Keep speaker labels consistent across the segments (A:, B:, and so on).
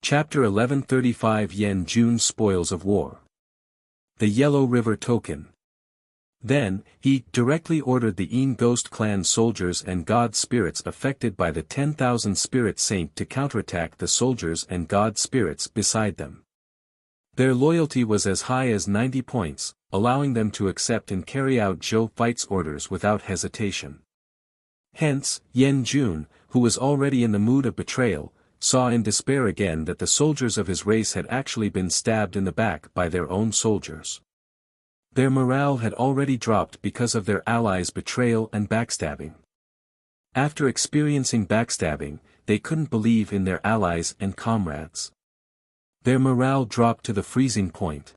A: Chapter 1135 Yan Jun's Spoils of War. The Yellow River Token. Then, he directly ordered the Yin Ghost Clan soldiers and god spirits affected by the 10,000 Spirit Saint to counterattack the soldiers and god spirits beside them. Their loyalty was as high as 90 points, allowing them to accept and carry out Zhou Fight's orders without hesitation. Hence, Yan Jun, who was already in the mood of betrayal, saw in despair again that the soldiers of his race had actually been stabbed in the back by their own soldiers. Their morale had already dropped because of their allies' betrayal and backstabbing. After experiencing backstabbing, they couldn't believe in their allies and comrades. Their morale dropped to the freezing point.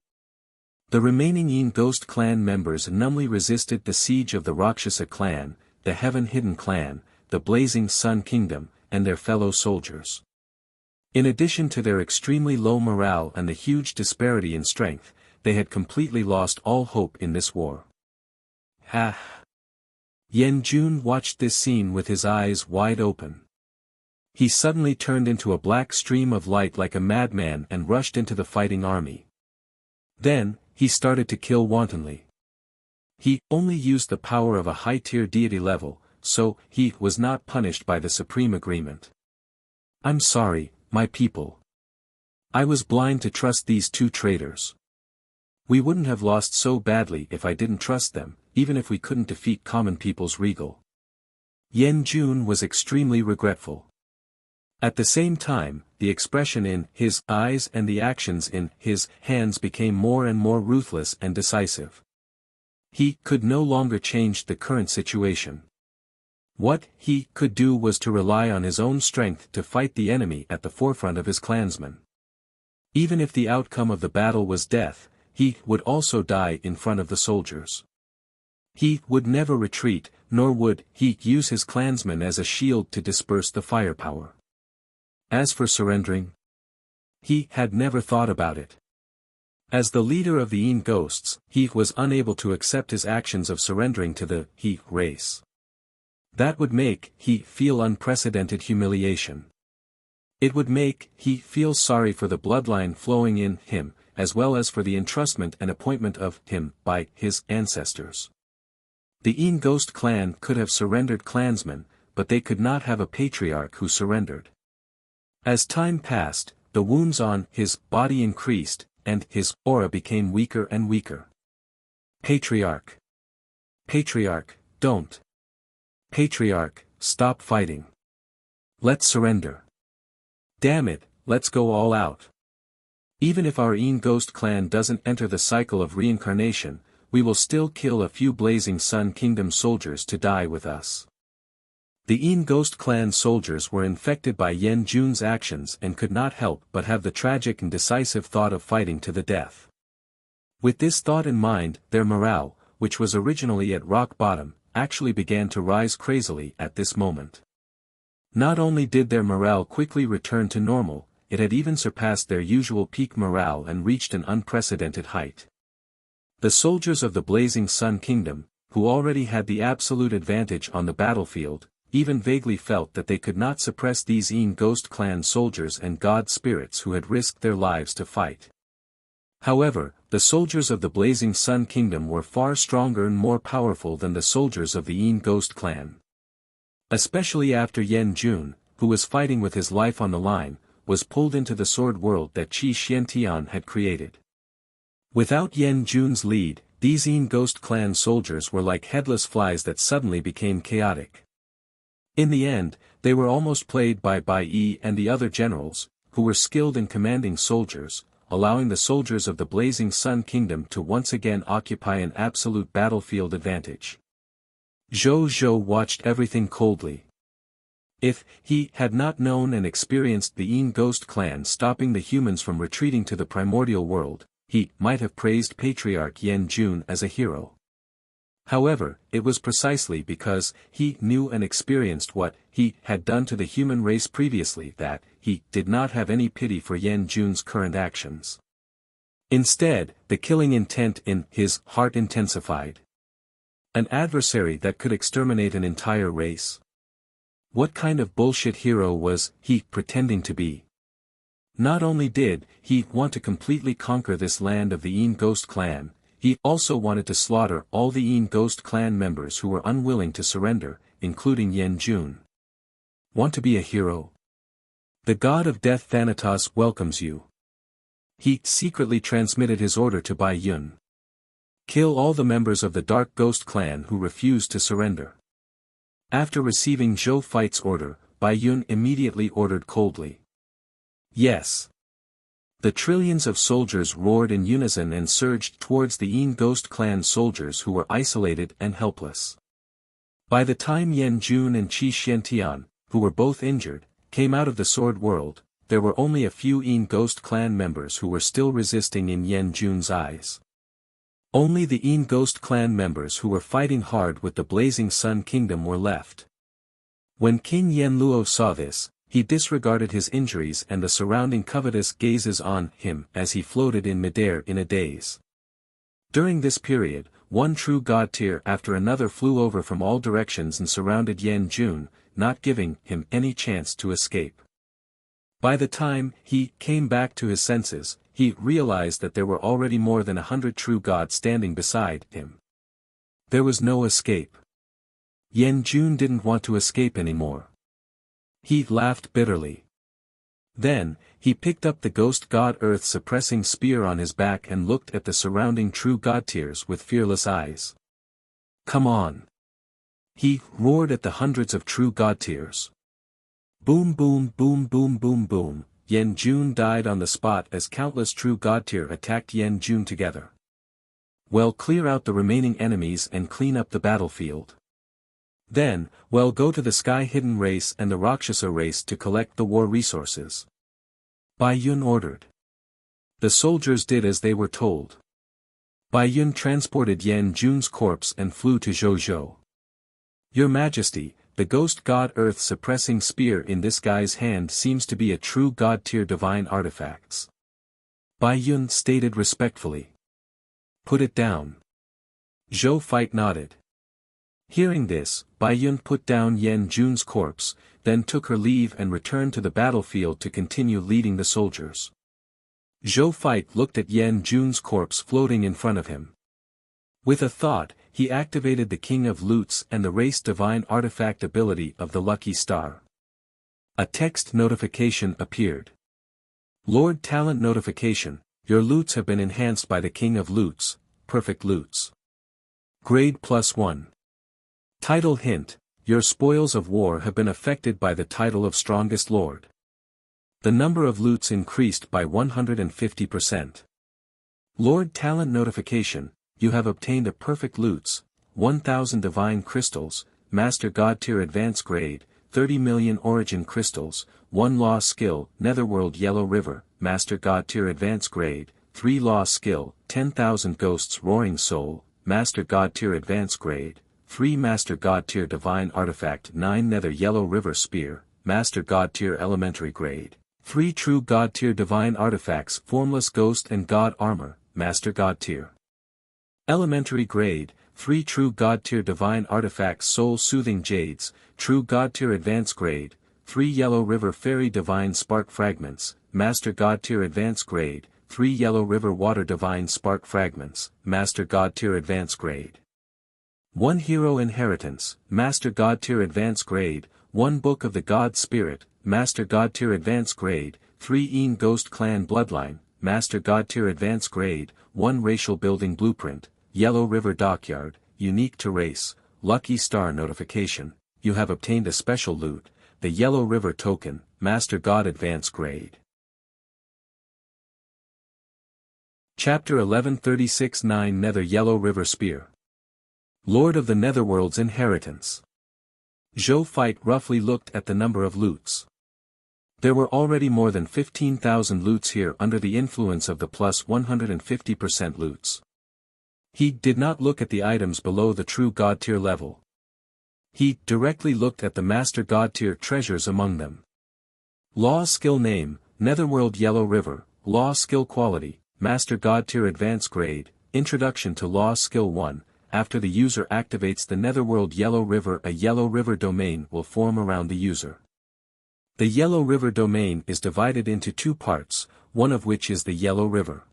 A: The remaining Yin Ghost Clan members numbly resisted the siege of the Rakshasa clan, the Heaven Hidden clan, the Blazing Sun Kingdom, and their fellow soldiers. In addition to their extremely low morale and the huge disparity in strength, they had completely lost all hope in this war. Ha! Yan Jun watched this scene with his eyes wide open. He suddenly turned into a black stream of light like a madman and rushed into the fighting army. Then, he started to kill wantonly. He only used the power of a high-tier deity level, so he was not punished by the Supreme Agreement. I'm sorry, my people. I was blind to trust these two traitors. We wouldn't have lost so badly if I didn't trust them, even if we couldn't defeat common people's regal. Yan Jun was extremely regretful. At the same time, the expression in his eyes and the actions in his hands became more and more ruthless and decisive. He could no longer change the current situation. What he could do was to rely on his own strength to fight the enemy at the forefront of his clansmen. Even if the outcome of the battle was death, he would also die in front of the soldiers. He would never retreat, nor would he use his clansmen as a shield to disperse the firepower. As for surrendering, he had never thought about it. As the leader of the Yin Ghosts, he was unable to accept his actions of surrendering to the He race. That would make he feel unprecedented humiliation. It would make he feel sorry for the bloodline flowing in him, as well as for the entrustment and appointment of him by his ancestors. The Yin Ghost clan could have surrendered clansmen, but they could not have a patriarch who surrendered. As time passed, the wounds on his body increased, and his aura became weaker and weaker. Patriarch! Patriarch, don't! Patriarch, stop fighting. Let's surrender. Damn it, let's go all out. Even if our Yin Ghost clan doesn't enter the cycle of reincarnation, we will still kill a few Blazing Sun Kingdom soldiers to die with us. The Yin Ghost clan soldiers were infected by Yan Jun's actions and could not help but have the tragic and decisive thought of fighting to the death. With this thought in mind, their morale, which was originally at rock bottom, actually began to rise crazily at this moment. Not only did their morale quickly return to normal, it had even surpassed their usual peak morale and reached an unprecedented height. The soldiers of the Blazing Sun Kingdom, who already had the absolute advantage on the battlefield, even vaguely felt that they could not suppress these Yin Ghost clan soldiers and god spirits who had risked their lives to fight. However, the soldiers of the Blazing Sun Kingdom were far stronger and more powerful than the soldiers of the Yin Ghost clan. Especially after Yan Jun, who was fighting with his life on the line, was pulled into the sword world that Qi Xiantian had created. Without Yan Jun's lead, these Yin Ghost clan soldiers were like headless flies that suddenly became chaotic. In the end, they were almost played by Bai Yi and the other generals, who were skilled in commanding soldiers, allowing the soldiers of the Blazing Sun Kingdom to once again occupy an absolute battlefield advantage. Zhou watched everything coldly. If he had not known and experienced the Yin Ghost clan stopping the humans from retreating to the primordial world, he might have praised Patriarch Yan Jun as a hero. However, it was precisely because he knew and experienced what he had done to the human race previously that he did not have any pity for Yan Jun's current actions. Instead, the killing intent in his heart intensified. An adversary that could exterminate an entire race? What kind of bullshit hero was he pretending to be? Not only did he want to completely conquer this land of the Een Ghost clan, he also wanted to slaughter all the Een Ghost clan members who were unwilling to surrender, including Yen Jun. Want to be a hero? The god of death Thanatos welcomes you. He secretly transmitted his order to Bai Yun. Kill all the members of the Dark Ghost clan who refuse to surrender. After receiving Zhou Fight's order, Bai Yun immediately ordered coldly. Yes. The trillions of soldiers roared in unison and surged towards the Een Ghost clan soldiers who were isolated and helpless. By the time Yen Jun and Qi Xiantian, who were both injured, came out of the Sword World, there were only a few Een Ghost clan members who were still resisting in Yen Jun's eyes. Only the Een Ghost clan members who were fighting hard with the Blazing Sun Kingdom were left. When King Yen Luo saw this, he disregarded his injuries and the surrounding covetous gazes on him as he floated in midair in a daze. During this period, one true god tier after another flew over from all directions and surrounded Yen Jun, not giving him any chance to escape. By the time he came back to his senses, he realized that there were already more than 100 true gods standing beside him. There was no escape. Yen Jun didn't want to escape anymore. He laughed bitterly. Then, he picked up the ghost god earth-suppressing spear on his back and looked at the surrounding true god tiers with fearless eyes. Come on! He roared at the hundreds of true god tiers. Boom boom boom boom boom boom, Yen Jun died on the spot as countless true god tier attacked Yen Jun together. Well, clear out the remaining enemies and clean up the battlefield. Then, well, go to the Sky Hidden race and the Rakshasa race to collect the war resources. Bai Yun ordered. The soldiers did as they were told. Bai Yun transported Yen Jun's corpse and flew to Zhou. Your Majesty, the ghost god earth-suppressing spear in this guy's hand seems to be a true god-tier divine artifacts. Bai Yun stated respectfully. Put it down. Zhou Fight nodded. Hearing this, Bai Yun put down Yen Jun's corpse, then took her leave and returned to the battlefield to continue leading the soldiers. Zhou Fight looked at Yen Jun's corpse floating in front of him. With a thought, he activated the King of Loots and the race divine artifact ability of the Lucky Star. A text notification appeared. Lord Talent Notification, your loots have been enhanced by the King of Loots, Perfect Loots. Grade +1. Title hint, your spoils of war have been affected by the title of Strongest Lord. The number of loots increased by 150%. Lord Talent Notification, you have obtained a Perfect Loots, 1000 Divine Crystals, Master God Tier Advanced Grade, 30 million Origin Crystals, 1 Law Skill, Netherworld Yellow River, Master God Tier Advanced Grade, 3 Law Skill, 10,000 Ghosts Roaring Soul, Master God Tier Advanced Grade, 3 Master God Tier Divine Artifact 9 Nether Yellow River Spear, Master God Tier Elementary Grade, 3 True God Tier Divine Artifacts Formless Ghost and God Armor, Master God Tier Elementary Grade, 3 True God Tier Divine Artifacts Soul Soothing Jades, True God Tier Advanced Grade, 3 Yellow River Fairy Divine Spark Fragments, Master God Tier Advanced Grade, 3 Yellow River Water Divine Spark Fragments, Master God Tier Advanced Grade. 1 Hero Inheritance, Master God Tier Advanced Grade, 1 Book of the God Spirit, Master God Tier Advanced Grade, 3 Een Ghost Clan Bloodline, Master God Tier Advanced Grade, 1 Racial Building Blueprint, Yellow River Dockyard, Unique to Race, Lucky Star Notification, you have obtained a special loot, the Yellow River Token, Master God Advanced Grade. Chapter 1136-9 Nether Yellow River Spear. Lord of the Netherworld's Inheritance. Zhou Fight roughly looked at the number of loots. There were already more than 15,000 loots here under the influence of the plus 150% loots. He did not look at the items below the true God tier level. He directly looked at the Master God tier treasures among them. Law Skill Name, Netherworld Yellow River, Law Skill Quality, Master God tier Advanced Grade, Introduction to Law Skill 1, after the user activates the Netherworld Yellow River, a Yellow River domain will form around the user. The Yellow River domain is divided into two parts, one of which is the Yellow River.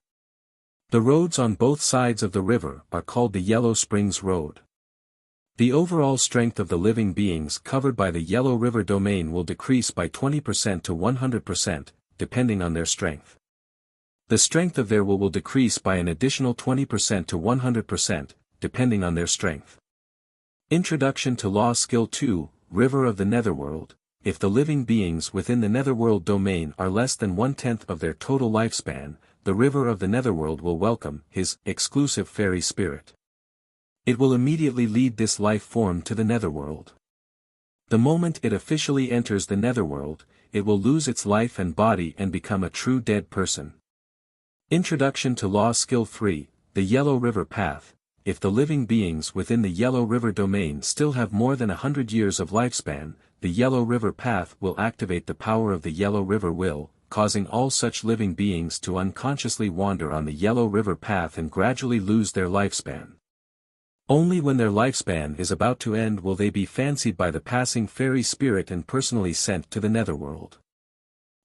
A: The roads on both sides of the river are called the Yellow Springs Road. The overall strength of the living beings covered by the Yellow River domain will decrease by 20% to 100%, depending on their strength. The strength of their will decrease by an additional 20% to 100%, depending on their strength. Introduction to Law Skill 2, River of the Netherworld. If the living beings within the Netherworld domain are less than 1/10 of their total lifespan, the River of the Netherworld will welcome his exclusive fairy spirit. It will immediately lead this life form to the Netherworld. The moment it officially enters the Netherworld, it will lose its life and body and become a true dead person. Introduction to Law Skill 3, the Yellow River Path. If the living beings within the Yellow River domain still have more than 100 years of lifespan, the Yellow River Path will activate the power of the Yellow River Will, causing all such living beings to unconsciously wander on the Yellow River Path and gradually lose their lifespan. Only when their lifespan is about to end will they be fancied by the passing fairy spirit and personally sent to the Netherworld.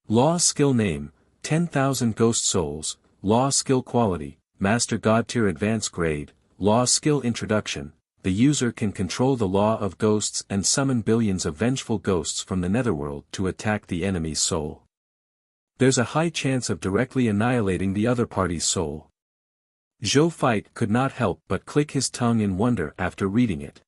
A: Law Skill Name, 10,000 Ghost Souls. Law Skill Quality, Master God Tier Advanced Grade. Law Skill Introduction. The user can control the law of ghosts and summon billions of vengeful ghosts from the Netherworld to attack the enemy's soul. There's a high chance of directly annihilating the other party's soul. Zhou Fight could not help but click his tongue in wonder after reading it.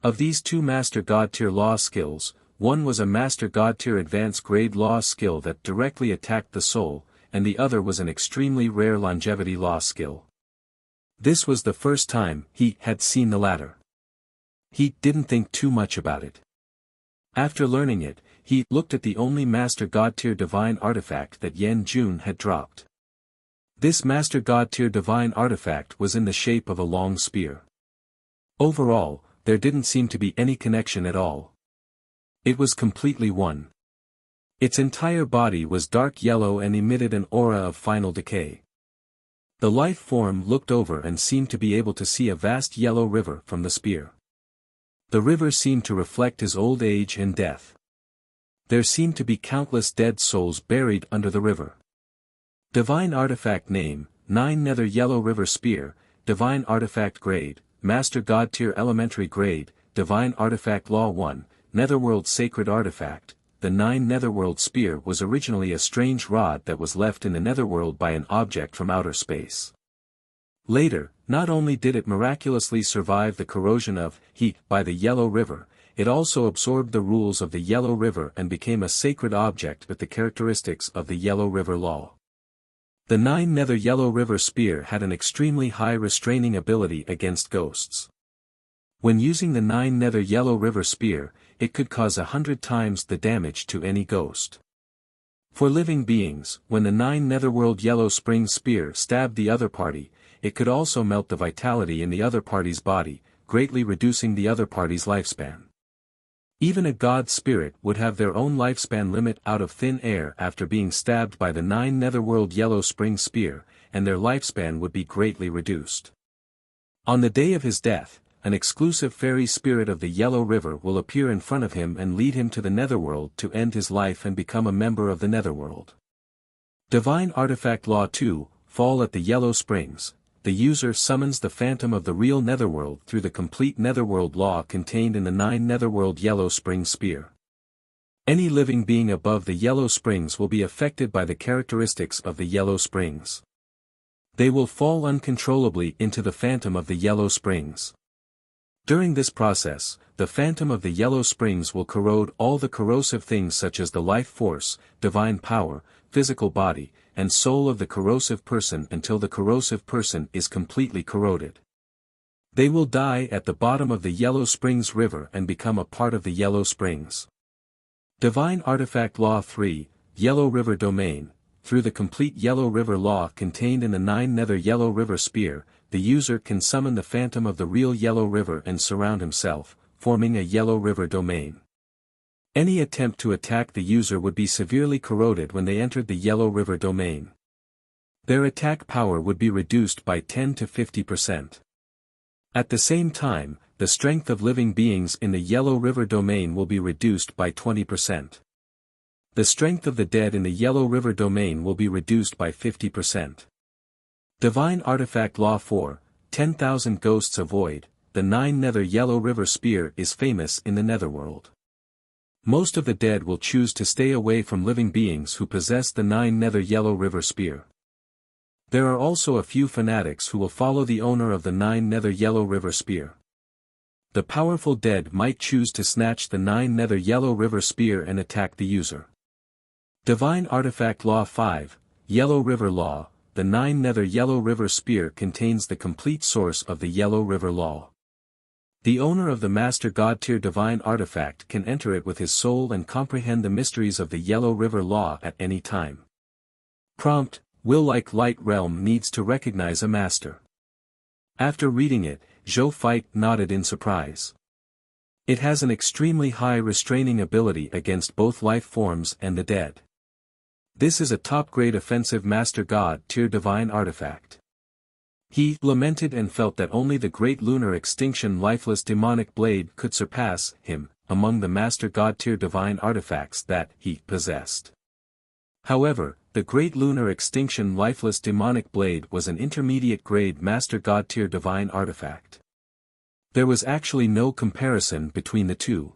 A: Of these two Master God Tier law skills, one was a Master God Tier Advanced Grade law skill that directly attacked the soul, and the other was an extremely rare longevity law skill. This was the first time he had seen the latter. He didn't think too much about it. After learning it, he looked at the only Master God Tier Divine artifact that Yan Jun had dropped. This Master God Tier Divine artifact was in the shape of a long spear. Overall, there didn't seem to be any connection at all. It was completely one. Its entire body was dark yellow and emitted an aura of final decay. The life form looked over and seemed to be able to see a vast yellow river from the spear. The river seemed to reflect his old age and death. There seemed to be countless dead souls buried under the river. Divine Artifact Name, 9 Nether Yellow River Spear. Divine Artifact Grade, Master God Tier Elementary Grade. Divine Artifact Law 1, Netherworld Sacred Artifact. The 9 Netherworld Spear was originally a strange rod that was left in the Netherworld by an object from outer space. Later, not only did it miraculously survive the corrosion of heat by the Yellow River, it also absorbed the rules of the Yellow River and became a sacred object with the characteristics of the Yellow River Law. The 9 Nether Yellow River Spear had an extremely high restraining ability against ghosts. When using the 9 Nether Yellow River Spear, it could cause 100 times the damage to any ghost. For living beings, when the 9 Netherworld Yellow Spring Spear stabbed the other party, it could also melt the vitality in the other party's body, greatly reducing the other party's lifespan. Even a god spirit would have their own lifespan limit out of thin air after being stabbed by the 9 Netherworld Yellow Spring Spear, and their lifespan would be greatly reduced. On the day of his death, an exclusive fairy spirit of the Yellow River will appear in front of him and lead him to the Netherworld to end his life and become a member of the Netherworld. Divine Artifact Law 2, Fall at the Yellow Springs. The user summons the phantom of the real Netherworld through the complete Netherworld law contained in the 9 Netherworld Yellow Spring Spear. Any living being above the Yellow Springs will be affected by the characteristics of the Yellow Springs. They will fall uncontrollably into the phantom of the Yellow Springs. During this process, the phantom of the Yellow Springs will corrode all the corrosive things such as the life force, divine power, physical body, and soul of the corrosive person until the corrosive person is completely corroded. They will die at the bottom of the Yellow Springs River and become a part of the Yellow Springs. Divine Artifact Law 3, Yellow River Domain. Through the complete Yellow River law contained in the 9 Nether Yellow River Spear, the user can summon the phantom of the real Yellow River and surround himself, forming a Yellow River domain. Any attempt to attack the user would be severely corroded when they entered the Yellow River domain. Their attack power would be reduced by 10 to 50%. At the same time, the strength of living beings in the Yellow River domain will be reduced by 20%. The strength of the dead in the Yellow River domain will be reduced by 50%. Divine Artifact Law 4, 10,000 Ghosts Avoid. The 9 Nether Yellow River Spear is famous in the Netherworld. Most of the dead will choose to stay away from living beings who possess the 9 Nether Yellow River Spear. There are also a few fanatics who will follow the owner of the 9 Nether Yellow River Spear. The powerful dead might choose to snatch the 9 Nether Yellow River Spear and attack the user. Divine Artifact Law 5, Yellow River Law. The 9 Nether Yellow River Spear contains the complete source of the Yellow River Law. The owner of the Master God Tier Divine Artifact can enter it with his soul and comprehend the mysteries of the Yellow River Law at any time. Prompt: Will like Light Realm needs to recognize a master. After reading it, Zhou Fight nodded in surprise. It has an extremely high restraining ability against both life forms and the dead. This is a top-grade offensive Master God Tier Divine Artifact. He lamented and felt that only the Great Lunar Extinction Lifeless Demonic Blade could surpass him among the Master God Tier Divine Artifacts that he possessed. However, the Great Lunar Extinction Lifeless Demonic Blade was an intermediate-grade Master God Tier Divine Artifact. There was actually no comparison between the two.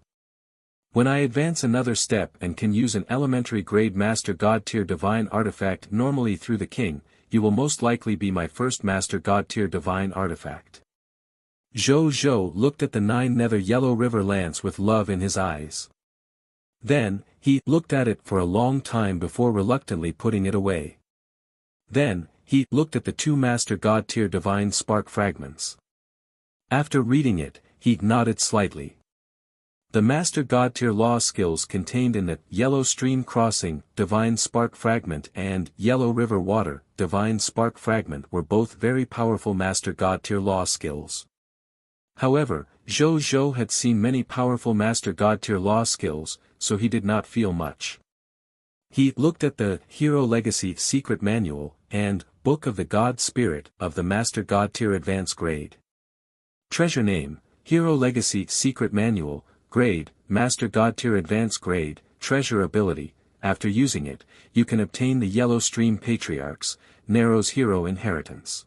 A: When I advance another step and can use an elementary-grade Master God Tier Divine Artifact normally through the King, you will most likely be my first Master God Tier Divine Artifact. Zhou looked at the 9 Nether Yellow River Lance with love in his eyes. Then, he looked at it for a long time before reluctantly putting it away. Then, he looked at the 2 Master God Tier Divine Spark Fragments. After reading it, he nodded slightly. The Master God Tier Law skills contained in the Yellow Stream Crossing, Divine Spark Fragment and Yellow River Water, Divine Spark Fragment were both very powerful Master God Tier Law skills. However, Zhou had seen many powerful Master God Tier Law skills, so he did not feel much. He looked at the Hero Legacy Secret Manual and Book of the God Spirit of the Master God Tier Advanced Grade. Treasure Name, Hero Legacy Secret Manual, Grade, Master God Tier Advanced Grade, Treasure Ability. After using it, you can obtain the Yellow Stream Patriarchs, Nero's Hero Inheritance.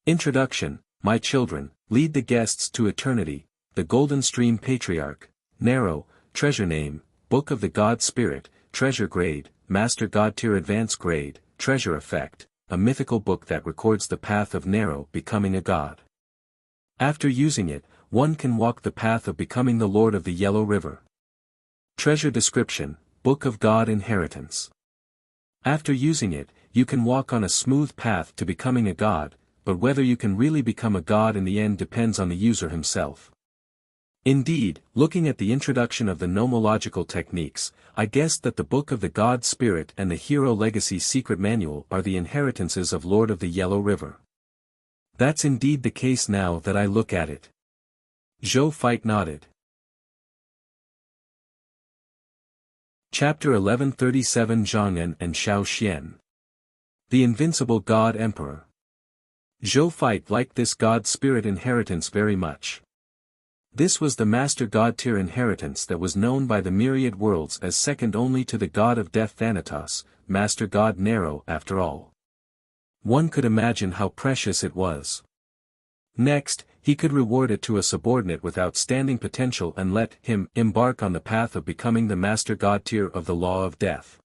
A: Introduction: My children, lead the guests to eternity. The Golden Stream Patriarch, Nero. Treasure Name, Book of the God Spirit, Treasure Grade, Master God Tier Advanced Grade, Treasure Effect, a mythical book that records the path of Nero becoming a god. After using it, one can walk the path of becoming the Lord of the Yellow River. Treasure Description, Book of God Inheritance. After using it, you can walk on a smooth path to becoming a god, but whether you can really become a god in the end depends on the user himself. Indeed, looking at the introduction of the nomological techniques, I guessed that the Book of the God Spirit and the Hero Legacy Secret Manual are the inheritances of Lord of the Yellow River. That's indeed the case now that I look at it. Zhou Fight nodded. Chapter 1137 Zhong'an and Xiao Xian. The Invincible God Emperor. Zhou Fight liked this God Spirit inheritance very much. This was the Master God Tier inheritance that was known by the myriad worlds as second only to the God of Death Thanatos, Master God Nero after all. One could imagine how precious it was. Next, he could reward it to a subordinate with outstanding potential and let him embark on the path of becoming the Master God Tier of the Law of Death.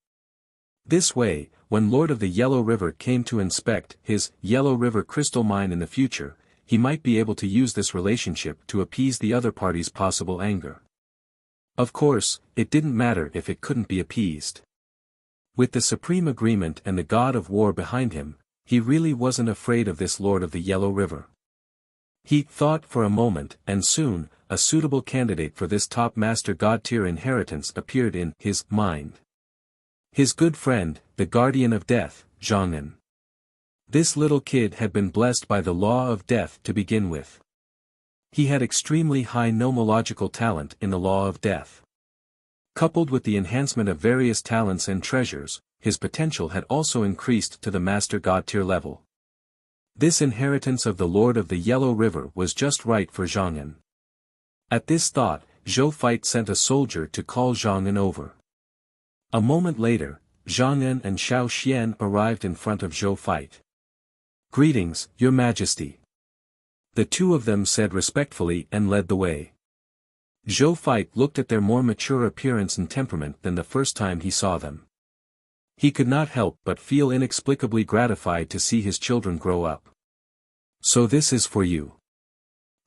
A: This way, when Lord of the Yellow River came to inspect his Yellow River crystal mine in the future, he might be able to use this relationship to appease the other party's possible anger. Of course, it didn't matter if it couldn't be appeased. With the Supreme Agreement and the God of War behind him, he really wasn't afraid of this Lord of the Yellow River. He thought for a moment, and soon, a suitable candidate for this top Master God Tier inheritance appeared in his mind. His good friend, the Guardian of Death, Zhong'an. This little kid had been blessed by the Law of Death to begin with. He had extremely high nomological talent in the Law of Death. Coupled with the enhancement of various talents and treasures, his potential had also increased to the Master God Tier level. This inheritance of the Lord of the Yellow River was just right for Zhong'an. At this thought, Zhou Fight sent a soldier to call Zhong'an over. A moment later, Zhang En and Xiao Xian arrived in front of Zhou Feit. "Greetings, Your Majesty." The two of them said respectfully and led the way. Zhou Feit looked at their more mature appearance and temperament than the first time he saw them. He could not help but feel inexplicably gratified to see his children grow up. "So this is for you."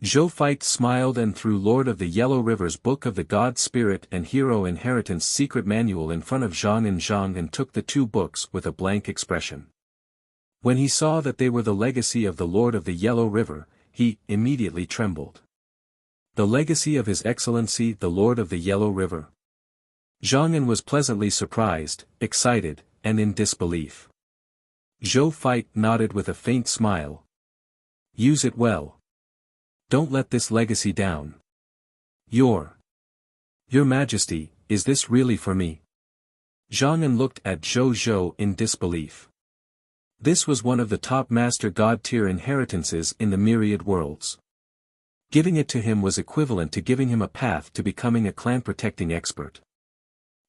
A: Zhou Feit smiled and threw Lord of the Yellow River's Book of the God Spirit and Hero Inheritance secret manual in front of Zhang and took the two books with a blank expression. When he saw that they were the legacy of the Lord of the Yellow River, he immediately trembled. The legacy of His Excellency the Lord of the Yellow River. Zhang was pleasantly surprised, excited, and in disbelief. Zhou Feit nodded with a faint smile. "Use it well. Don't let this legacy down. Your Majesty, is this really for me?" Zhang looked at Zhou in disbelief. This was one of the top Master God tier inheritances in the myriad worlds. Giving it to him was equivalent to giving him a path to becoming a clan-protecting expert.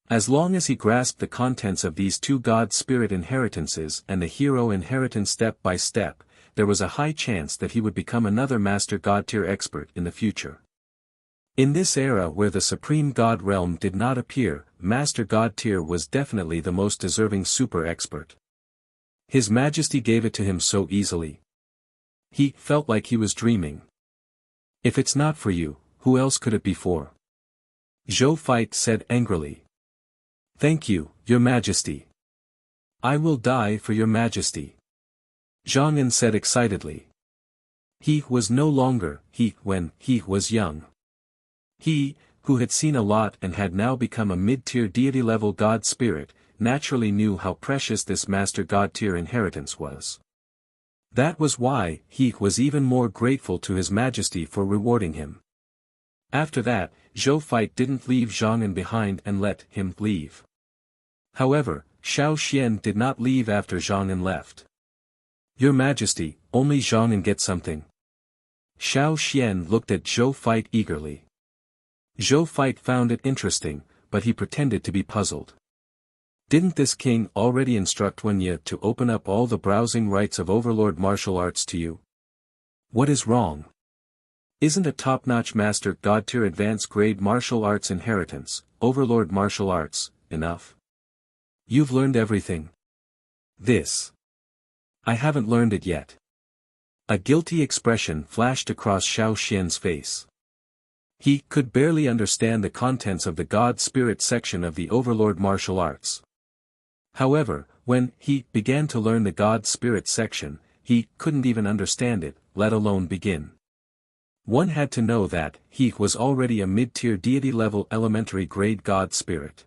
A: As long as he grasped the contents of these two God Spirit inheritances and the Hero inheritance step by step, there was a high chance that he would become another Master God tier expert in the future. In this era where the Supreme God realm did not appear, Master God tier was definitely the most deserving super expert. His Majesty gave it to him so easily. He felt like he was dreaming. "If it's not for you, who else could it be for?" Zhou Feit said angrily. "Thank you, Your Majesty. I will die for Your Majesty." Zhang said excitedly. He was no longer he when he was young. He, who had seen a lot and had now become a mid-tier deity-level God Spirit, naturally knew how precious this Master God tier inheritance was. That was why he was even more grateful to His Majesty for rewarding him. After that, Zhou Feit didn't leave Zhang behind and let him leave. However, Xiao Xian did not leave after Zhang left. "Your Majesty, only Zhang gets something." Xiao Xian looked at Zhou Feit eagerly. Zhou Feit found it interesting, but he pretended to be puzzled. Didn't this king already instruct Wuxia to open up all the browsing rights of Overlord martial arts to you? What is wrong? Isn't a top-notch Master God tier advanced grade martial arts inheritance, Overlord martial arts, enough? You've learned everything. This. I haven't learned it yet. A guilty expression flashed across Xiao Xian's face. He could barely understand the contents of the God Spirit section of the Overlord martial arts. However, when he began to learn the God Spirit section, he couldn't even understand it, let alone begin. One had to know that he was already a mid-tier deity-level elementary grade God Spirit.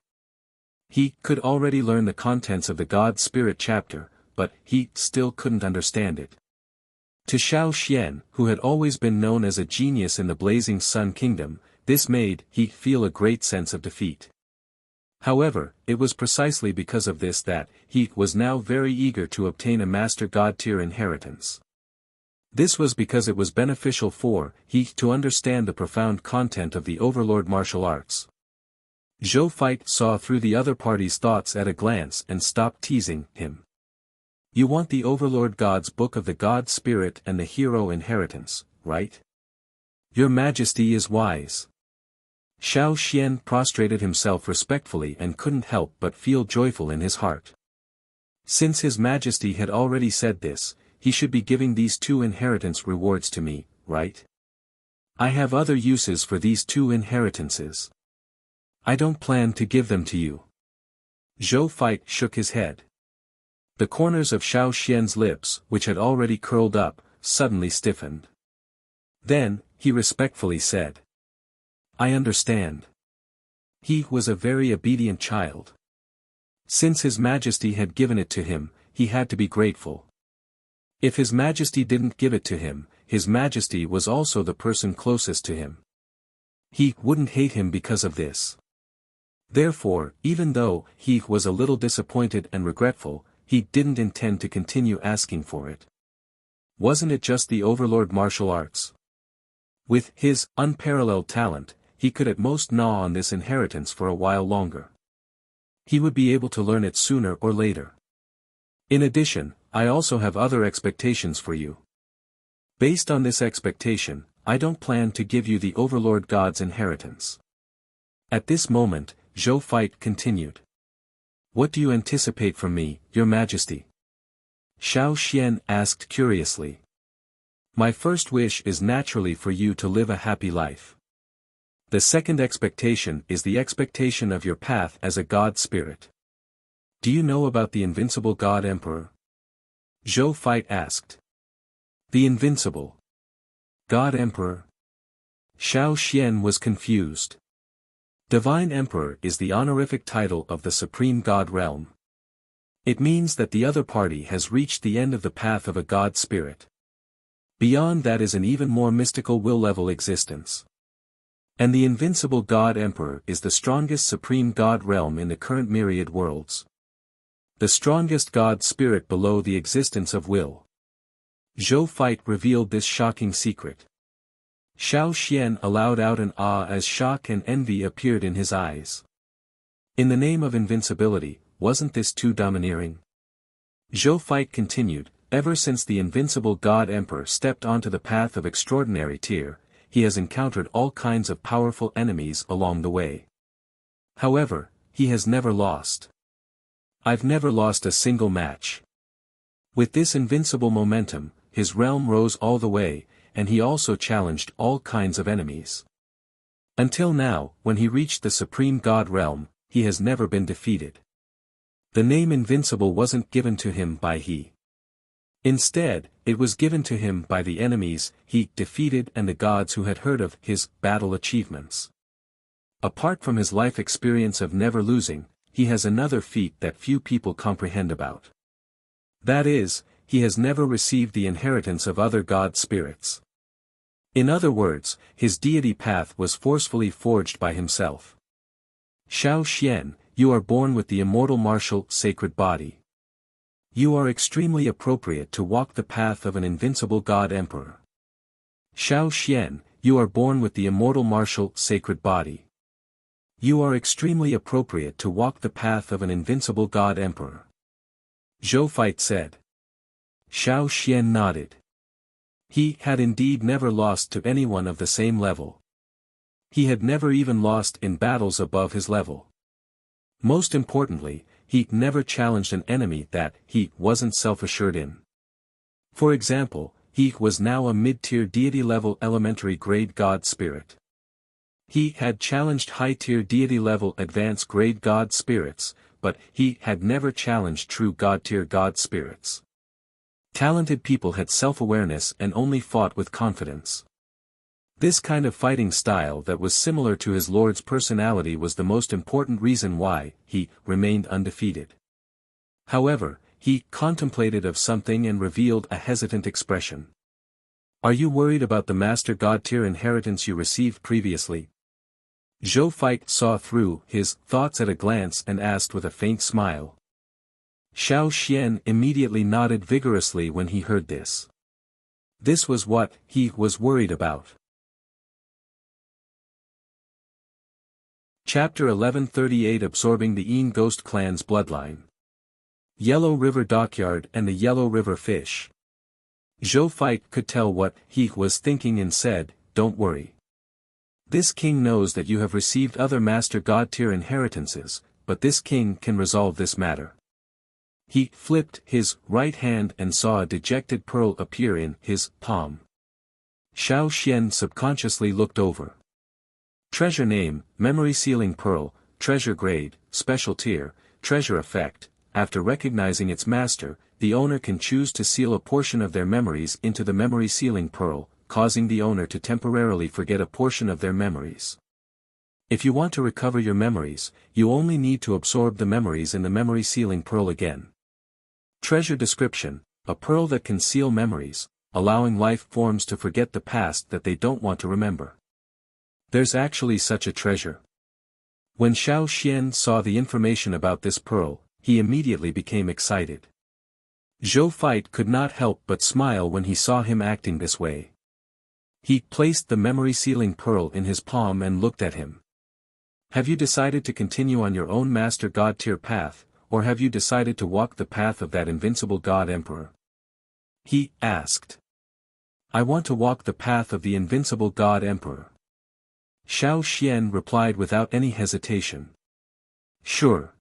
A: He could already learn the contents of the God Spirit chapter, but he still couldn't understand it. To Xiao Xian, who had always been known as a genius in the Blazing Sun Kingdom, this made he feel a great sense of defeat. However, it was precisely because of this that he was now very eager to obtain a Master God tier inheritance. This was because it was beneficial for he to understand the profound content of the Overlord martial arts. Zhou Feit saw through the other party's thoughts at a glance and stopped teasing him. "You want the Overlord God's Book of the God Spirit and the Hero Inheritance, right? Your Majesty is wise." Xiao Xian prostrated himself respectfully and couldn't help but feel joyful in his heart. Since His Majesty had already said this, he should be giving these two inheritance rewards to me, right? I have other uses for these two inheritances. I don't plan to give them to you. Zhou Feit shook his head. The corners of Xiao Xian's lips, which had already curled up, suddenly stiffened. Then, he respectfully said. I understand. He was a very obedient child. Since His Majesty had given it to him, he had to be grateful. If His Majesty didn't give it to him, His Majesty was also the person closest to him. He wouldn't hate him because of this. Therefore, even though he was a little disappointed and regretful, he didn't intend to continue asking for it. Wasn't it just the Overlord martial arts? With his unparalleled talent, he could at most gnaw on this inheritance for a while longer. He would be able to learn it sooner or later. In addition, I also have other expectations for you. Based on this expectation, I don't plan to give you the Overlord God's inheritance. At this moment, Zhou Feit continued. What do you anticipate from me, Your Majesty? Xiao Xian asked curiously. My first wish is naturally for you to live a happy life. The second expectation is the expectation of your path as a god spirit. Do you know about the invincible God Emperor? Zhou Feit asked. The invincible God Emperor? Xiao Xian was confused. Divine Emperor is the honorific title of the Supreme God realm. It means that the other party has reached the end of the path of a god spirit. Beyond that is an even more mystical will-level existence. And the invincible God Emperor is the strongest Supreme God realm in the current myriad worlds. The strongest God spirit below the existence of will. Zhou Feit revealed this shocking secret. Xiao Xian allowed out an ah as shock and envy appeared in his eyes. In the name of invincibility, wasn't this too domineering? Zhou Feit continued, ever since the invincible God Emperor stepped onto the path of extraordinary tier, he has encountered all kinds of powerful enemies along the way. However, he has never lost. I've never lost a single match. With this invincible momentum, his realm rose all the way, and he also challenged all kinds of enemies. Until now, when he reached the Supreme God realm, he has never been defeated. The name invincible wasn't given to him by he. Instead, it was given to him by the enemies he defeated and the gods who had heard of his battle achievements. Apart from his life experience of never losing, he has another feat that few people comprehend about. That is, he has never received the inheritance of other god spirits. In other words, his deity path was forcefully forged by himself. Xiao Xian, you are born with the immortal martial sacred body. You are extremely appropriate to walk the path of an invincible God Emperor. Xiao Xian, you are born with the immortal martial sacred body. You are extremely appropriate to walk the path of an invincible God Emperor. Zhou Feit said. Xiao Xian nodded. He had indeed never lost to anyone of the same level. He had never even lost in battles above his level. Most importantly, he never challenged an enemy that he wasn't self-assured in. For example, he was now a mid-tier deity-level elementary grade god spirit. He had challenged high-tier deity-level advanced grade god spirits, but he had never challenged true god-tier god spirits. Talented people had self-awareness and only fought with confidence. This kind of fighting style that was similar to his lord's personality was the most important reason why he remained undefeated. However, he contemplated of something and revealed a hesitant expression. Are you worried about the Master God tier inheritance you received previously? Zhou Feit saw through his thoughts at a glance and asked with a faint smile. Xiao Xian immediately nodded vigorously when he heard this. This was what he was worried about. Chapter 1138 Absorbing the Een Ghost Clan's Bloodline. Yellow River Dockyard and the Yellow River Fish. Zhou Feit could tell what he was thinking and said, Don't worry. This king knows that you have received other Master God tier inheritances, but this king can resolve this matter. He flipped his right hand and saw a dejected pearl appear in his palm. Xiao Xian subconsciously looked over. Treasure name, Memory Sealing Pearl, Treasure Grade, Special Tier, Treasure Effect. After recognizing its master, the owner can choose to seal a portion of their memories into the Memory Sealing Pearl, causing the owner to temporarily forget a portion of their memories. If you want to recover your memories, you only need to absorb the memories in the Memory Sealing Pearl again. Treasure Description, a pearl that can seal memories, allowing life forms to forget the past that they don't want to remember. There's actually such a treasure. When Xiao Xian saw the information about this pearl, he immediately became excited. Zhou Feit could not help but smile when he saw him acting this way. He placed the memory sealing pearl in his palm and looked at him. Have you decided to continue on your own Master God tier path, or have you decided to walk the path of that invincible God Emperor? He asked. I want to walk the path of the invincible God Emperor. Xiao Xian replied without any hesitation. Sure.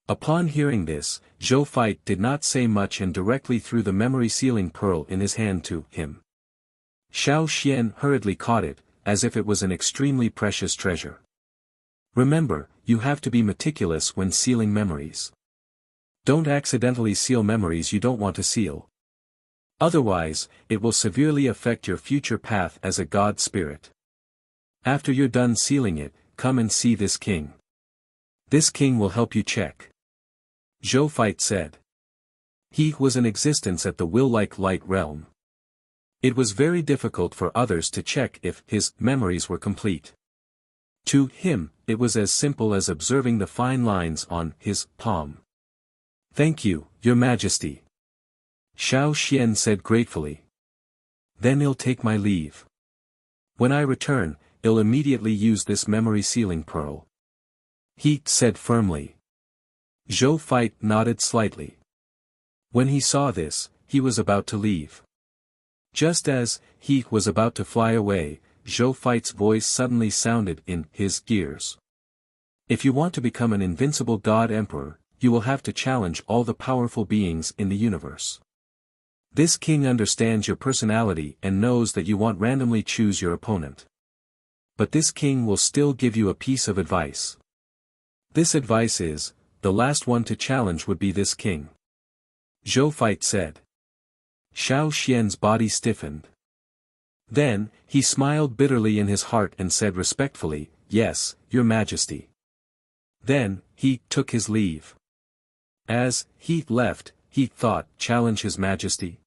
A: Upon hearing this, Zhou Feit did not say much and directly threw the memory sealing pearl in his hand to him. Xiao Xian hurriedly caught it, as if it was an extremely precious treasure. Remember, you have to be meticulous when sealing memories. Don't accidentally seal memories you don't want to seal. Otherwise, it will severely affect your future path as a God spirit. After you're done sealing it, come and see this king. This king will help you check. Zhou Feit said. He was in existence at the will-like light realm. It was very difficult for others to check if his memories were complete. To him, it was as simple as observing the fine lines on his palm. Thank you, Your Majesty. Xiao Xian said gratefully. Then I'll take my leave. When I return, I'll immediately use this memory sealing pearl. He said firmly. Zhou Feit nodded slightly. When he saw this, he was about to leave. Just as he was about to fly away, Zhou Feit's voice suddenly sounded in his ears. If you want to become an invincible God Emperor, you will have to challenge all the powerful beings in the universe. This king understands your personality and knows that you won't randomly choose your opponent. But this king will still give you a piece of advice. This advice is, the last one to challenge would be this king. Zhou Feit said. Xiao Xian's body stiffened. Then, he smiled bitterly in his heart and said respectfully, Yes, Your Majesty. Then, he took his leave. As he left, he thought, challenge His Majesty?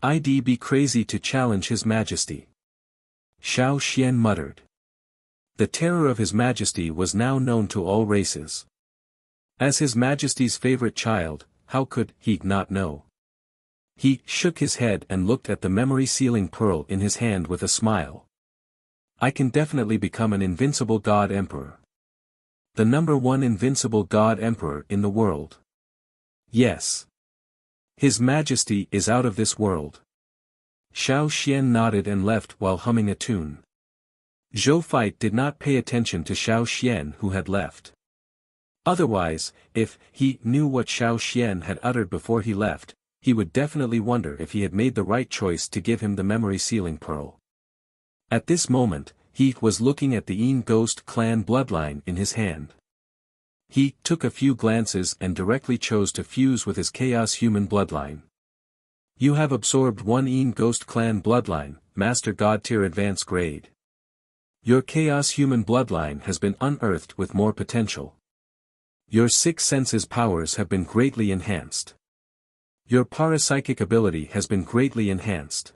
A: I'd be crazy to challenge His Majesty. Xiao Xian muttered. The terror of His Majesty was now known to all races. As His Majesty's favorite child, how could he not know? He shook his head and looked at the memory sealing pearl in his hand with a smile. I can definitely become an invincible God Emperor. The #1 invincible God Emperor in the world. Yes. His Majesty is out of this world. Xiao Xian nodded and left while humming a tune. Zhou Feit did not pay attention to Xiao Xian who had left. Otherwise, if he knew what Xiao Xian had uttered before he left, he would definitely wonder if he had made the right choice to give him the memory sealing pearl. At this moment, he was looking at the Yin Ghost clan bloodline in his hand. He took a few glances and directly chose to fuse with his Chaos Human bloodline. You have absorbed one Yin Ghost clan bloodline, Master God tier advanced grade. Your Chaos Human bloodline has been unearthed with more potential. Your 6 senses powers have been greatly enhanced. Your parapsychic ability has been greatly enhanced.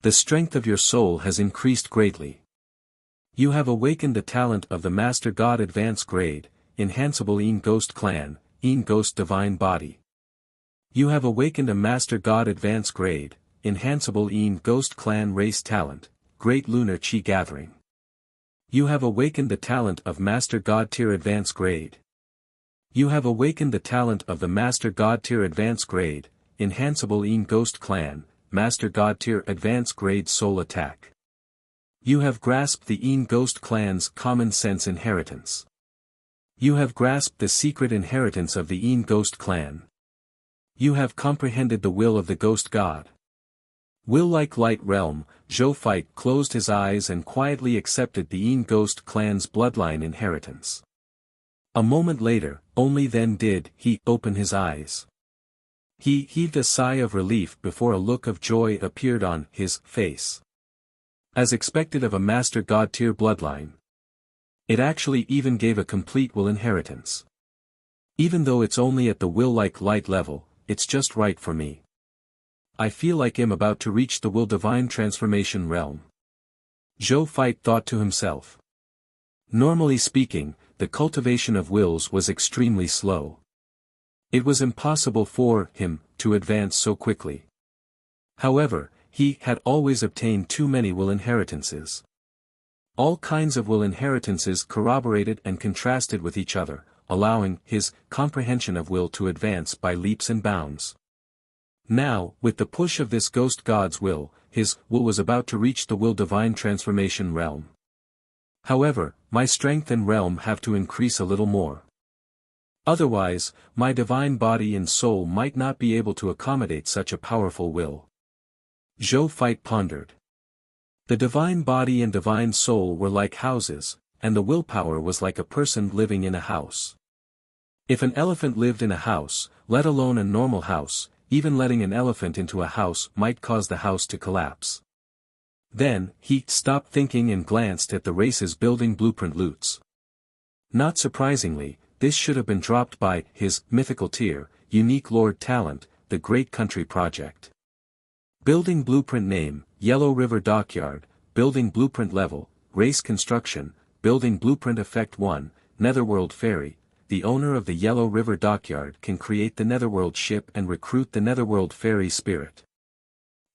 A: The strength of your soul has increased greatly. You have awakened the talent of the Master God advanced grade, enhanceable Yin Ghost clan, Yin Ghost divine body. You have awakened a Master God advanced grade, enhanceable Yin Ghost clan race talent, great lunar chi gathering. You have awakened the talent of Master God tier advanced grade. You have awakened the talent of the Master God tier advanced grade, enhanceable Yin Ghost clan, Master God tier advanced grade soul attack. You have grasped the Yin Ghost clan's common sense inheritance. You have grasped the secret inheritance of the Yin Ghost clan. You have comprehended the will of the Ghost God. Will-like light realm, Zhou Feit closed his eyes and quietly accepted the Yin Ghost clan's bloodline inheritance. A moment later, only then did he open his eyes. He heaved a sigh of relief before a look of joy appeared on his face. As expected of a Master God tier bloodline. It actually even gave a complete will inheritance. Even though it's only at the will-like light level, it's just right for me. I feel like I'm about to reach the will divine transformation realm. Zhou Feit thought to himself. Normally speaking, the cultivation of wills was extremely slow. It was impossible for him to advance so quickly. However, he had always obtained too many will inheritances. All kinds of will inheritances corroborated and contrasted with each other, allowing his comprehension of will to advance by leaps and bounds. Now, with the push of this ghost god's will, his will was about to reach the will divine transformation realm. However, my strength and realm have to increase a little more. Otherwise, my divine body and soul might not be able to accommodate such a powerful will. Zhou Feit pondered. The divine body and divine soul were like houses, and the willpower was like a person living in a house. If an elephant lived in a house, let alone a normal house, even letting an elephant into a house might cause the house to collapse. Then, he stopped thinking and glanced at the race's building blueprint loots. Not surprisingly, this should have been dropped by his mythical tier, unique Lord Talent, the Great Country Project. Building blueprint name, Yellow River Dockyard, building blueprint level, race construction, building blueprint effect 1, Netherworld Ferry. The owner of the Yellow River Dockyard can create the Netherworld ship and recruit the Netherworld Ferry Spirit.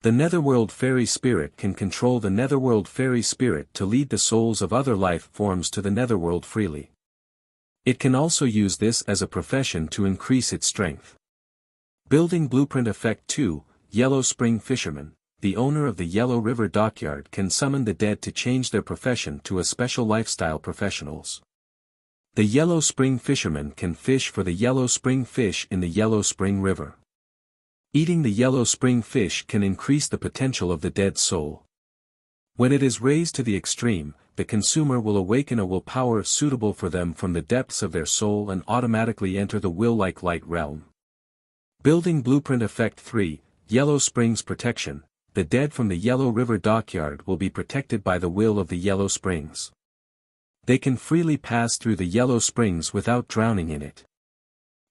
A: The Netherworld Fairy Spirit can control the Netherworld Fairy Spirit to lead the souls of other life forms to the Netherworld freely. It can also use this as a profession to increase its strength. Building Blueprint Effect 2, Yellow Spring Fisherman. The owner of the Yellow River Dockyard can summon the dead to change their profession to a special lifestyle professionals. The Yellow Spring Fisherman can fish for the Yellow Spring fish in the Yellow Spring River. Eating the yellow spring fish can increase the potential of the dead soul. When it is raised to the extreme, the consumer will awaken a willpower suitable for them from the depths of their soul and automatically enter the will-like light realm. Building Blueprint Effect 3, Yellow Springs Protection. The dead from the Yellow River Dockyard will be protected by the will of the Yellow Springs. They can freely pass through the Yellow Springs without drowning in it.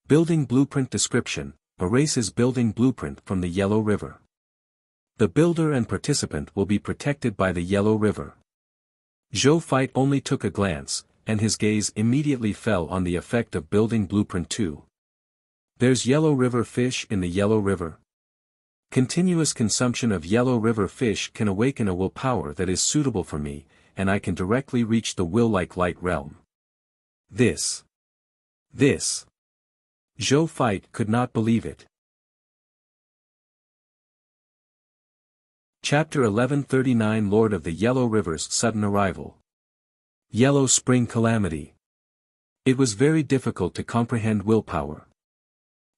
A: Building Blueprint Description. A race's building blueprint from the Yellow River. The builder and participant will be protected by the Yellow River. Zhou Feit only took a glance, and his gaze immediately fell on the effect of building blueprint 2. There's Yellow River fish in the Yellow River. Continuous consumption of Yellow River fish can awaken a willpower that is suitable for me, and I can directly reach the will-like light realm. This. Zhou Feit could not believe it. Chapter 1139 Lord of the Yellow River's Sudden Arrival. Yellow Spring Calamity. It was very difficult to comprehend willpower.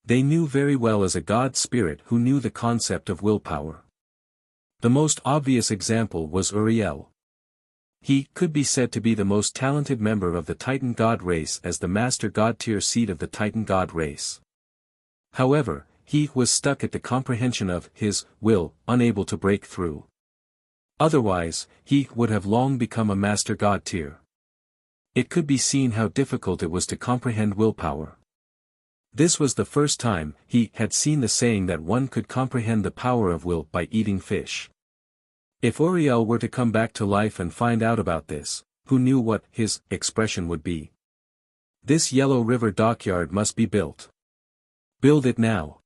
A: They knew very well as a god spirit who knew the concept of willpower. The most obvious example was Uriel. He could be said to be the most talented member of the Titan God race as the Master God tier seed of the Titan God race. However, he was stuck at the comprehension of his will, unable to break through. Otherwise, he would have long become a Master God tier. It could be seen how difficult it was to comprehend willpower. This was the first time he had seen the saying that one could comprehend the power of will by eating fish. If Uriel were to come back to life and find out about this, who knew what his expression would be? This Yellow River Dockyard must be built. Build it now.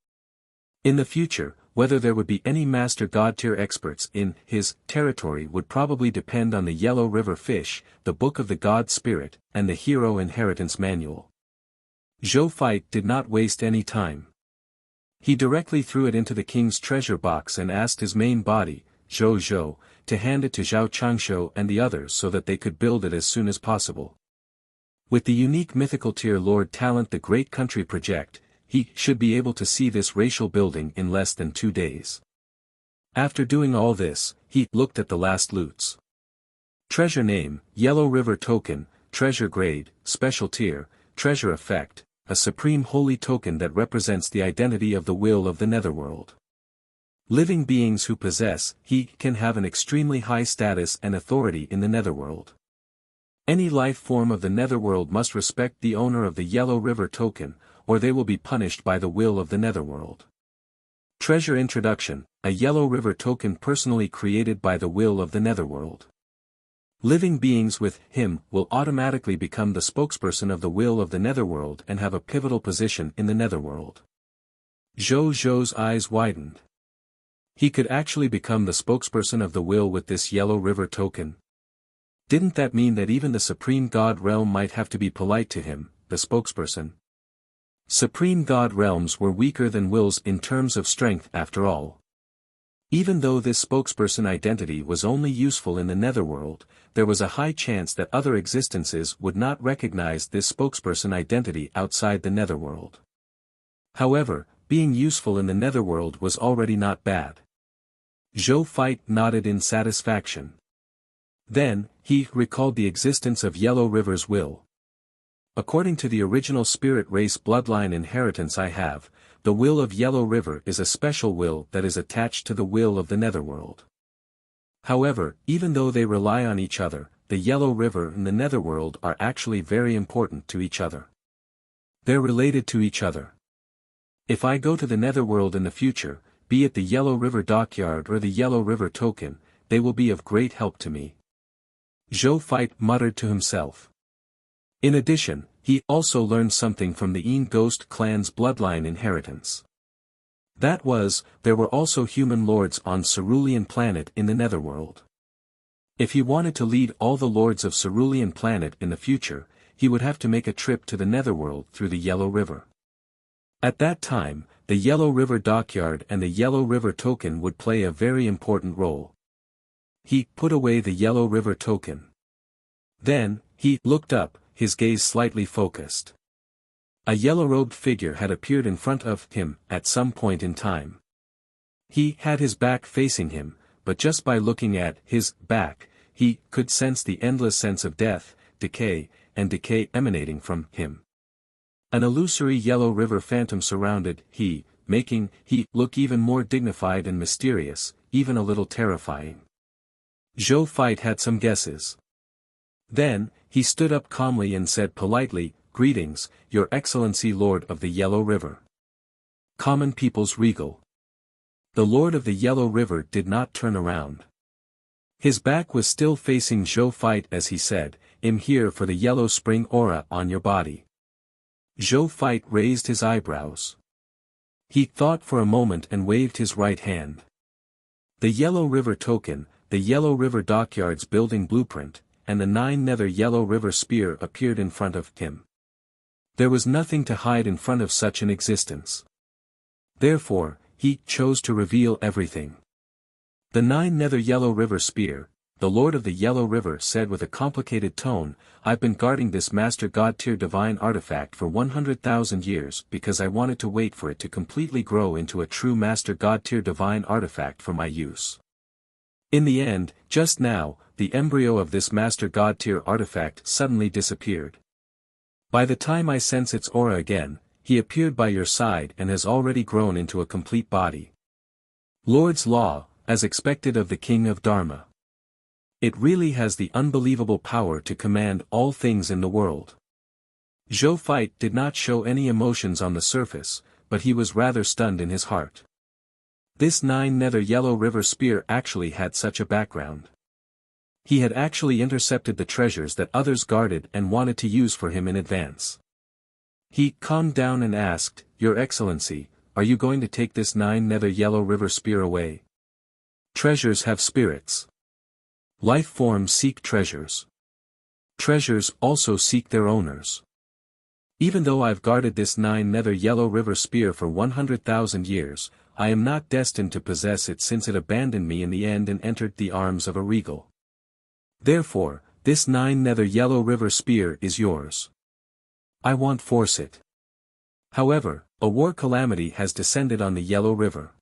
A: In the future, whether there would be any Master God tier experts in his territory would probably depend on the Yellow River Fish, the Book of the God Spirit, and the Hero Inheritance Manual. Zhou Feit did not waste any time. He directly threw it into the king's treasure box and asked his main body, Zhou, to hand it to Zhao Changshou and the others so that they could build it as soon as possible. With the unique mythical tier Lord Talent the Great Country Project, he should be able to see this racial building in less than 2 days. After doing all this, he looked at the last loots. Treasure name, Yellow River Token, Treasure Grade, Special Tier, Treasure Effect, a supreme holy token that represents the identity of the will of the Netherworld. Living beings who possess, he can have an extremely high status and authority in the Netherworld. Any life form of the Netherworld must respect the owner of the Yellow River Token, or they will be punished by the will of the Netherworld. Treasure Introduction, a Yellow River Token personally created by the will of the Netherworld. Living beings with him will automatically become the spokesperson of the will of the Netherworld and have a pivotal position in the Netherworld. Zhou's eyes widened. He could actually become the spokesperson of the will with this Yellow River Token. Didn't that mean that even the Supreme God realm might have to be polite to him, the spokesperson? Supreme God realms were weaker than wills in terms of strength after all. Even though this spokesperson identity was only useful in the netherworld, there was a high chance that other existences would not recognize this spokesperson identity outside the netherworld. However, being useful in the netherworld was already not bad. Zhou Feit nodded in satisfaction. Then, he recalled the existence of Yellow River's will. According to the original spirit race bloodline inheritance I have, the will of Yellow River is a special will that is attached to the will of the netherworld. However, even though they rely on each other, the Yellow River and the netherworld are actually very important to each other. They're related to each other. If I go to the netherworld in the future, be it the Yellow River dockyard or the Yellow River token, they will be of great help to me. Zhou Feit muttered to himself. In addition, he also learned something from the Yin Ghost clan's bloodline inheritance. That was, there were also human lords on Cerulean planet in the netherworld. If he wanted to lead all the lords of Cerulean planet in the future, he would have to make a trip to the netherworld through the Yellow River. At that time, the Yellow River dockyard and the Yellow River token would play a very important role. He put away the Yellow River token. Then, he looked up, his gaze slightly focused. A yellow-robed figure had appeared in front of him at some point in time. He had his back facing him, but just by looking at his back, he could sense the endless sense of death, decay emanating from him. An illusory Yellow River phantom surrounded he, making he look even more dignified and mysterious, even a little terrifying. Zhou Feit had some guesses. Then, he stood up calmly and said politely, "Greetings, Your Excellency Lord of the Yellow River." Common people's regal. The Lord of the Yellow River did not turn around. His back was still facing Zhou Feit as he said, "I'm here for the yellow spring aura on your body." Zhou Feit raised his eyebrows. He thought for a moment and waved his right hand. The Yellow River token, the Yellow River dockyard's building blueprint, and the 9 nether Yellow River spear appeared in front of him. There was nothing to hide in front of such an existence. Therefore, he chose to reveal everything. The 9 nether Yellow River spear, the Lord of the Yellow River said with a complicated tone, "I've been guarding this Master God tier divine artifact for 100,000 years because I wanted to wait for it to completely grow into a true Master God tier divine artifact for my use. In the end, just now, the embryo of this Master God tier artifact suddenly disappeared. By the time I sense its aura again, he appeared by your side and has already grown into a complete body. Lord's Law, as expected of the King of Dharma. It really has the unbelievable power to command all things in the world." Zhou Feit did not show any emotions on the surface, but he was rather stunned in his heart. This 9 nether Yellow River spear actually had such a background. He had actually intercepted the treasures that others guarded and wanted to use for him in advance. He calmed down and asked, "Your Excellency, are you going to take this 9 nether Yellow River spear away? Treasures have spirits. Life forms seek treasures. Treasures also seek their owners. Even though I've guarded this 9 nether Yellow River spear for 100,000 years, I am not destined to possess it since it abandoned me in the end and entered the arms of a regal. Therefore, this 9 nether Yellow River spear is yours. I won't force it. However, a war calamity has descended on the Yellow River.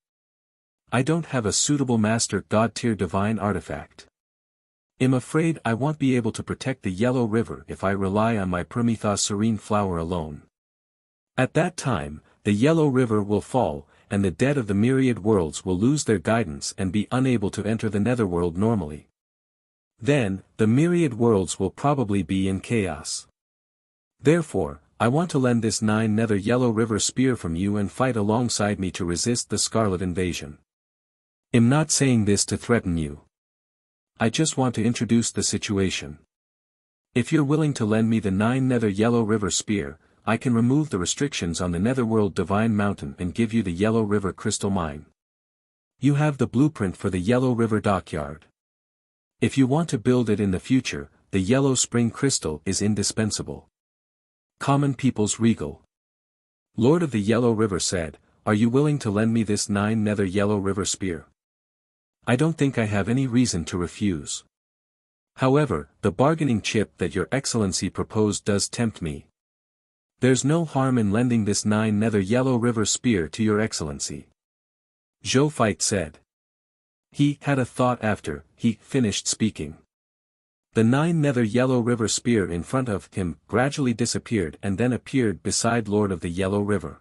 A: I don't have a suitable Master God tier divine artifact. I'm afraid I won't be able to protect the Yellow River if I rely on my Prometheus Serene Flower alone. At that time, the Yellow River will fall, and the dead of the myriad worlds will lose their guidance and be unable to enter the netherworld normally. Then, the myriad worlds will probably be in chaos. Therefore, I want to lend this 9 nether Yellow River spear from you and fight alongside me to resist the Scarlet Invasion. I'm not saying this to threaten you. I just want to introduce the situation. If you're willing to lend me the 9 nether Yellow River spear, I can remove the restrictions on the Netherworld Divine Mountain and give you the Yellow River Crystal Mine. You have the blueprint for the Yellow River Dockyard. If you want to build it in the future, the yellow spring crystal is indispensable. Common People's Regal. Lord of the Yellow River said, "Are you willing to lend me this 9 nether Yellow River spear? I don't think I have any reason to refuse. However, the bargaining chip that your excellency proposed does tempt me. There's no harm in lending this 9 nether Yellow River spear to your excellency." Zhou Feit said. He had a thought after he finished speaking. The 9 nether Yellow River spear in front of him gradually disappeared and then appeared beside Lord of the Yellow River.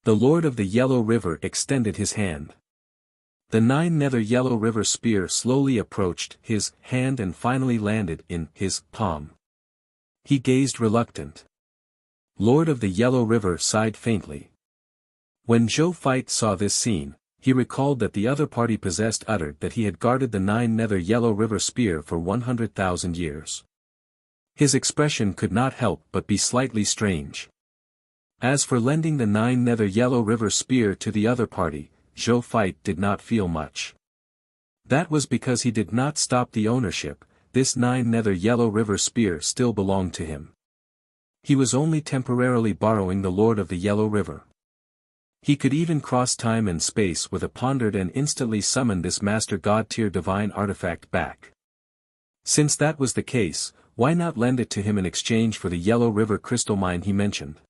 A: The Lord of the Yellow River extended his hand. The 9 nether Yellow River spear slowly approached his hand and finally landed in his palm. He gazed reluctant. Lord of the Yellow River sighed faintly. When Zhou Feit saw this scene, he recalled that the other party possessed uttered that he had guarded the 9 nether Yellow River spear for 100,000 years. His expression could not help but be slightly strange. As for lending the 9 nether Yellow River spear to the other party, Zhou Feit did not feel much. That was because he did not stop the ownership, this 9 nether Yellow River spear still belonged to him. He was only temporarily borrowing the Lord of the Yellow River. He could even cross time and space with a pondered and instantly summoned this Master God tier divine artifact back. Since that was the case, why not lend it to him in exchange for the Yellow River crystal mine he mentioned?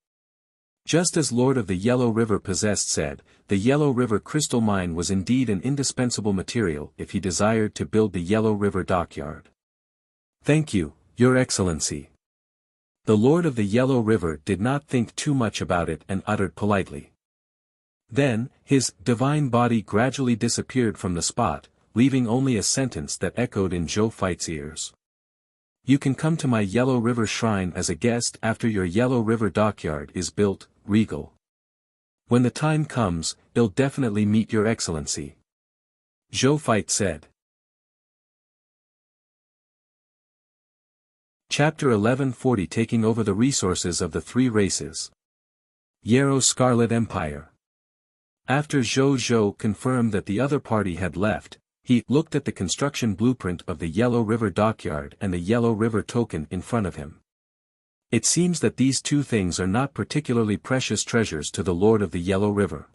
A: Just as Lord of the Yellow River possessed said, the Yellow River crystal mine was indeed an indispensable material if he desired to build the Yellow River dockyard. "Thank you, Your Excellency." The Lord of the Yellow River did not think too much about it and uttered politely. Then, his divine body gradually disappeared from the spot, leaving only a sentence that echoed in Zhou Feit's ears. "You can come to my Yellow River shrine as a guest after your Yellow River dockyard is built, Regal. When the time comes, I'll definitely meet your excellency," Zhou Feit said. Chapter 1140 Taking over the resources of the three races. Yarrow Scarlet Empire. After Zhou confirmed that the other party had left, he looked at the construction blueprint of the Yellow River dockyard and the Yellow River token in front of him. It seems that these two things are not particularly precious treasures to the Lord of the Yellow River.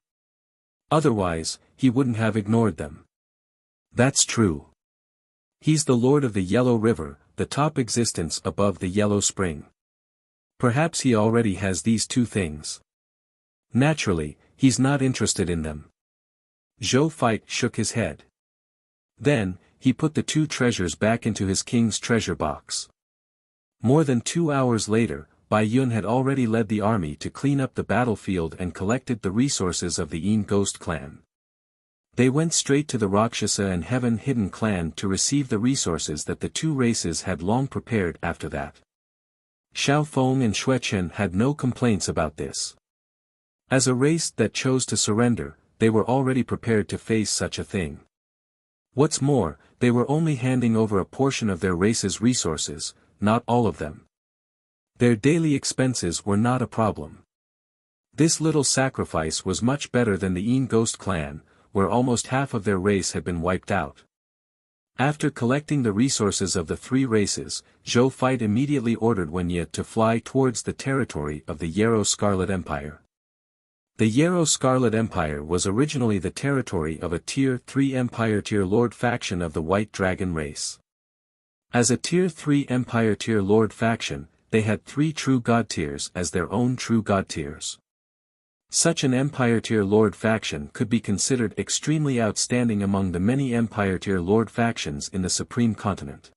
A: Otherwise, he wouldn't have ignored them. That's true. He's the Lord of the Yellow River, the top existence above the Yellow Spring. Perhaps he already has these two things. Naturally, he's not interested in them. Zhou Feit shook his head. Then, he put the two treasures back into his king's treasure box. More than 2 hours later, Bai Yun had already led the army to clean up the battlefield and collected the resources of the Yin Ghost clan. They went straight to the Rakshasa and Heaven Hidden clan to receive the resources that the two races had long prepared after that. Xiao Feng and Xuechen had no complaints about this. As a race that chose to surrender, they were already prepared to face such a thing. What's more, they were only handing over a portion of their race's resources, not all of them. Their daily expenses were not a problem. This little sacrifice was much better than the Yin Ghost clan, where almost half of their race had been wiped out. After collecting the resources of the three races, Zhou Feit immediately ordered Wenye to fly towards the territory of the Yarrow Scarlet Empire. The Yarrow Scarlet Empire was originally the territory of a Tier 3 Empire Tier Lord faction of the White Dragon race. As a Tier 3 Empire Tier Lord faction, they had 3 True God tiers as their own True God tiers. Such an Empire Tier Lord faction could be considered extremely outstanding among the many Empire Tier Lord factions in the Supreme Continent.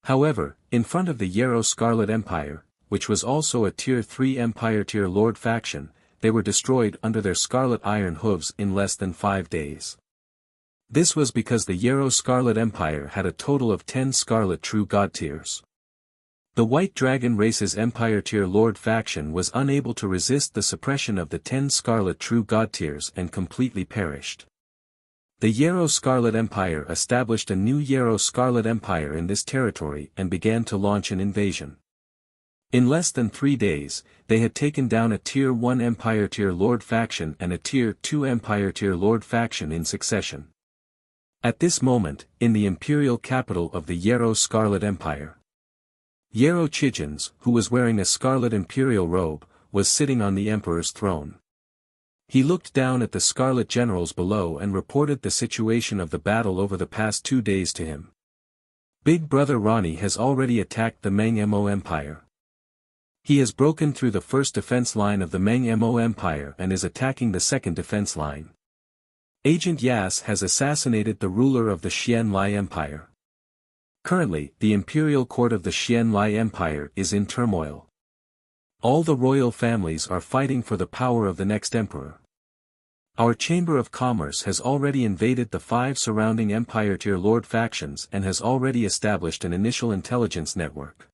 A: However, in front of the Yarrow Scarlet Empire, which was also a Tier 3 Empire Tier Lord faction, they were destroyed under their scarlet iron hooves in less than 5 days. This was because the Yarrow Scarlet Empire had a total of 10 Scarlet True God tiers. The White Dragon race's Empire Tier Lord faction was unable to resist the suppression of the 10 Scarlet True God tiers and completely perished. The Yarrow Scarlet Empire established a new Yarrow Scarlet Empire in this territory and began to launch an invasion. In less than 3 days, they had taken down a Tier 1 Empire Tier Lord faction and a Tier 2 Empire Tier Lord faction in succession. At this moment, in the imperial capital of the Yarrow Scarlet Empire, Yarrow Chijins, who was wearing a scarlet imperial robe, was sitting on the emperor's throne. He looked down at the scarlet generals below and reported the situation of the battle over the past 2 days to him. Big Brother Ronnie has already attacked the Meng Mo Empire. He has broken through the first defense line of the Meng Mo Empire and is attacking the second defense line. Agent Yas has assassinated the ruler of the Xian Lai Empire. Currently, the imperial court of the Xian Lai Empire is in turmoil. All the royal families are fighting for the power of the next emperor. Our Chamber of Commerce has already invaded the 5 surrounding Empire-tier lord factions and has already established an initial intelligence network.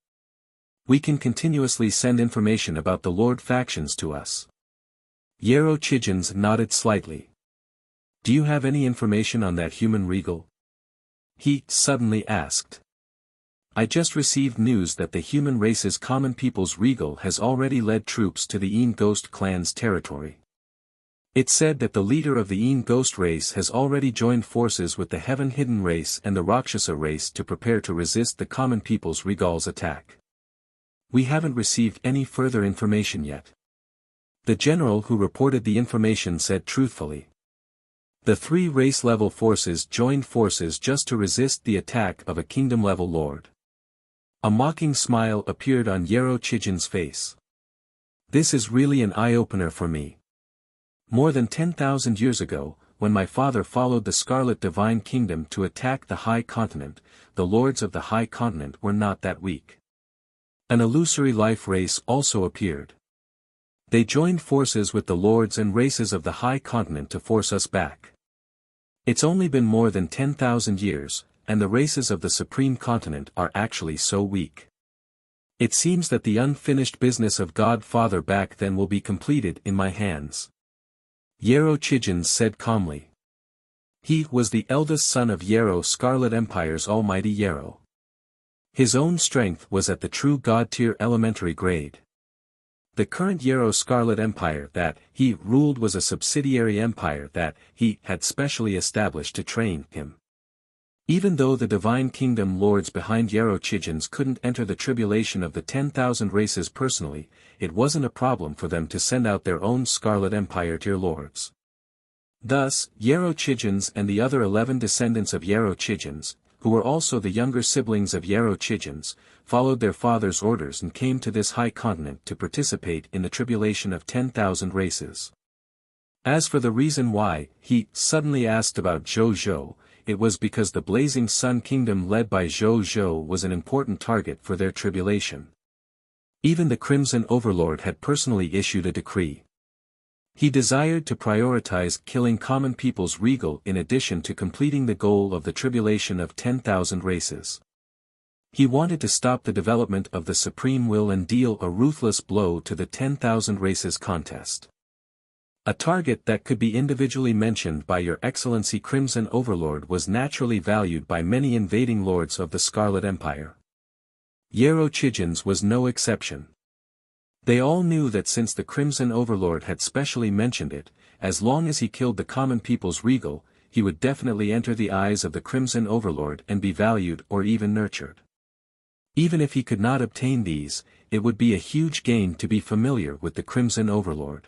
A: We can continuously send information about the lord factions to us. Yarrow Chijins nodded slightly. Do you have any information on that human regal? He suddenly asked. I just received news that the human race's common people's regal has already led troops to the Een Ghost clan's territory. It said that the leader of the Een Ghost race has already joined forces with the Heaven Hidden race and the Rakshasa race to prepare to resist the common people's regal's attack. We haven't received any further information yet. The general who reported the information said truthfully. The 3 race-level forces joined forces just to resist the attack of a kingdom-level lord. A mocking smile appeared on Yarrow Chijin's face. This is really an eye-opener for me. More than 10,000 years ago, when my father followed the Scarlet Divine Kingdom to attack the High Continent, the lords of the High Continent were not that weak. An illusory life race also appeared. They joined forces with the lords and races of the High Continent to force us back. It's only been more than 10,000 years, and the races of the Supreme Continent are actually so weak. It seems that the unfinished business of God-Father back then will be completed in my hands. Yarrow Chijins said calmly. He was the eldest son of Yarrow Scarlet Empire's almighty Yarrow. His own strength was at the true God-tier elementary grade. The current Yarrow Scarlet Empire that he ruled was a subsidiary empire that he had specially established to train him. Even though the Divine Kingdom lords behind Yarrow Chijins couldn't enter the tribulation of the 10,000 races personally, it wasn't a problem for them to send out their own Scarlet Empire-tier lords. Thus, Yarrow Chijins and the other 11 descendants of Yarrow Chijins, who were also the younger siblings of Yarrow Chijins, followed their father's orders and came to this high continent to participate in the tribulation of 10,000 races. As for the reason why he suddenly asked about Zhou Zhou, it was because the Blazing Sun Kingdom led by Zhou Zhou was an important target for their tribulation. Even the Crimson Overlord had personally issued a decree. He desired to prioritize killing common people's regal in addition to completing the goal of the tribulation of 10,000 races. He wanted to stop the development of the Supreme Will and deal a ruthless blow to the 10,000 races contest. A target that could be individually mentioned by Your Excellency Crimson Overlord was naturally valued by many invading lords of the Scarlet Empire. Yarrow Chijins was no exception. They all knew that since the Crimson Overlord had specially mentioned it, as long as he killed the common people's regal, he would definitely enter the eyes of the Crimson Overlord and be valued or even nurtured. Even if he could not obtain these, it would be a huge gain to be familiar with the Crimson Overlord.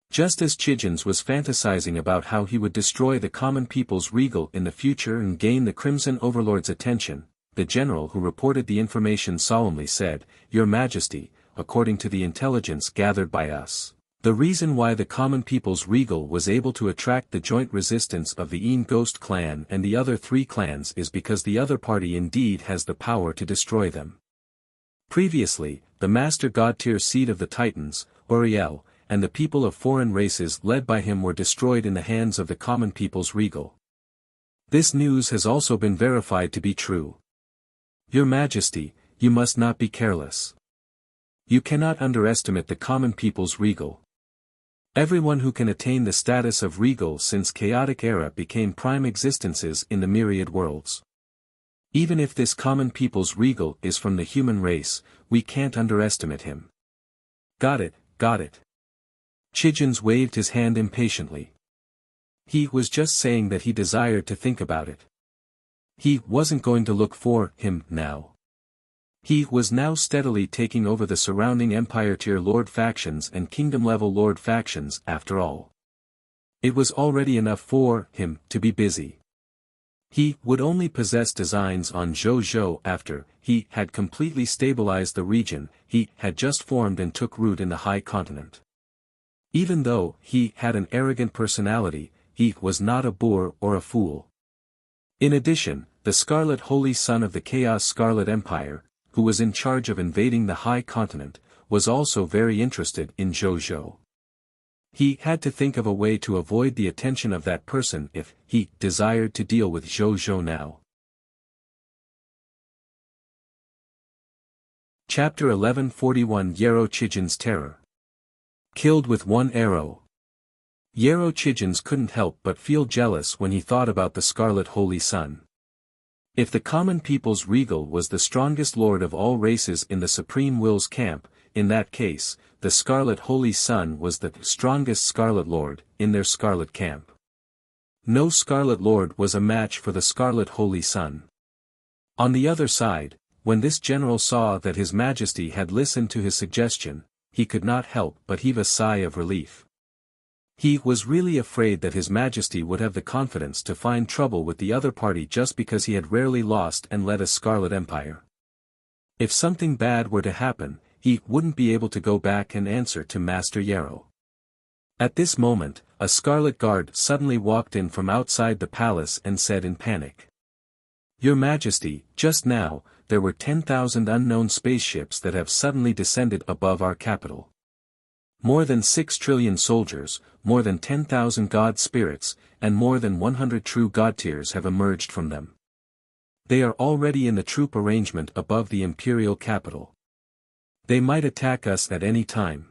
A: Just as Chijins was fantasizing about how he would destroy the common people's regal in the future and gain the Crimson Overlord's attention, the general who reported the information solemnly said, Your Majesty, according to the intelligence gathered by us, the reason why the common people's regal was able to attract the joint resistance of the Een Ghost clan and the other 3 clans is because the other party indeed has the power to destroy them. Previously, the Master God-tier seed of the Titans, Uriel, and the people of foreign races led by him were destroyed in the hands of the common people's regal. This news has also been verified to be true. Your Majesty, you must not be careless. You cannot underestimate the common people's regal. Everyone who can attain the status of regal since chaotic era became prime existences in the myriad worlds. Even if this common people's regal is from the human race, we can't underestimate him. Got it, got it. Chijins waved his hand impatiently. He was just saying that he desired to think about it. He wasn't going to look for him now. He was now steadily taking over the surrounding Empire-tier Lord factions and Kingdom-level Lord factions after all. It was already enough for him to be busy. He would only possess designs on Zhou after he had completely stabilized the region he had just formed and took root in the High Continent. Even though he had an arrogant personality, he was not a boor or a fool. In addition, the Scarlet Holy Son of the Chaos Scarlet Empire, who was in charge of invading the High Continent, was also very interested in Zhou. He had to think of a way to avoid the attention of that person if he desired to deal with Zhou now. Chapter 1141 Yarou Chijin's Terror. Killed with one arrow. Yarou Chijins couldn't help but feel jealous when he thought about the Scarlet Holy Sun. If the common people's regal was the strongest lord of all races in the Supreme Will's camp, in that case, the Scarlet Holy Sun was the strongest Scarlet Lord in their Scarlet camp. No Scarlet Lord was a match for the Scarlet Holy Sun. On the other side, when this general saw that His Majesty had listened to his suggestion, he could not help but heave a sigh of relief. He was really afraid that His Majesty would have the confidence to find trouble with the other party just because he had rarely lost and led a Scarlet Empire. If something bad were to happen, he wouldn't be able to go back and answer to Master Yarou. At this moment, a Scarlet Guard suddenly walked in from outside the palace and said in panic, "Your Majesty, just now, there were 10,000 unknown spaceships that have suddenly descended above our capital. More than 6 trillion soldiers, more than 10,000 god spirits, and more than 100 true god tiers have emerged from them. They are already in the troop arrangement above the imperial capital. They might attack us at any time."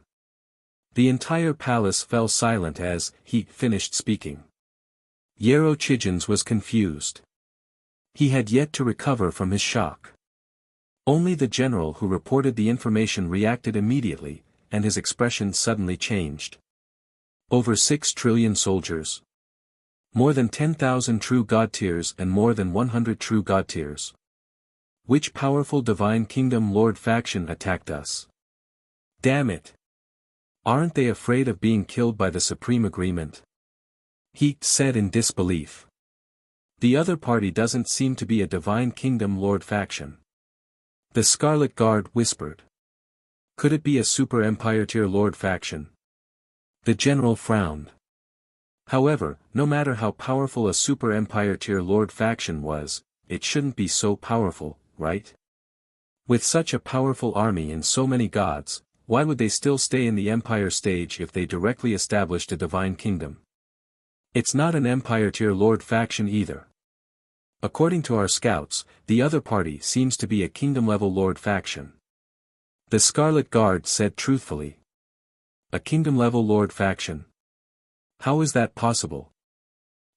A: The entire palace fell silent as he finished speaking. Yarou Chijins was confused. He had yet to recover from his shock. Only the general who reported the information reacted immediately, and his expression suddenly changed. Over 6 trillion soldiers. More than 10,000 true god tiers and more than 100 true god tiers. Which powerful Divine Kingdom Lord faction attacked us? Damn it! Aren't they afraid of being killed by the Supreme Agreement? He said in disbelief. The other party doesn't seem to be a Divine Kingdom Lord faction. The Scarlet Guard whispered. Could it be a Super Empire tier Lord faction? The general frowned. However, no matter how powerful a Super Empire tier Lord faction was, it shouldn't be so powerful, right? With such a powerful army and so many gods, why would they still stay in the Empire stage if they directly established a Divine Kingdom? It's not an Empire tier Lord faction either. According to our scouts, the other party seems to be a Kingdom-level Lord faction. The Scarlet Guard said truthfully. A Kingdom-level Lord faction? How is that possible?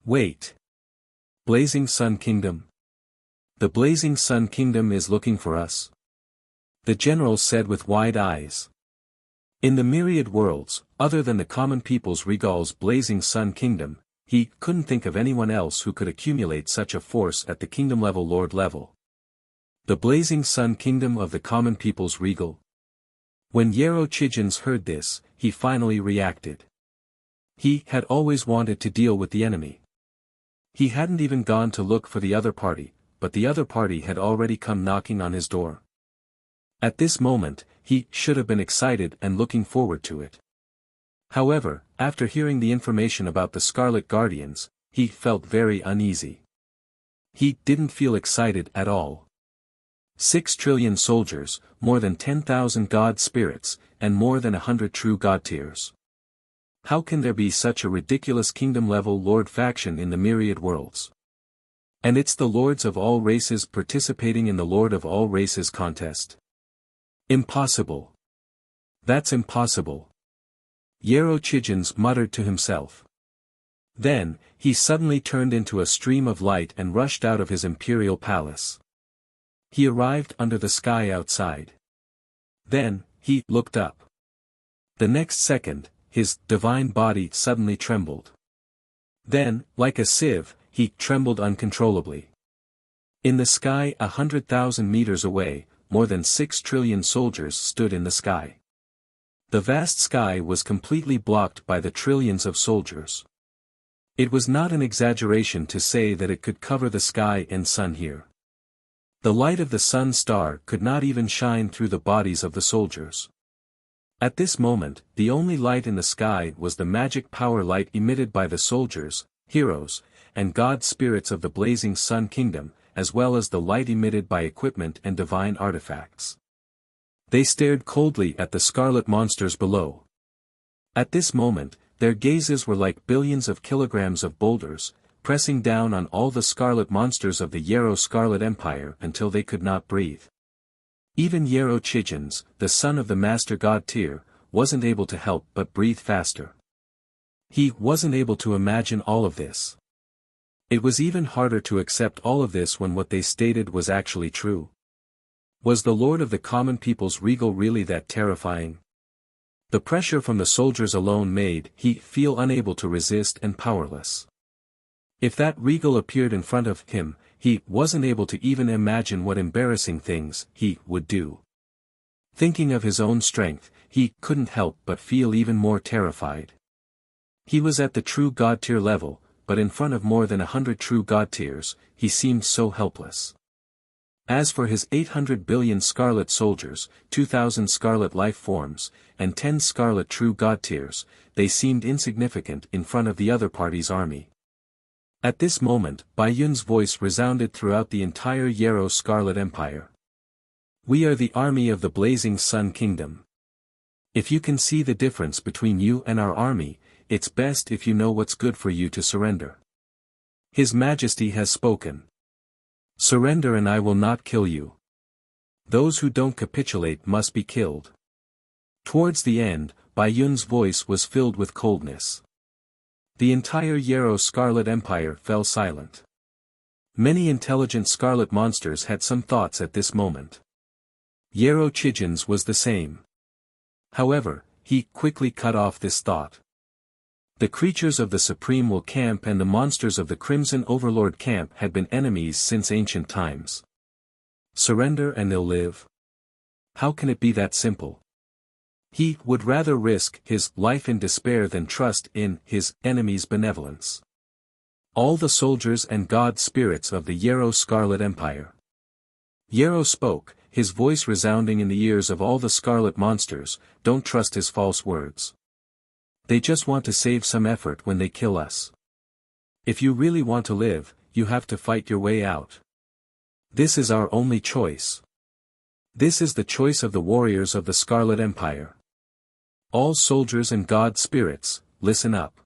A: Wait. Blazing Sun Kingdom? The Blazing Sun Kingdom is looking for us? The general said with wide eyes. In the myriad worlds, other than the common people's regal's Blazing Sun Kingdom, he couldn't think of anyone else who could accumulate such a force at the Kingdom-level Lord level. The Blazing Sun Kingdom of the common people's regal? When Yarou Chijins heard this, he finally reacted. He had always wanted to deal with the enemy. He hadn't even gone to look for the other party, but the other party had already come knocking on his door. At this moment, he should have been excited and looking forward to it. However, after hearing the information about the Scarlet Guardians, he felt very uneasy. He didn't feel excited at all. 6 trillion soldiers, more than 10,000 god spirits, and more than 100 true god tiers. How can there be such a ridiculous kingdom-level Lord faction in the myriad worlds? And it's the lords of all races participating in the Lord of all races contest. Impossible. That's impossible. Yarou Chijins muttered to himself. Then, he suddenly turned into a stream of light and rushed out of his imperial palace. He arrived under the sky outside. Then, he looked up. The next second, his divine body suddenly trembled. Then, like a sieve, he trembled uncontrollably. In the sky 100,000 meters away, more than 6 trillion soldiers stood in the sky. The vast sky was completely blocked by the trillions of soldiers. It was not an exaggeration to say that it could cover the sky and sun here. The light of the sun star could not even shine through the bodies of the soldiers. At this moment, the only light in the sky was the magic power light emitted by the soldiers, heroes, and god spirits of the blazing sun kingdom, as well as the light emitted by equipment and divine artifacts. They stared coldly at the scarlet monsters below. At this moment, their gazes were like billions of kilograms of boulders, pressing down on all the scarlet monsters of the Yarrow Scarlet Empire until they could not breathe. Even Yarrow Chigens, the son of the master god Tyr, wasn't able to help but breathe faster. He wasn't able to imagine all of this. It was even harder to accept all of this when what they stated was actually true. Was the Lord of the common people's regal really that terrifying? The pressure from the soldiers alone made he feel unable to resist and powerless. If that regal appeared in front of him, he wasn't able to even imagine what embarrassing things he would do. Thinking of his own strength, he couldn't help but feel even more terrified. He was at the true god tier level, but in front of more than 100 true god tiers, he seemed so helpless. As for his 800 billion scarlet soldiers, 2,000 scarlet life forms, and 10 scarlet true god tiers, they seemed insignificant in front of the other party's army. At this moment, Bai Yun's voice resounded throughout the entire Yarrow Scarlet Empire. We are the army of the Blazing Sun Kingdom. If you can see the difference between you and our army, it's best if you know what's good for you to surrender. His Majesty has spoken. Surrender and I will not kill you. Those who don't capitulate must be killed. Towards the end, Bai Yun's voice was filled with coldness. The entire Yarrow Scarlet Empire fell silent. Many intelligent scarlet monsters had some thoughts at this moment. Yarrow Chigens was the same. However, he quickly cut off this thought. The creatures of the Supreme Will Camp and the monsters of the Crimson Overlord Camp had been enemies since ancient times. Surrender and they'll live? How can it be that simple? He would rather risk his life in despair than trust in his enemy's benevolence. All the soldiers and god spirits of the Yarrow Scarlet Empire. Yarrow spoke, his voice resounding in the ears of all the scarlet monsters, don't trust his false words. They just want to save some effort when they kill us. If you really want to live, you have to fight your way out. This is our only choice. This is the choice of the warriors of the Scarlet Empire. All soldiers and god spirits, listen up.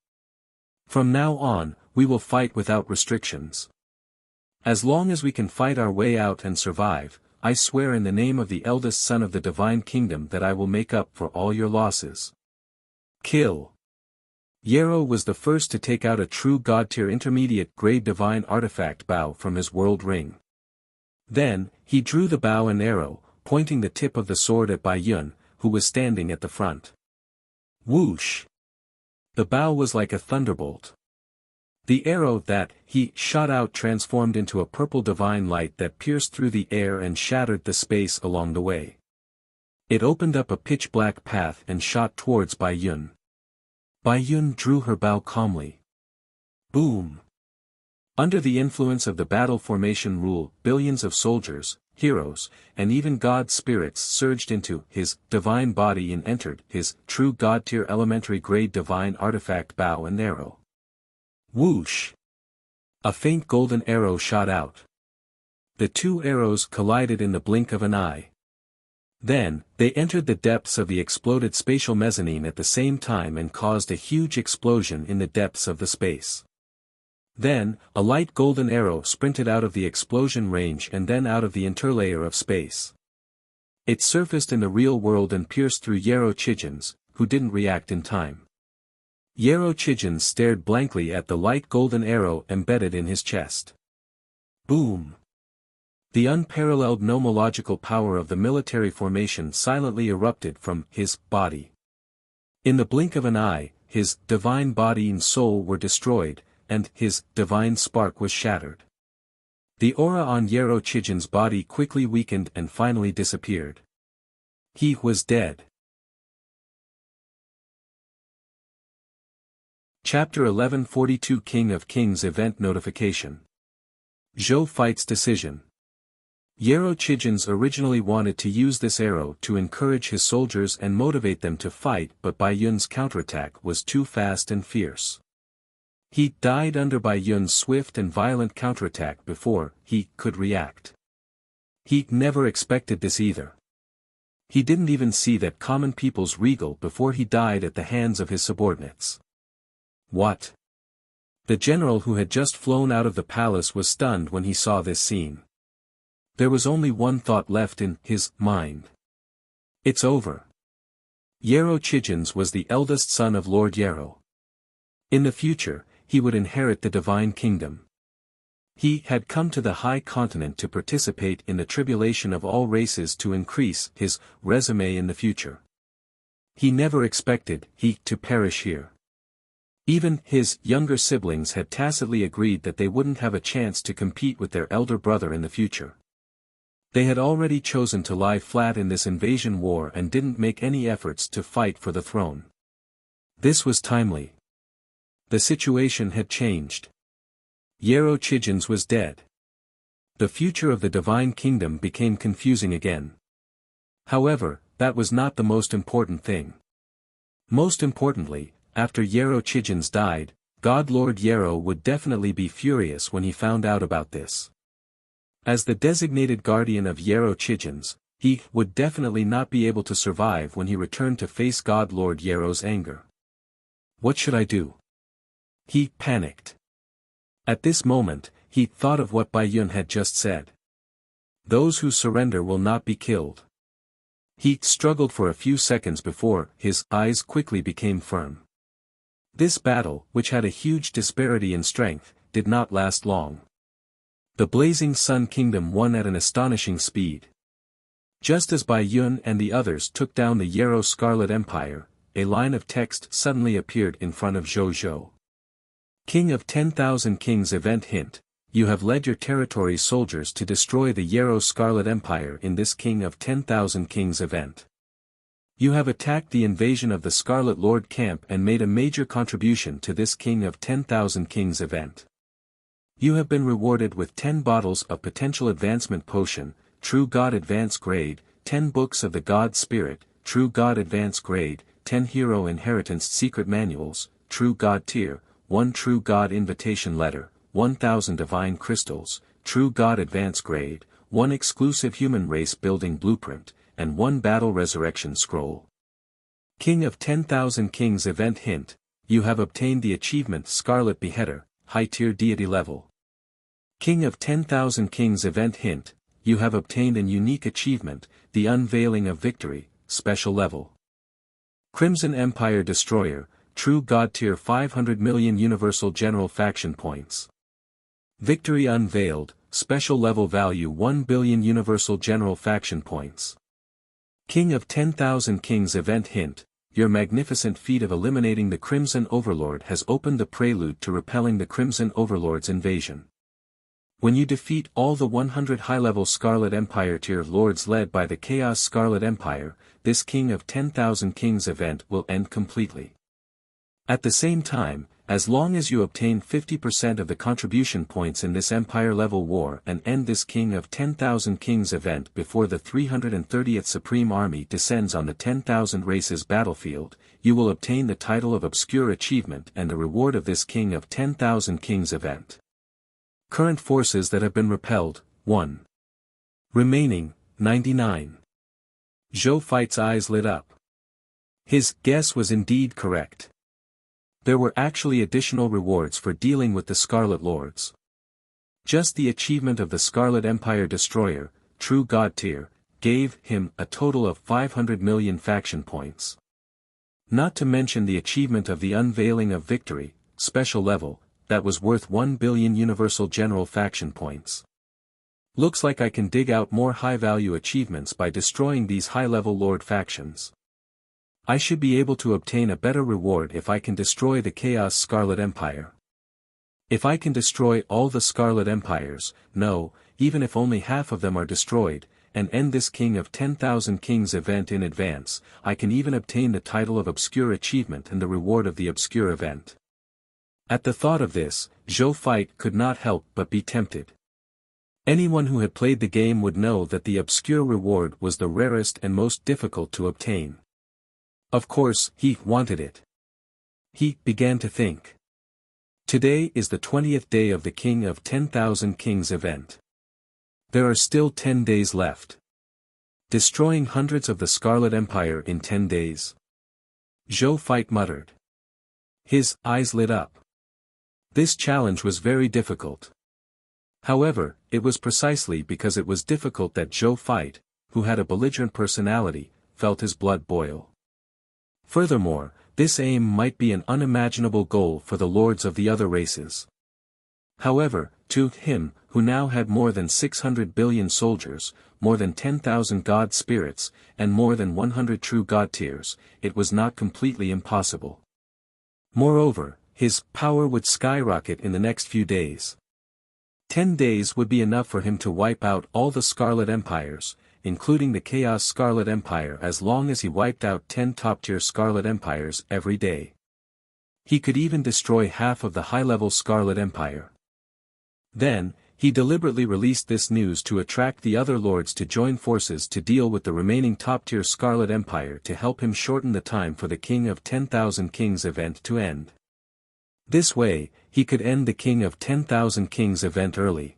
A: From now on, we will fight without restrictions. As long as we can fight our way out and survive, I swear in the name of the eldest son of the Divine Kingdom that I will make up for all your losses. Kill. Yarrow was the first to take out a true god-tier intermediate grade divine artifact bow from his world ring. Then, he drew the bow and arrow, pointing the tip of the sword at Bai Yun, who was standing at the front. Whoosh! The bow was like a thunderbolt. The arrow that he shot out transformed into a purple divine light that pierced through the air and shattered the space along the way. It opened up a pitch-black path and shot towards Bai Yun. Bai Yun drew her bow calmly. Boom! Under the influence of the battle formation rule, billions of soldiers, heroes, and even god spirits surged into his divine body and entered his true god-tier elementary grade divine artifact bow and arrow. Whoosh! A faint golden arrow shot out. The two arrows collided in the blink of an eye. Then, they entered the depths of the exploded spatial mezzanine at the same time and caused a huge explosion in the depths of the space. Then, a light golden arrow sprinted out of the explosion range and then out of the interlayer of space. It surfaced in the real world and pierced through Yarrow Chigens, who didn't react in time. Yarrow Chigens stared blankly at the light golden arrow embedded in his chest. Boom! The unparalleled nomological power of the military formation silently erupted from his body. In the blink of an eye, his divine body and soul were destroyed, and his divine spark was shattered. The aura on Yarrow Chijin's body quickly weakened and finally disappeared. He was dead. Chapter 1142 King of Kings Event Notification. Zhou fights decision. Yarrow Chijins originally wanted to use this arrow to encourage his soldiers and motivate them to fight, but Bai Yun's counterattack was too fast and fierce. He died under Bai Yun's swift and violent counterattack before he could react. He never expected this either. He didn't even see that common people's regal before he died at the hands of his subordinates. What? The general who had just flown out of the palace was stunned when he saw this scene. There was only one thought left in his mind. It's over. Yarrow Chijins was the eldest son of Lord Yarrow. In the future, he would inherit the divine kingdom. He had come to the high continent to participate in the tribulation of all races to increase his resume in the future. He never expected he to perish here. Even his younger siblings had tacitly agreed that they wouldn't have a chance to compete with their elder brother in the future. They had already chosen to lie flat in this invasion war and didn't make any efforts to fight for the throne. This was timely. The situation had changed. Yarrow Chijins was dead. The future of the divine kingdom became confusing again. However, that was not the most important thing. Most importantly, after Yarrow Chijins died, God Lord Yarrow would definitely be furious when he found out about this. As the designated guardian of Yarrow Chijins, he would definitely not be able to survive when he returned to face God Lord Yarrow's anger. What should I do? He panicked. At this moment, he thought of what Bai Yun had just said. Those who surrender will not be killed. He struggled for a few seconds before his eyes quickly became firm. This battle, which had a huge disparity in strength, did not last long. The Blazing Sun Kingdom won at an astonishing speed. Just as Bai Yun and the others took down the Yarrow Scarlet Empire, a line of text suddenly appeared in front of Zhou. King of 10,000 Kings Event Hint: you have led your territory's soldiers to destroy the Yarrow Scarlet Empire in this King of 10,000 Kings event. You have attacked the invasion of the Scarlet Lord camp and made a major contribution to this King of 10,000 Kings event. You have been rewarded with 10 bottles of Potential Advancement Potion, True God Advance Grade, 10 books of the God Spirit, True God Advance Grade, 10 Hero Inheritance Secret Manuals, True God Tier, 1 True God Invitation Letter, 1,000 Divine Crystals, True God Advance Grade, 1 Exclusive Human Race Building Blueprint, and 1 Battle Resurrection Scroll. King of 10,000 Kings Event Hint: you have obtained the achievement Scarlet Beheader, High Tier Deity Level. King of 10,000 Kings Event Hint: you have obtained an unique achievement, the Unveiling of Victory, Special Level. Crimson Empire Destroyer, True God Tier 500 million Universal General Faction Points. Victory Unveiled, Special Level Value 1 billion Universal General Faction Points. King of 10,000 Kings Event Hint: your magnificent feat of eliminating the Crimson Overlord has opened the prelude to repelling the Crimson Overlord's invasion. When you defeat all the 100 high-level Scarlet Empire tier lords led by the Chaos Scarlet Empire, this King of 10,000 Kings event will end completely. At the same time, as long as you obtain 50% of the contribution points in this Empire-level war and end this King of 10,000 Kings event before the 330th Supreme Army descends on the 10,000 races battlefield, you will obtain the title of Obscure Achievement and the reward of this King of 10,000 Kings event. Current forces that have been repelled, 1. Remaining, 99. Zhou Fight's eyes lit up. His guess was indeed correct. There were actually additional rewards for dealing with the Scarlet Lords. Just the achievement of the Scarlet Empire Destroyer, True God Tier, gave him a total of 500 million faction points. Not to mention the achievement of the Unveiling of Victory, Special Level, that was worth 1 billion Universal General Faction Points. Looks like I can dig out more high-value achievements by destroying these high-level Lord factions. I should be able to obtain a better reward if I can destroy the Chaos Scarlet Empire. If I can destroy all the Scarlet Empires, no, even if only half of them are destroyed, and end this King of 10,000 Kings event in advance, I can even obtain the title of Obscure Achievement and the reward of the Obscure event. At the thought of this, Zhou Feit could not help but be tempted. Anyone who had played the game would know that the Obscure reward was the rarest and most difficult to obtain. Of course, he wanted it. He began to think. Today is the 20th day of the King of 10,000 Kings event. There are still 10 days left. Destroying hundreds of the Scarlet Empire in 10 days. Zhou Feit muttered. His eyes lit up. This challenge was very difficult. However, it was precisely because it was difficult that Zhou Feit, who had a belligerent personality, felt his blood boil. Furthermore, this aim might be an unimaginable goal for the lords of the other races. However, to him, who now had more than 600 billion soldiers, more than 10,000 god spirits, and more than 100 true god tiers, it was not completely impossible. Moreover, his power would skyrocket in the next few days. 10 days would be enough for him to wipe out all the Scarlet Empires, including the Chaos Scarlet Empire, as long as he wiped out 10 top-tier Scarlet Empires every day. He could even destroy half of the high-level Scarlet Empire. Then, he deliberately released this news to attract the other lords to join forces to deal with the remaining top-tier Scarlet Empire to help him shorten the time for the King of 10,000 Kings event to end. This way, he could end the King of 10,000 Kings event early.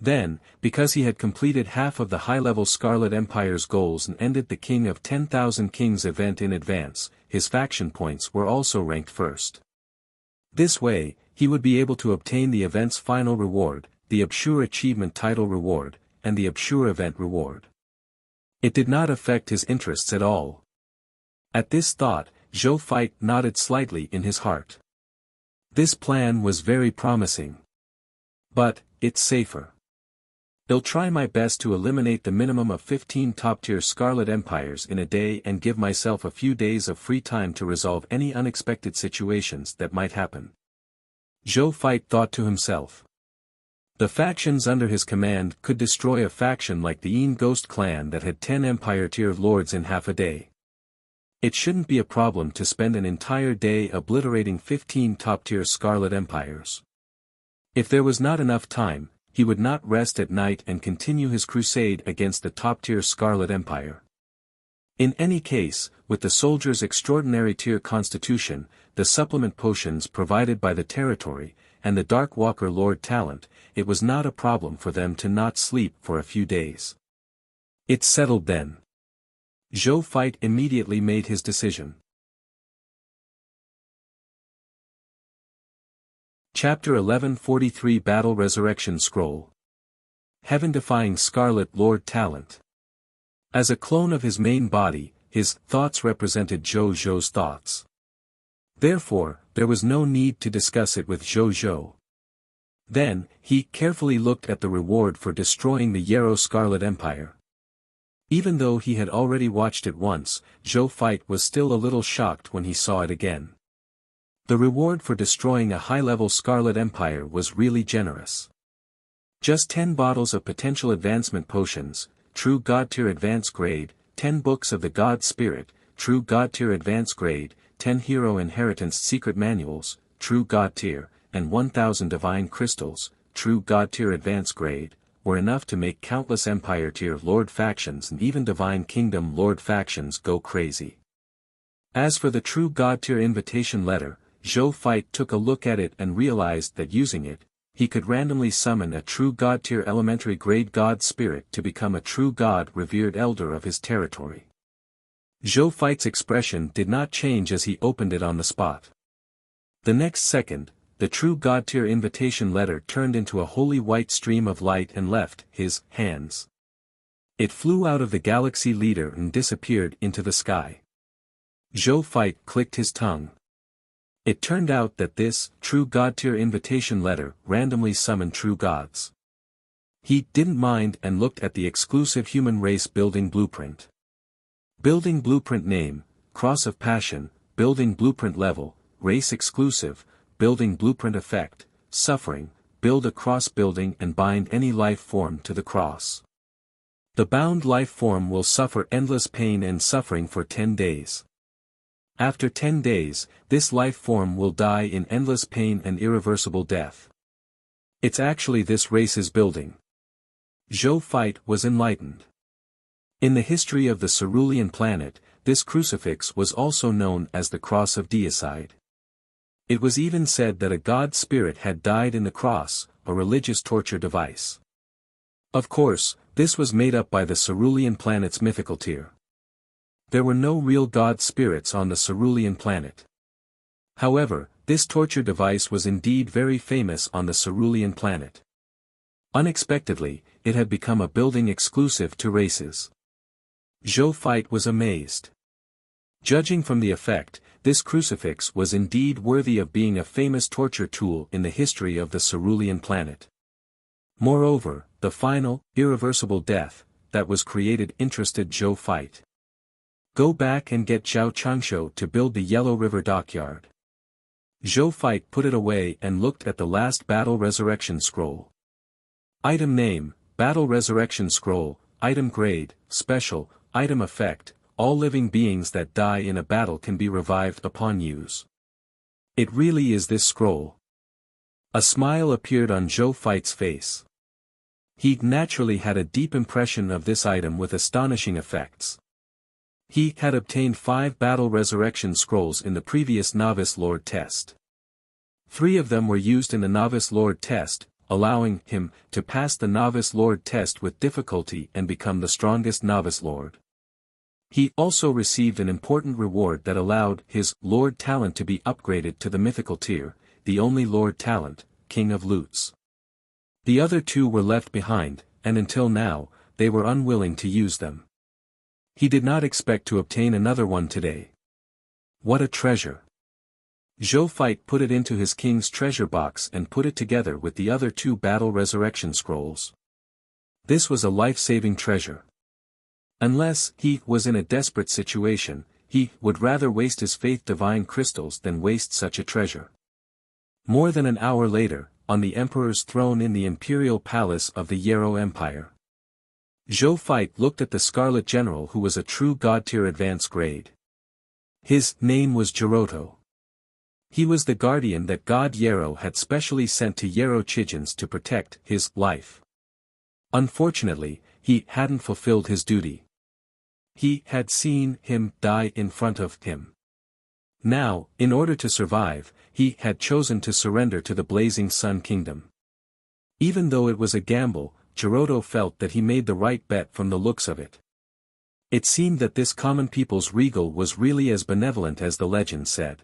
A: Then, because he had completed half of the high-level Scarlet Empire's goals and ended the King of 10,000 Kings event in advance, his faction points were also ranked first. This way, he would be able to obtain the event's final reward, the Obscure Achievement title reward, and the Obscure event reward. It did not affect his interests at all. At this thought, Zhou Feit nodded slightly in his heart. This plan was very promising. But, it's safer. I'll try my best to eliminate the minimum of 15 top-tier Scarlet Empires in a day and give myself a few days of free time to resolve any unexpected situations that might happen. Zhou Feit thought to himself. The factions under his command could destroy a faction like the Yin Ghost clan that had 10 Empire-tier lords in half a day. It shouldn't be a problem to spend an entire day obliterating 15 top-tier Scarlet Empires. If there was not enough time, he would not rest at night and continue his crusade against the top-tier Scarlet Empire. In any case, with the soldiers' extraordinary tier constitution, the supplement potions provided by the territory, and the Dark Walker Lord talent, it was not a problem for them to not sleep for a few days. It's settled then. Zhou Feit immediately made his decision. Chapter 1143 Battle Resurrection Scroll. Heaven-defying Scarlet Lord talent. As a clone of his main body, his thoughts represented Zhou's thoughts. Therefore, there was no need to discuss it with Zhou. Then, he carefully looked at the reward for destroying the Yarrow Scarlet Empire. Even though he had already watched it once, Zhou Feit was still a little shocked when he saw it again. The reward for destroying a high-level Scarlet Empire was really generous. Just 10 bottles of potential advancement potions, true God tier advance grade, 10 books of the God Spirit, true God tier advance grade, 10 hero inheritance secret manuals, true God tier, and 1,000 divine crystals, true God tier advance grade, were enough to make countless Empire tier Lord factions and even Divine Kingdom Lord factions go crazy. As for the true God tier invitation letter, Zhou Feit took a look at it and realized that using it, he could randomly summon a true God tier elementary grade God Spirit to become a true God revered elder of his territory. Zhou Feit's expression did not change as he opened it on the spot. The next second, the true God tier invitation letter turned into a holy white stream of light and left his hands. It flew out of the galaxy leader and disappeared into the sky. Zhou Feit clicked his tongue. It turned out that this true God tier invitation letter randomly summoned true gods. He didn't mind and looked at the exclusive human race building blueprint. Building blueprint name, Cross of Passion, building blueprint level, race exclusive, building blueprint effect, suffering, build a cross building and bind any life form to the cross. The bound life form will suffer endless pain and suffering for 10 days. After 10 days, this life form will die in endless pain and irreversible death. It's actually this race is building. Zhou Feit was enlightened. In the history of the cerulean planet, this crucifix was also known as the Cross of Deicide. It was even said that a god spirit had died in the cross, a religious torture device. Of course, this was made up by the cerulean planet's mythical tier. There were no real god spirits on the cerulean planet. However, this torture device was indeed very famous on the cerulean planet. Unexpectedly, it had become a building exclusive to races. Zhou Feit was amazed. Judging from the effect, this crucifix was indeed worthy of being a famous torture tool in the history of the cerulean planet. Moreover, the final, irreversible death that was created interested Zhou Feit. Go back and get Zhao Changshu to build the Yellow River dockyard. Zhou Feit put it away and looked at the last Battle Resurrection Scroll. Item name, Battle Resurrection Scroll, Item grade, Special, Item effect, all living beings that die in a battle can be revived upon use. It really is this scroll. A smile appeared on Zhou Feit's face. He naturally had a deep impression of this item with astonishing effects. He had obtained 5 Battle Resurrection Scrolls in the previous Novice Lord test. 3 of them were used in the Novice Lord test, allowing him to pass the Novice Lord test with difficulty and become the strongest Novice Lord. He also received an important reward that allowed his Lord talent to be upgraded to the mythical tier, the only Lord talent, King of Lutes. The other 2 were left behind, and until now, they were unwilling to use them. He did not expect to obtain another one today. What a treasure! Zhou Feit put it into his king's treasure box and put it together with the other 2 Battle Resurrection Scrolls. This was a life-saving treasure. Unless he was in a desperate situation, he would rather waste his faith divine crystals than waste such a treasure. More than an hour later, on the emperor's throne in the imperial palace of the Yarrow Empire, Zhou Feit looked at the Scarlet General who was a true god-tier advance grade. His name was Jiroto. He was the guardian that God Yarrow had specially sent to Yarrow Chijins to protect his life. Unfortunately, he hadn't fulfilled his duty. He had seen him die in front of him. Now, in order to survive, he had chosen to surrender to the Blazing Sun Kingdom. Even though it was a gamble, Jiroto felt that he made the right bet from the looks of it. It seemed that this common people's regal was really as benevolent as the legend said.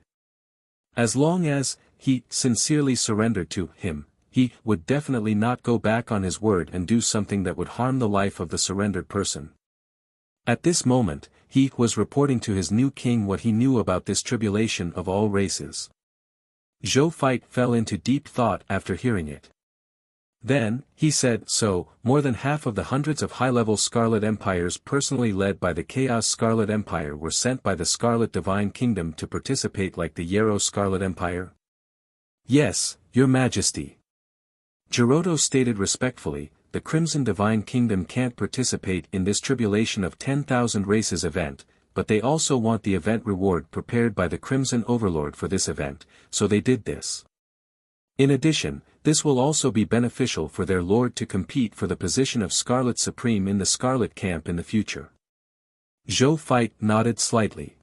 A: As long as he sincerely surrendered to him, he would definitely not go back on his word and do something that would harm the life of the surrendered person. At this moment, he was reporting to his new king what he knew about this tribulation of all races. Zhou Feit fell into deep thought after hearing it. Then, he said, so, more than half of the hundreds of high-level Scarlet Empires personally led by the Chaos Scarlet Empire were sent by the Scarlet Divine Kingdom to participate like the Yarrow Scarlet Empire? Yes, Your Majesty. Jiroto stated respectfully, the Crimson Divine Kingdom can't participate in this tribulation of 10,000 races event, but they also want the event reward prepared by the Crimson Overlord for this event, so they did this. In addition, this will also be beneficial for their lord to compete for the position of Scarlet Supreme in the Scarlet Camp in the future. Zhou Feit nodded slightly.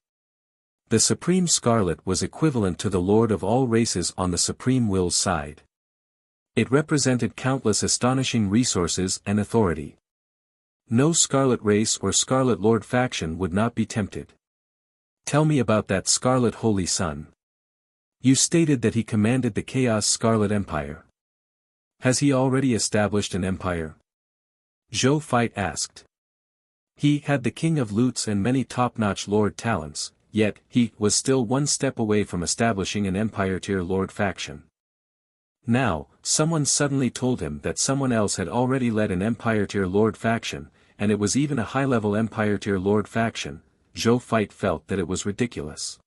A: The Supreme Scarlet was equivalent to the Lord of all races on the Supreme Will's side. It represented countless astonishing resources and authority. No Scarlet race or Scarlet Lord faction would not be tempted. Tell me about that Scarlet Holy Son. You stated that he commanded the Chaos Scarlet Empire. Has he already established an empire? Zhou Feit asked. He had the King of Lutes and many top-notch Lord talents, yet he was still one step away from establishing an Empire-tier Lord faction. Now, someone suddenly told him that someone else had already led an Empire-tier Lord faction, and it was even a high-level Empire-tier Lord faction. Zhou Feit felt that it was ridiculous.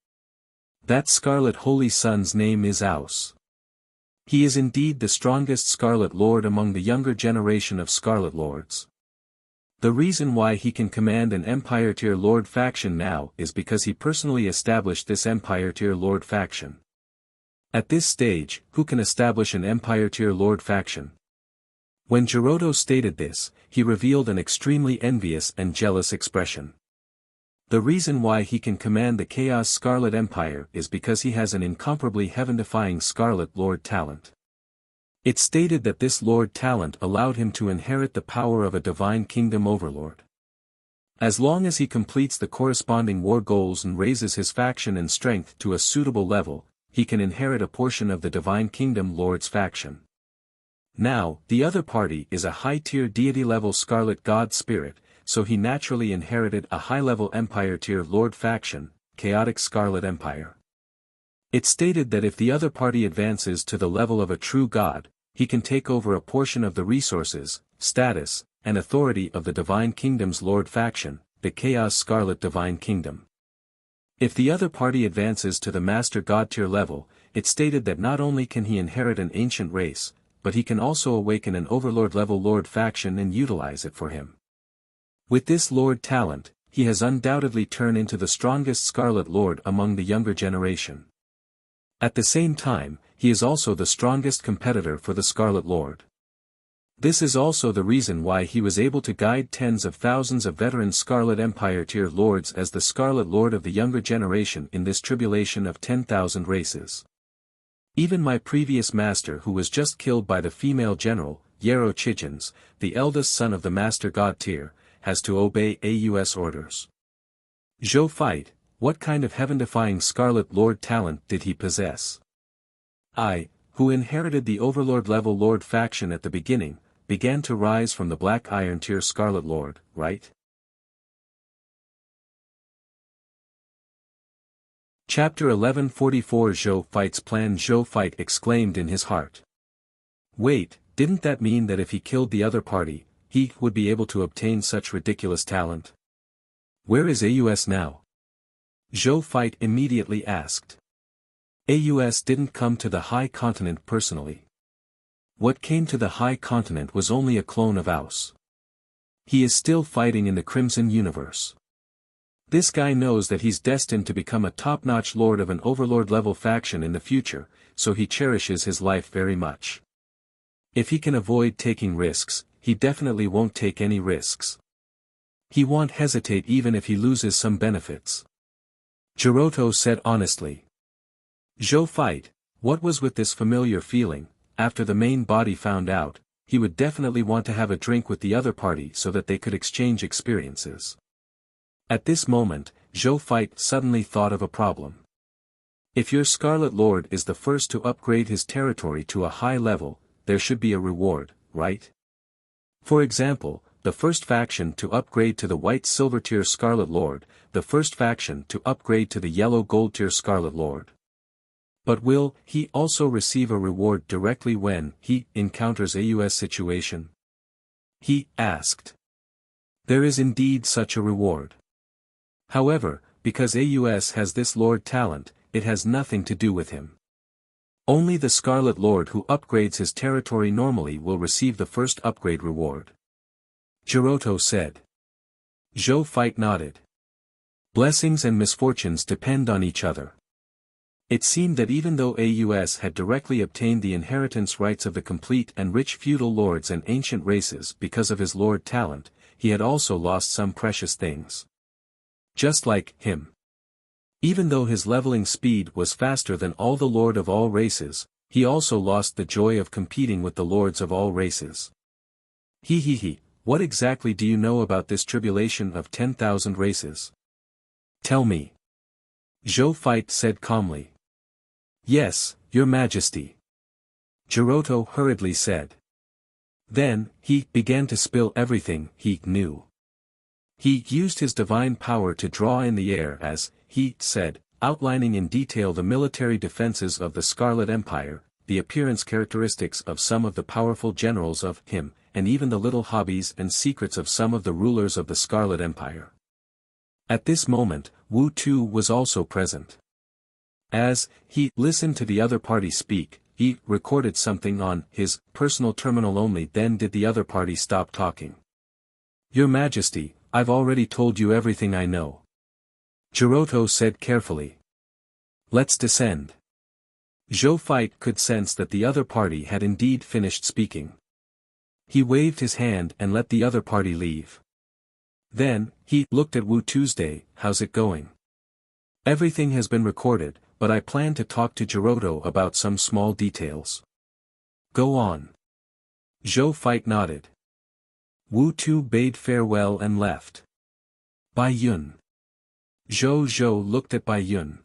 A: That Scarlet Holy Son's name is Aus. He is indeed the strongest Scarlet Lord among the younger generation of Scarlet Lords. The reason why he can command an Empire-tier Lord faction now is because he personally established this Empire-tier Lord faction. At this stage, who can establish an Empire-tier Lord faction? When Giroto stated this, he revealed an extremely envious and jealous expression. The reason why he can command the Chaos Scarlet Empire is because he has an incomparably heaven-defying Scarlet Lord talent. It stated that this Lord talent allowed him to inherit the power of a divine kingdom overlord. As long as he completes the corresponding war goals and raises his faction and strength to a suitable level, he can inherit a portion of the divine kingdom lord's faction. Now, the other party is a high-tier deity-level Scarlet God Spirit, so he naturally inherited a high-level Empire-tier Lord faction, Chaotic Scarlet Empire. It stated that if the other party advances to the level of a true god, he can take over a portion of the resources, status, and authority of the Divine Kingdom's Lord faction, the Chaos Scarlet Divine Kingdom. If the other party advances to the Master God tier level, it stated that not only can he inherit an ancient race, but he can also awaken an Overlord-level Lord faction and utilize it for him. With this Lord talent, he has undoubtedly turned into the strongest Scarlet Lord among the younger generation. At the same time, he is also the strongest competitor for the Scarlet Lord. This is also the reason why he was able to guide tens of thousands of veteran Scarlet Empire-tier lords as the Scarlet Lord of the younger generation in this tribulation of 10,000 races. Even my previous master who was just killed by the female general, Yarrow Chichens, the eldest son of the Master God tier, has to obey AUS orders. Zhou Fight, what kind of heaven-defying Scarlet Lord talent did he possess? I, who inherited the Overlord-level Lord faction at the beginning, began to rise from the Black Iron tier Scarlet Lord, right? Chapter 1144 Zhou Fight's plan. Zhou Fight exclaimed in his heart. Wait, didn't that mean that if he killed the other party, he would be able to obtain such ridiculous talent? Where is AUS now? Zhou Fight immediately asked. AUS didn't come to the High Continent personally. What came to the High Continent was only a clone of Aus. He is still fighting in the Crimson Universe. This guy knows that he's destined to become a top-notch lord of an Overlord-level faction in the future, so he cherishes his life very much. If he can avoid taking risks, he definitely won't take any risks. He won't hesitate even if he loses some benefits. Giroto said honestly. Zhou Fight, what was with this familiar feeling? After the main body found out, he would definitely want to have a drink with the other party so that they could exchange experiences. At this moment, Zhou Fight suddenly thought of a problem. If your Scarlet Lord is the first to upgrade his territory to a high level, there should be a reward, right? For example, the first faction to upgrade to the White Silver tier Scarlet Lord, the first faction to upgrade to the Yellow Gold tier Scarlet Lord. But will he also receive a reward directly when he encounters AUS situation? He asked. There is indeed such a reward. However, because AUS has this Lord talent, it has nothing to do with him. Only the Scarlet Lord who upgrades his territory normally will receive the first upgrade reward. Giroto said. Zhou Fight nodded. Blessings and misfortunes depend on each other. It seemed that even though AUS had directly obtained the inheritance rights of the complete and rich feudal lords and ancient races because of his lord talent, he had also lost some precious things. Just like him. Even though his leveling speed was faster than all the lord of all races, he also lost the joy of competing with the lords of all races. What exactly do you know about this tribulation of 10,000 races? Tell me. Zhou Fight said calmly. Yes, your majesty. Giroto hurriedly said. Then, he began to spill everything he knew. He used his divine power to draw in the air as, he said, outlining in detail the military defenses of the Scarlet Empire, the appearance characteristics of some of the powerful generals of him, and even the little hobbies and secrets of some of the rulers of the Scarlet Empire. At this moment, Wu Tu was also present. As he listened to the other party speak, he recorded something on his personal terminal only. Then did the other party stop talking. Your Majesty, I've already told you everything I know. Jiroto said carefully. Let's descend. Zhou Fei could sense that the other party had indeed finished speaking. He waved his hand and let the other party leave. Then, he looked at Wu Tuesday. How's it going? Everything has been recorded, but I plan to talk to Jiroto about some small details. Go on. Zhou Fei nodded. Wu Tu bade farewell and left. Bai Yun. Zhou looked at Bai Yun.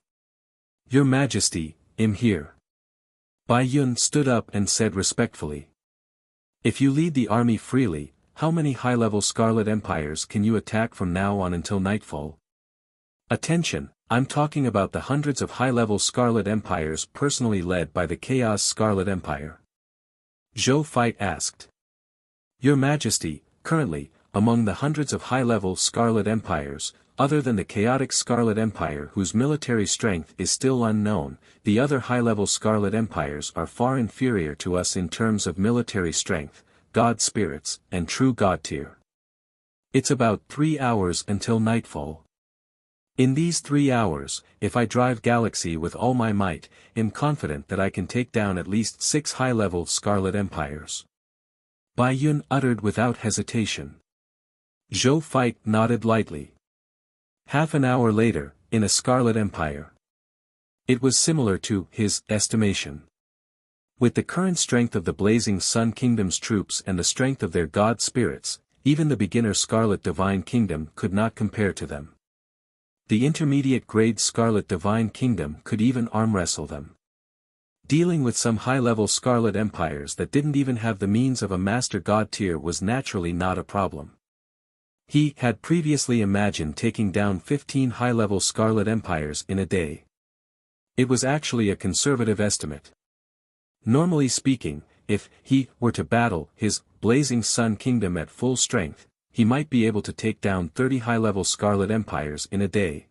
A: Your Majesty, I'm here. Bai Yun stood up and said respectfully. If you lead the army freely, how many high-level Scarlet Empires can you attack from now on until nightfall? Attention, I'm talking about the hundreds of high-level Scarlet Empires personally led by the Chaos Scarlet Empire. Zhou Fei asked. Your Majesty, currently, among the hundreds of high-level Scarlet Empires, other than the chaotic Scarlet Empire whose military strength is still unknown, the other high-level Scarlet Empires are far inferior to us in terms of military strength, God spirits, and true God tier. It's about 3 hours until nightfall. In these 3 hours, if I drive Galaxy with all my might, I'm confident that I can take down at least 6 high-level Scarlet Empires. Bai Yun uttered without hesitation. Zhou Fei nodded lightly. Half an hour later, in a Scarlet Empire. It was similar to his estimation. With the current strength of the Blazing Sun Kingdom's troops and the strength of their god spirits, even the beginner Scarlet Divine Kingdom could not compare to them. The intermediate grade Scarlet Divine Kingdom could even arm wrestle them. Dealing with some high-level Scarlet Empires that didn't even have the means of a Master God tier was naturally not a problem. He had previously imagined taking down 15 high-level Scarlet Empires in a day. It was actually a conservative estimate. Normally speaking, if he were to battle his Blazing Sun Kingdom at full strength, he might be able to take down 30 high-level Scarlet Empires in a day.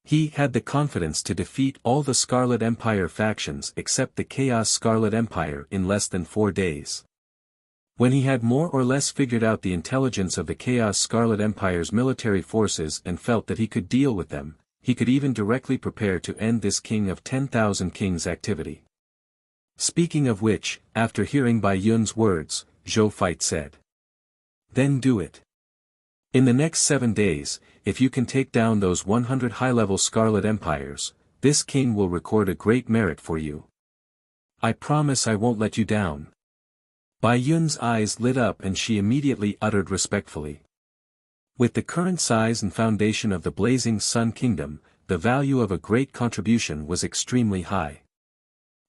A: He had the confidence to defeat all the Scarlet Empire factions except the Chaos Scarlet Empire in less than 4 days. When he had more or less figured out the intelligence of the Chaos Scarlet Empire's military forces and felt that he could deal with them, he could even directly prepare to end this King of 10,000 Kings activity. Speaking of which, after hearing Bai Yun's words, Zhou Fei said. Then do it. In the next 7 days, if you can take down those 100 high-level Scarlet Empires, this king will record a great merit for you. I promise I won't let you down. Bai Yun's eyes lit up and she immediately uttered respectfully. With the current size and foundation of the Blazing Sun Kingdom, the value of a great contribution was extremely high.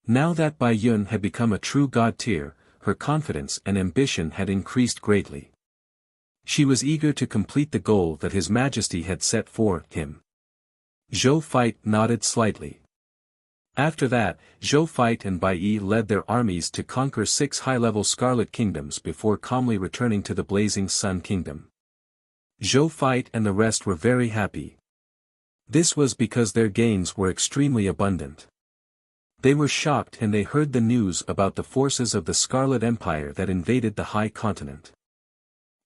A: Now that Bai Yun had become a true god tier, her confidence and ambition had increased greatly. She was eager to complete the goal that His Majesty had set for him. Zhou Fei nodded slightly. After that, Zhou Fei and Bai Yi led their armies to conquer 6 high-level Scarlet Kingdoms before calmly returning to the Blazing Sun Kingdom. Zhou Fei and the rest were very happy. This was because their gains were extremely abundant. They were shocked and they heard the news about the forces of the Scarlet Empire that invaded the High Continent.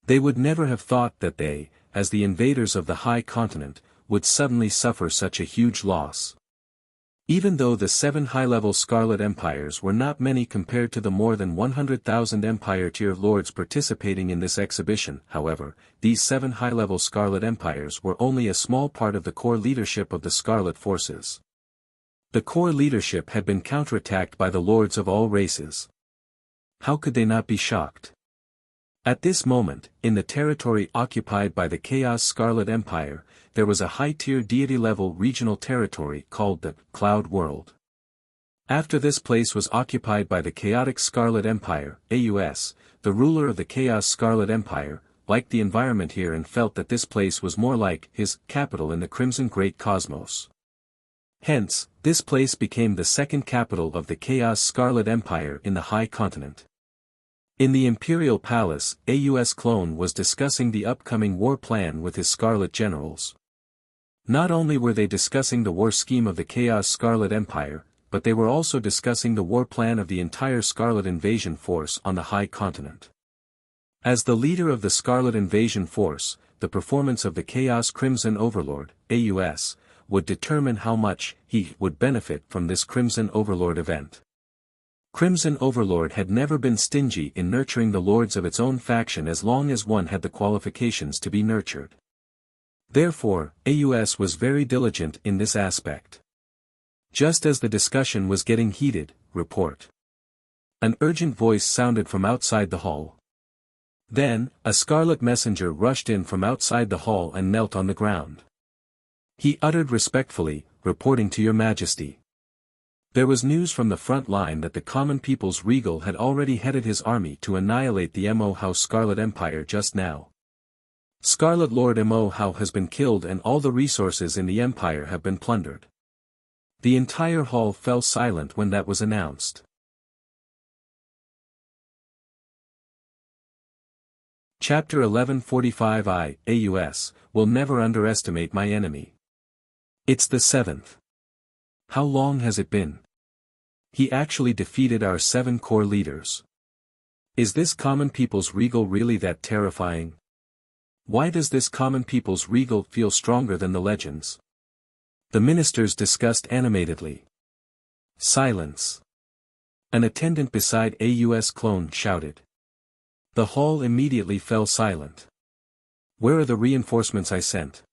A: They would never have thought that they, as the invaders of the High Continent, would suddenly suffer such a huge loss. Even though the 7 high-level Scarlet Empires were not many compared to the more than 100,000 Empire-tier lords participating in this exhibition, however, these 7 high-level Scarlet Empires were only a small part of the core leadership of the Scarlet forces. The core leadership had been counterattacked by the lords of all races. How could they not be shocked? At this moment, in the territory occupied by the Chaos Scarlet Empire, there was a high-tier deity-level regional territory called the Cloud World. After this place was occupied by the Chaotic Scarlet Empire, AUS, the ruler of the Chaos Scarlet Empire, liked the environment here and felt that this place was more like his capital in the Crimson Great Cosmos. Hence, this place became the second capital of the Chaos Scarlet Empire in the High Continent. In the Imperial Palace, AUS Clone was discussing the upcoming war plan with his Scarlet generals. Not only were they discussing the war scheme of the Chaos Scarlet Empire, but they were also discussing the war plan of the entire Scarlet Invasion Force on the High Continent. As the leader of the Scarlet Invasion Force, the performance of the Chaos Crimson Overlord, AUS, would determine how much he would benefit from this Crimson Overlord event. Crimson Overlord had never been stingy in nurturing the lords of its own faction as long as one had the qualifications to be nurtured. Therefore, AUS was very diligent in this aspect. Just as the discussion was getting heated, report. An urgent voice sounded from outside the hall. Then, a scarlet messenger rushed in from outside the hall and knelt on the ground. He uttered respectfully, "Reporting to your majesty." There was news from the front line that the Common People's Regal had already headed his army to annihilate the Mo House Scarlet Empire just now. Scarlet Lord Mo Hao has been killed and all the resources in the Empire have been plundered. The entire hall fell silent when that was announced. Chapter 1145 AUS, will never underestimate my enemy. It's the 7th. How long has it been? He actually defeated our 7 core leaders. Is this Common People's Regal really that terrifying? Why does this Common People's Regal feel stronger than the legends? The ministers discussed animatedly. Silence. An attendant beside AUS clone shouted. The hall immediately fell silent. Where are the reinforcements I sent?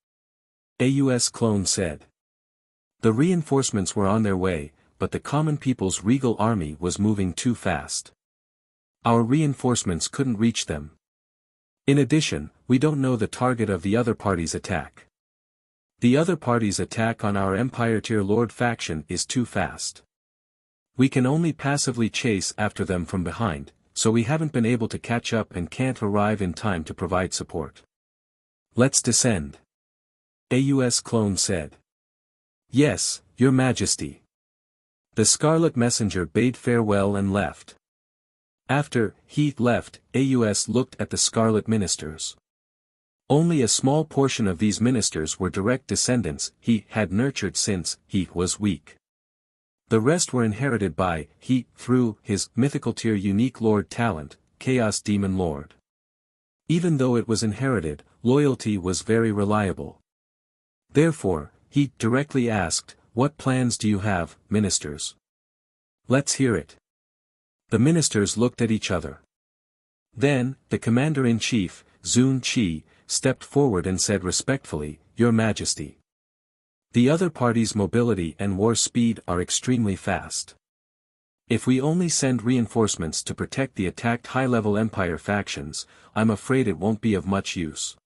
A: AUS clone said. The reinforcements were on their way, but the Common People's Regal army was moving too fast. Our reinforcements couldn't reach them. In addition, we don't know the target of the other party's attack. The other party's attack on our Empire Tier Lord faction is too fast. We can only passively chase after them from behind, so we haven't been able to catch up and can't arrive in time to provide support. Let's descend. AUS clone said. Yes, Your Majesty. The Scarlet Messenger bade farewell and left. After he left, AUS looked at the Scarlet Ministers. Only a small portion of these ministers were direct descendants he had nurtured since he was weak. The rest were inherited by he through his mythical tier unique lord talent, Chaos Demon Lord. Even though it was inherited, loyalty was very reliable. Therefore, he directly asked, "What plans do you have, ministers?" "Let's hear it." The ministers looked at each other. Then, the commander-in-chief, Zun Qi, stepped forward and said respectfully, "Your Majesty. The other party's mobility and war speed are extremely fast. If we only send reinforcements to protect the attacked high-level Empire factions, I'm afraid it won't be of much use.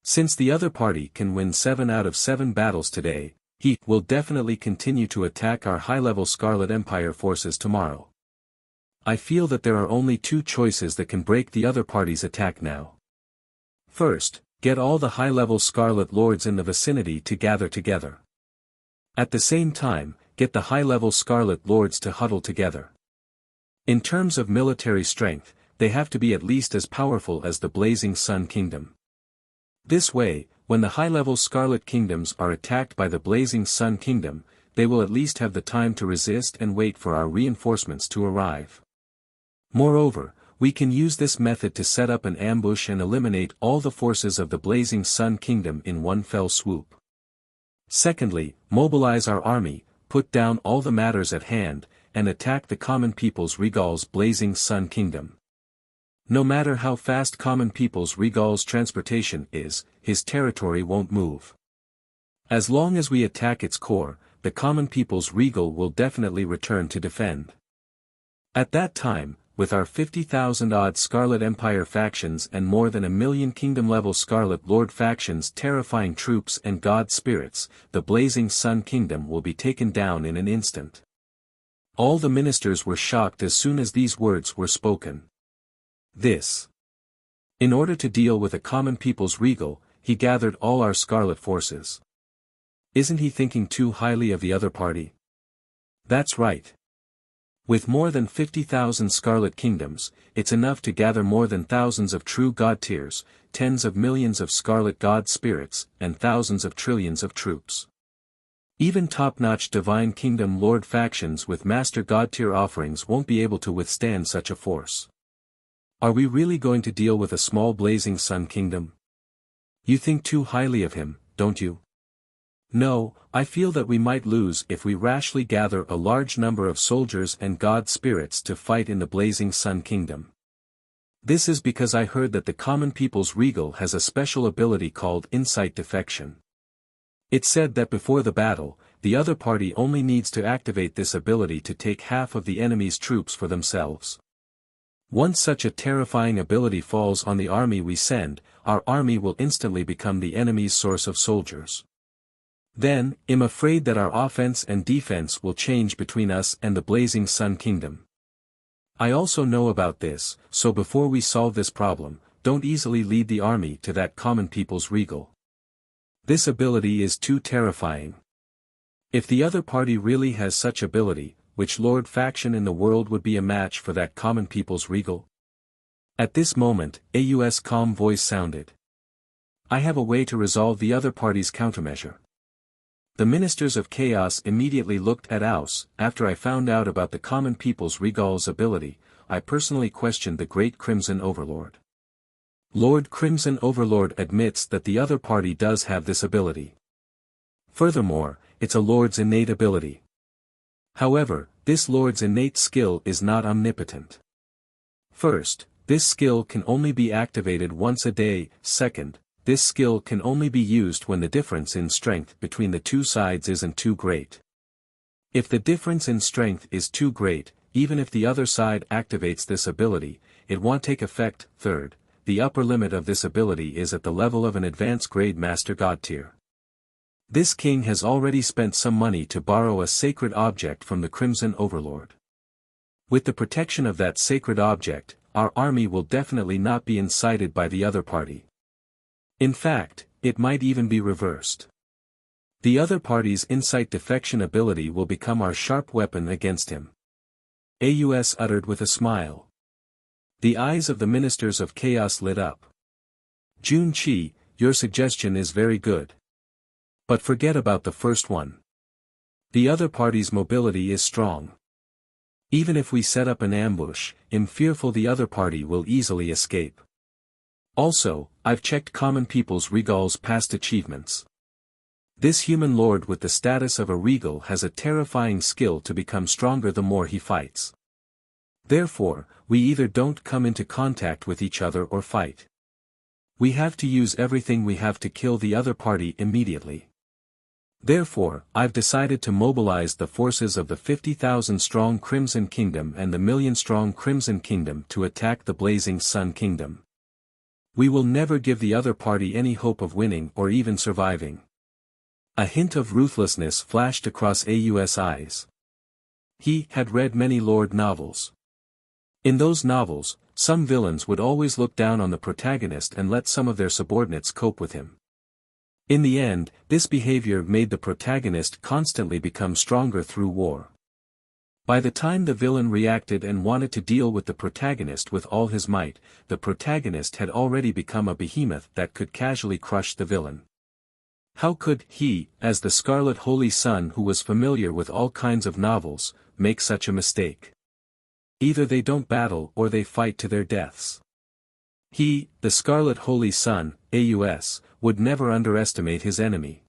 A: Since the other party can win 7 out of 7 battles today, he will definitely continue to attack our high-level Scarlet Empire forces tomorrow. I feel that there are only 2 choices that can break the other party's attack now. First, get all the high-level Scarlet Lords in the vicinity to gather together. At the same time, get the high-level Scarlet Lords to huddle together. In terms of military strength, they have to be at least as powerful as the Blazing Sun Kingdom. This way, when the high-level Scarlet Kingdoms are attacked by the Blazing Sun Kingdom, they will at least have the time to resist and wait for our reinforcements to arrive. Moreover, we can use this method to set up an ambush and eliminate all the forces of the Blazing Sun Kingdom in one fell swoop. Secondly, mobilize our army, put down all the matters at hand, and attack the Common People's Regal's Blazing Sun Kingdom. No matter how fast Common People's Regal's transportation is, his territory won't move. As long as we attack its core, the Common People's Regal will definitely return to defend. At that time, with our 50,000-odd Scarlet Empire factions and more than 1 million Kingdom-level Scarlet Lord factions terrifying troops and god spirits, the Blazing Sun Kingdom will be taken down in an instant. All the ministers were shocked as soon as these words were spoken. In order to deal with a Common People's Regal, he gathered all our Scarlet forces. Isn't he thinking too highly of the other party? That's right. With more than 50,000 Scarlet Kingdoms, it's enough to gather more than thousands of true god tiers, tens of millions of Scarlet god spirits, and thousands of trillions of troops. Even top-notch Divine Kingdom Lord factions with Master God tier offerings won't be able to withstand such a force. Are we really going to deal with a small blazing sun kingdom? You think too highly of him, don't you? No, I feel that we might lose if we rashly gather a large number of soldiers and god spirits to fight in the blazing sun kingdom. This is because I heard that the common people's regal has a special ability called insight defection. It's said that before the battle, the other party only needs to activate this ability to take half of the enemy's troops for themselves. Once such a terrifying ability falls on the army we send, our army will instantly become the enemy's source of soldiers. Then, I'm afraid that our offense and defense will change between us and the blazing sun kingdom. I also know about this, so before we solve this problem, don't easily lead the army to that common people's regal. This ability is too terrifying. If the other party really has such ability, which lord faction in the world would be a match for that common people's regal? At this moment, AU's calm voice sounded. I have a way to resolve the other party's countermeasure. The ministers of chaos immediately looked at Aus. After I found out about the common people's regal's ability, I personally questioned the great Crimson Overlord. Lord Crimson Overlord admits that the other party does have this ability. Furthermore, it's a lord's innate ability. However, this lord's innate skill is not omnipotent. First, this skill can only be activated once a day. Second, this skill can only be used when the difference in strength between the two sides isn't too great. If the difference in strength is too great, even if the other side activates this ability, it won't take effect. Third, the upper limit of this ability is at the level of an advanced grade Master God tier. This king has already spent some money to borrow a sacred object from the Crimson Overlord. With the protection of that sacred object, our army will definitely not be incited by the other party. In fact, it might even be reversed. The other party's insight defection ability will become our sharp weapon against him. Aus uttered with a smile. The eyes of the ministers of chaos lit up. Junqi, your suggestion is very good. But forget about the first one. The other party's mobility is strong. Even if we set up an ambush, I'm fearful the other party will easily escape. Also, I've checked common people's regal's past achievements. This human lord with the status of a regal has a terrifying skill to become stronger the more he fights. Therefore, we either don't come into contact with each other or fight. We have to use everything we have to kill the other party immediately. Therefore, I've decided to mobilize the forces of the 50,000-strong Crimson Kingdom and the million-strong Crimson Kingdom to attack the Blazing Sun Kingdom. We will never give the other party any hope of winning or even surviving. A hint of ruthlessness flashed across Aus' eyes. He had read many Lord novels. In those novels, some villains would always look down on the protagonist and let some of their subordinates cope with him. In the end, this behavior made the protagonist constantly become stronger through war. By the time the villain reacted and wanted to deal with the protagonist with all his might, the protagonist had already become a behemoth that could casually crush the villain. How could he, as the Scarlet Holy Son who was familiar with all kinds of novels, make such a mistake? Either they don't battle or they fight to their deaths. He, the Scarlet Holy Son, Aus, would never underestimate his enemy.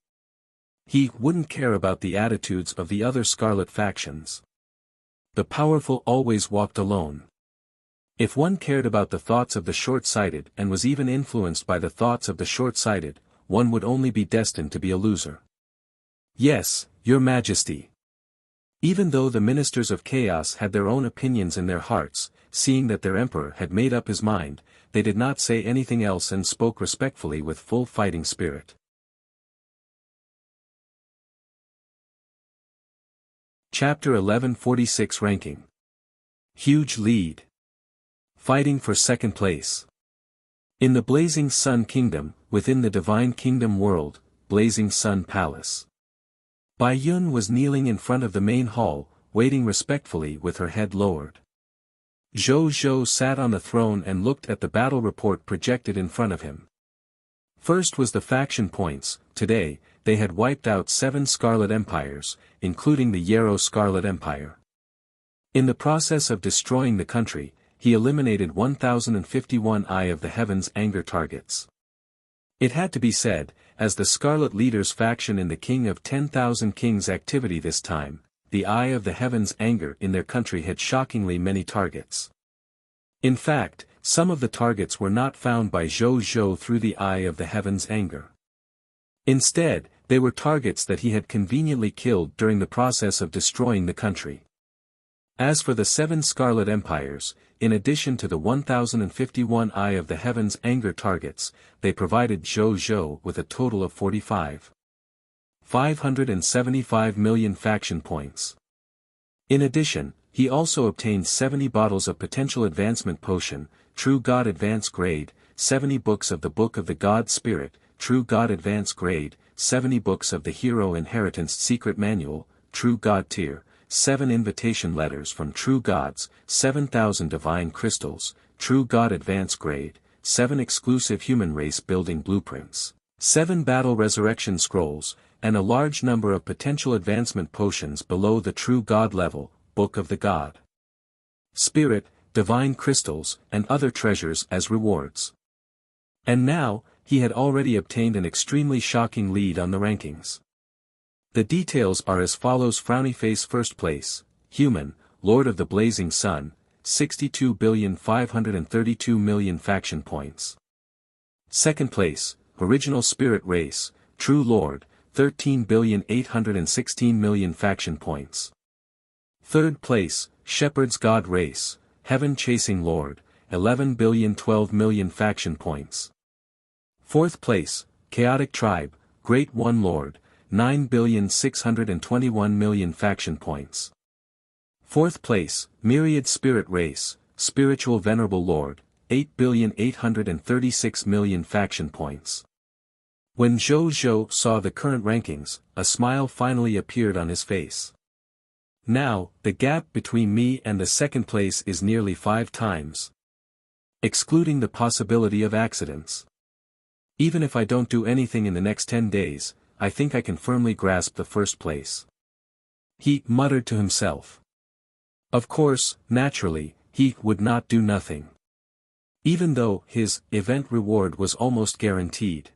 A: He wouldn't care about the attitudes of the other Scarlet factions. The powerful always walked alone. If one cared about the thoughts of the short-sighted and was even influenced by the thoughts of the short-sighted, one would only be destined to be a loser. Yes, Your Majesty. Even though the ministers of chaos had their own opinions in their hearts, seeing that their emperor had made up his mind, they did not say anything else and spoke respectfully with full fighting spirit. Chapter 1146 Ranking. Huge lead. Fighting for second place. In the Blazing Sun Kingdom, within the Divine Kingdom world, Blazing Sun Palace. Bai Yun was kneeling in front of the main hall, waiting respectfully with her head lowered. Zhou Zhou sat on the throne and looked at the battle report projected in front of him. First was the faction points. Today, they had wiped out 7 Scarlet Empires, including the Yarrow Scarlet Empire. In the process of destroying the country, he eliminated 1,051 Eye of the Heavens anger targets. It had to be said, as the Scarlet Leader's faction in the King of 10,000 Kings activity this time, the Eye of the Heavens anger in their country had shockingly many targets. In fact, some of the targets were not found by Zhou Zhou through the Eye of the Heavens anger. Instead, they were targets that he had conveniently killed during the process of destroying the country. As for the 7 Scarlet Empires, in addition to the 1,051 Eye of the Heavens anger targets, they provided Zhou Zhou with a total of 575 million faction points. In addition, he also obtained 70 bottles of Potential Advancement Potion, True God Advance Grade, 70 books of the Book of the God Spirit, True God Advance Grade, 70 books of the Hero Inheritance Secret Manual, True God Tier, 7 invitation letters from True Gods, 7,000 divine crystals, True God Advance Grade, 7 exclusive human race building blueprints, 7 battle resurrection scrolls, and a large number of potential advancement potions below the True God level, Book of the God Spirit, divine crystals, and other treasures as rewards. And now, he had already obtained an extremely shocking lead on the rankings. The details are as follows: Frowny Face first place, Human, Lord of the Blazing Sun, 62,532,000,000 faction points. Second place, Original Spirit Race, True Lord, 13,816,000,000 faction points. Third place, Shepherd's God Race, Heaven Chasing Lord, 11,012,000,000 faction points. Fourth place, Chaotic Tribe, Great One Lord, 9,621,000,000 faction points. Fourth place, Myriad Spirit Race, Spiritual Venerable Lord, 8,836,000,000 faction points. When Zhou Zhou saw the current rankings, a smile finally appeared on his face. Now, the gap between me and the second place is nearly 5 times. Excluding the possibility of accidents. Even if I don't do anything in the next 10 days, I think I can firmly grasp the first place. He muttered to himself. Of course, naturally, he would not do nothing. Even though his event reward was almost guaranteed.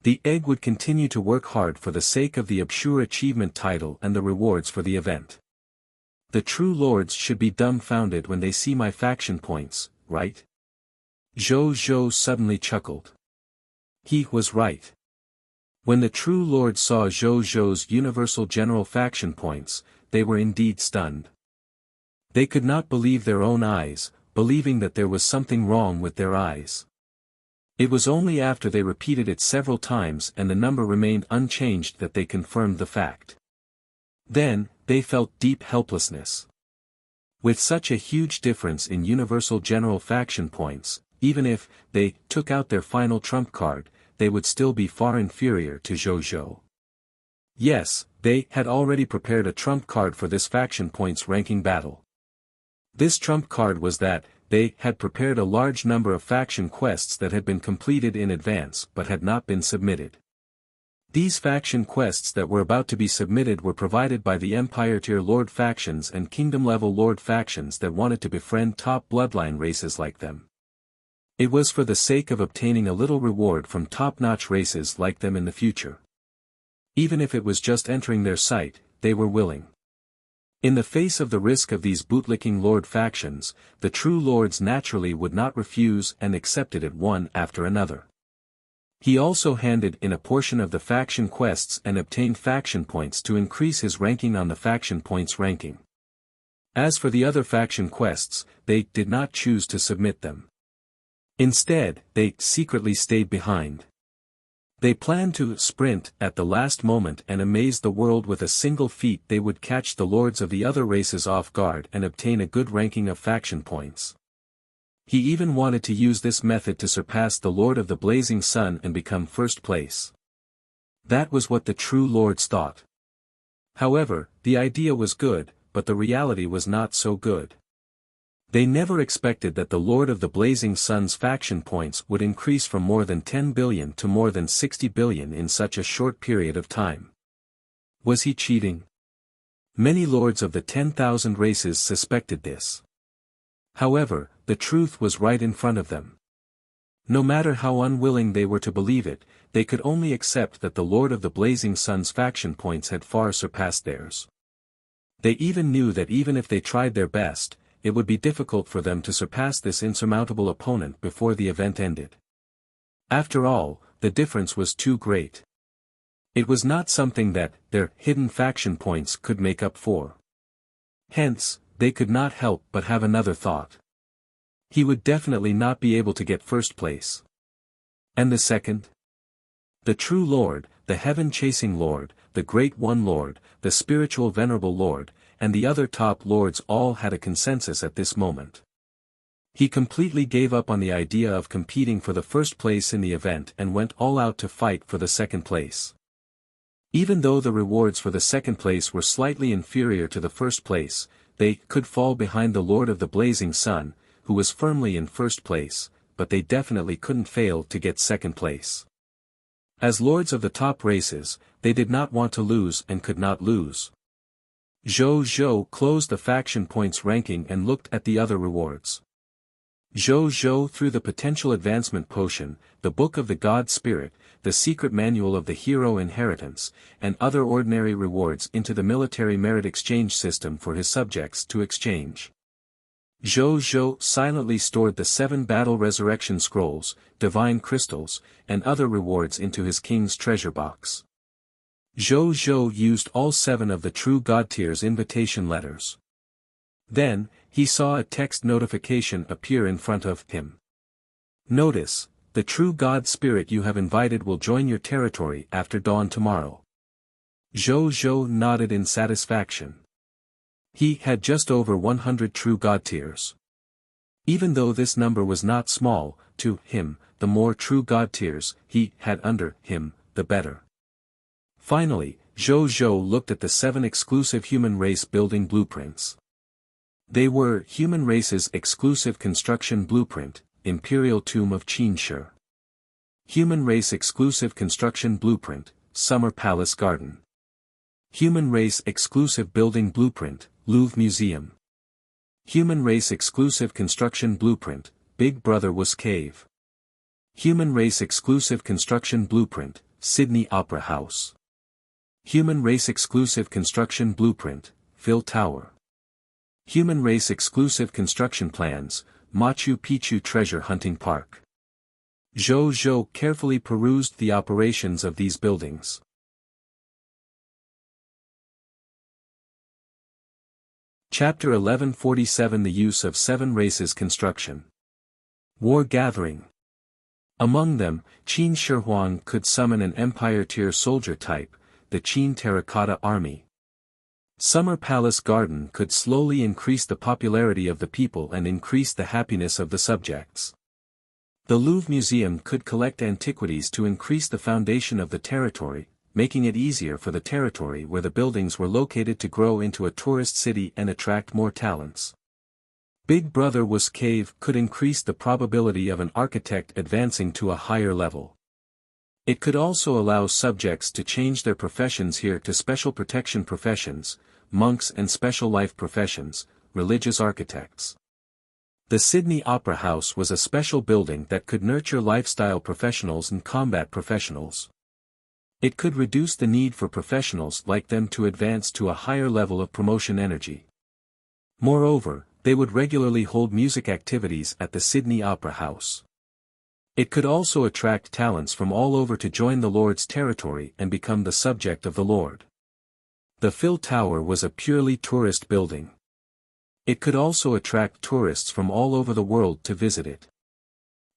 A: The egg would continue to work hard for the sake of the obscure achievement title and the rewards for the event. The true lords should be dumbfounded when they see my faction points, right? Zhou Zhou suddenly chuckled. He was right. When the true lords saw Zhou Zhou's universal general faction points, they were indeed stunned. They could not believe their own eyes, believing that there was something wrong with their eyes. It was only after they repeated it several times and the number remained unchanged that they confirmed the fact. Then, they felt deep helplessness. With such a huge difference in universal general faction points, even if they took out their final trump card, they would still be far inferior to Zhou Zhou. Yes, they had already prepared a trump card for this faction points ranking battle. This trump card was that, they had prepared a large number of faction quests that had been completed in advance but had not been submitted. These faction quests that were about to be submitted were provided by the Empire Tier Lord factions and Kingdom Level Lord factions that wanted to befriend top bloodline races like them. It was for the sake of obtaining a little reward from top-notch races like them in the future. Even if it was just entering their sight, they were willing. In the face of the risk of these bootlicking lord factions, the true lords naturally would not refuse and accepted it one after another. He also handed in a portion of the faction quests and obtained faction points to increase his ranking on the faction points ranking. As for the other faction quests, they did not choose to submit them. Instead, they secretly stayed behind. They planned to sprint at the last moment and amaze the world with a single feat. They would catch the lords of the other races off guard and obtain a good ranking of faction points. He even wanted to use this method to surpass the Lord of the Blazing Sun and become first place. That was what the true lords thought. However, the idea was good, but the reality was not so good. They never expected that the Lord of the Blazing Sun's faction points would increase from more than 10 billion to more than 60 billion in such a short period of time. Was he cheating? Many lords of the 10,000 races suspected this. However, the truth was right in front of them. No matter how unwilling they were to believe it, they could only accept that the Lord of the Blazing Sun's faction points had far surpassed theirs. They even knew that even if they tried their best, it would be difficult for them to surpass this insurmountable opponent before the event ended. After all, the difference was too great. It was not something that their hidden faction points could make up for. Hence, they could not help but have another thought. He would definitely not be able to get first place. And the second? The true Lord, the heaven-chasing Lord, the Great One Lord, the spiritual Venerable Lord, and the other top lords all had a consensus at this moment. He completely gave up on the idea of competing for the first place in the event and went all out to fight for the second place. Even though the rewards for the second place were slightly inferior to the first place, they could fall behind the Lord of the Blazing Sun, who was firmly in first place, but they definitely couldn't fail to get second place. As lords of the top races, they did not want to lose and could not lose. Zhou closed the faction points ranking and looked at the other rewards. Zhou threw the potential advancement potion, the Book of the God Spirit, the secret manual of the hero inheritance, and other ordinary rewards into the military merit exchange system for his subjects to exchange. Zhou silently stored the 7 battle resurrection scrolls, divine crystals, and other rewards into his king's treasure box. Zhou used all 7 of the true God tier's invitation letters. Then, he saw a text notification appear in front of him. Notice, the true God Spirit you have invited will join your territory after dawn tomorrow. Zhou nodded in satisfaction. He had just over 100 true God tiers. Even though this number was not small, to him, the more true God tiers he had under him, the better. Finally, Zhou looked at the 7 exclusive human race building blueprints. They were Human Race's Exclusive Construction Blueprint, Imperial Tomb of Qin Shi. Human Race Exclusive Construction Blueprint, Summer Palace Garden. Human Race Exclusive Building Blueprint, Louvre Museum. Human Race Exclusive Construction Blueprint, Big Brother Was Cave. Human Race Exclusive Construction Blueprint, Sydney Opera House. Human Race Exclusive Construction Blueprint, Phil Tower. Human Race Exclusive Construction Plans, Machu Picchu Treasure Hunting Park. Zhou carefully perused the operations of these buildings. Chapter 1147 The Use of 7 Races Construction. War Gathering. Among them, Qin Shi Huang could summon an Empire-tier soldier type, the Qin Terracotta Army. Summer Palace Garden could slowly increase the popularity of the people and increase the happiness of the subjects. The Louvre Museum could collect antiquities to increase the foundation of the territory, making it easier for the territory where the buildings were located to grow into a tourist city and attract more talents. Big Brother Was Cave could increase the probability of an architect advancing to a higher level. It could also allow subjects to change their professions here to special protection professions, monks and special life professions, religious architects. The Sydney Opera House was a special building that could nurture lifestyle professionals and combat professionals. It could reduce the need for professionals like them to advance to a higher level of promotion energy. Moreover, they would regularly hold music activities at the Sydney Opera House. It could also attract talents from all over to join the Lord's territory and become the subject of the Lord. The Phil Tower was a purely tourist building. It could also attract tourists from all over the world to visit it.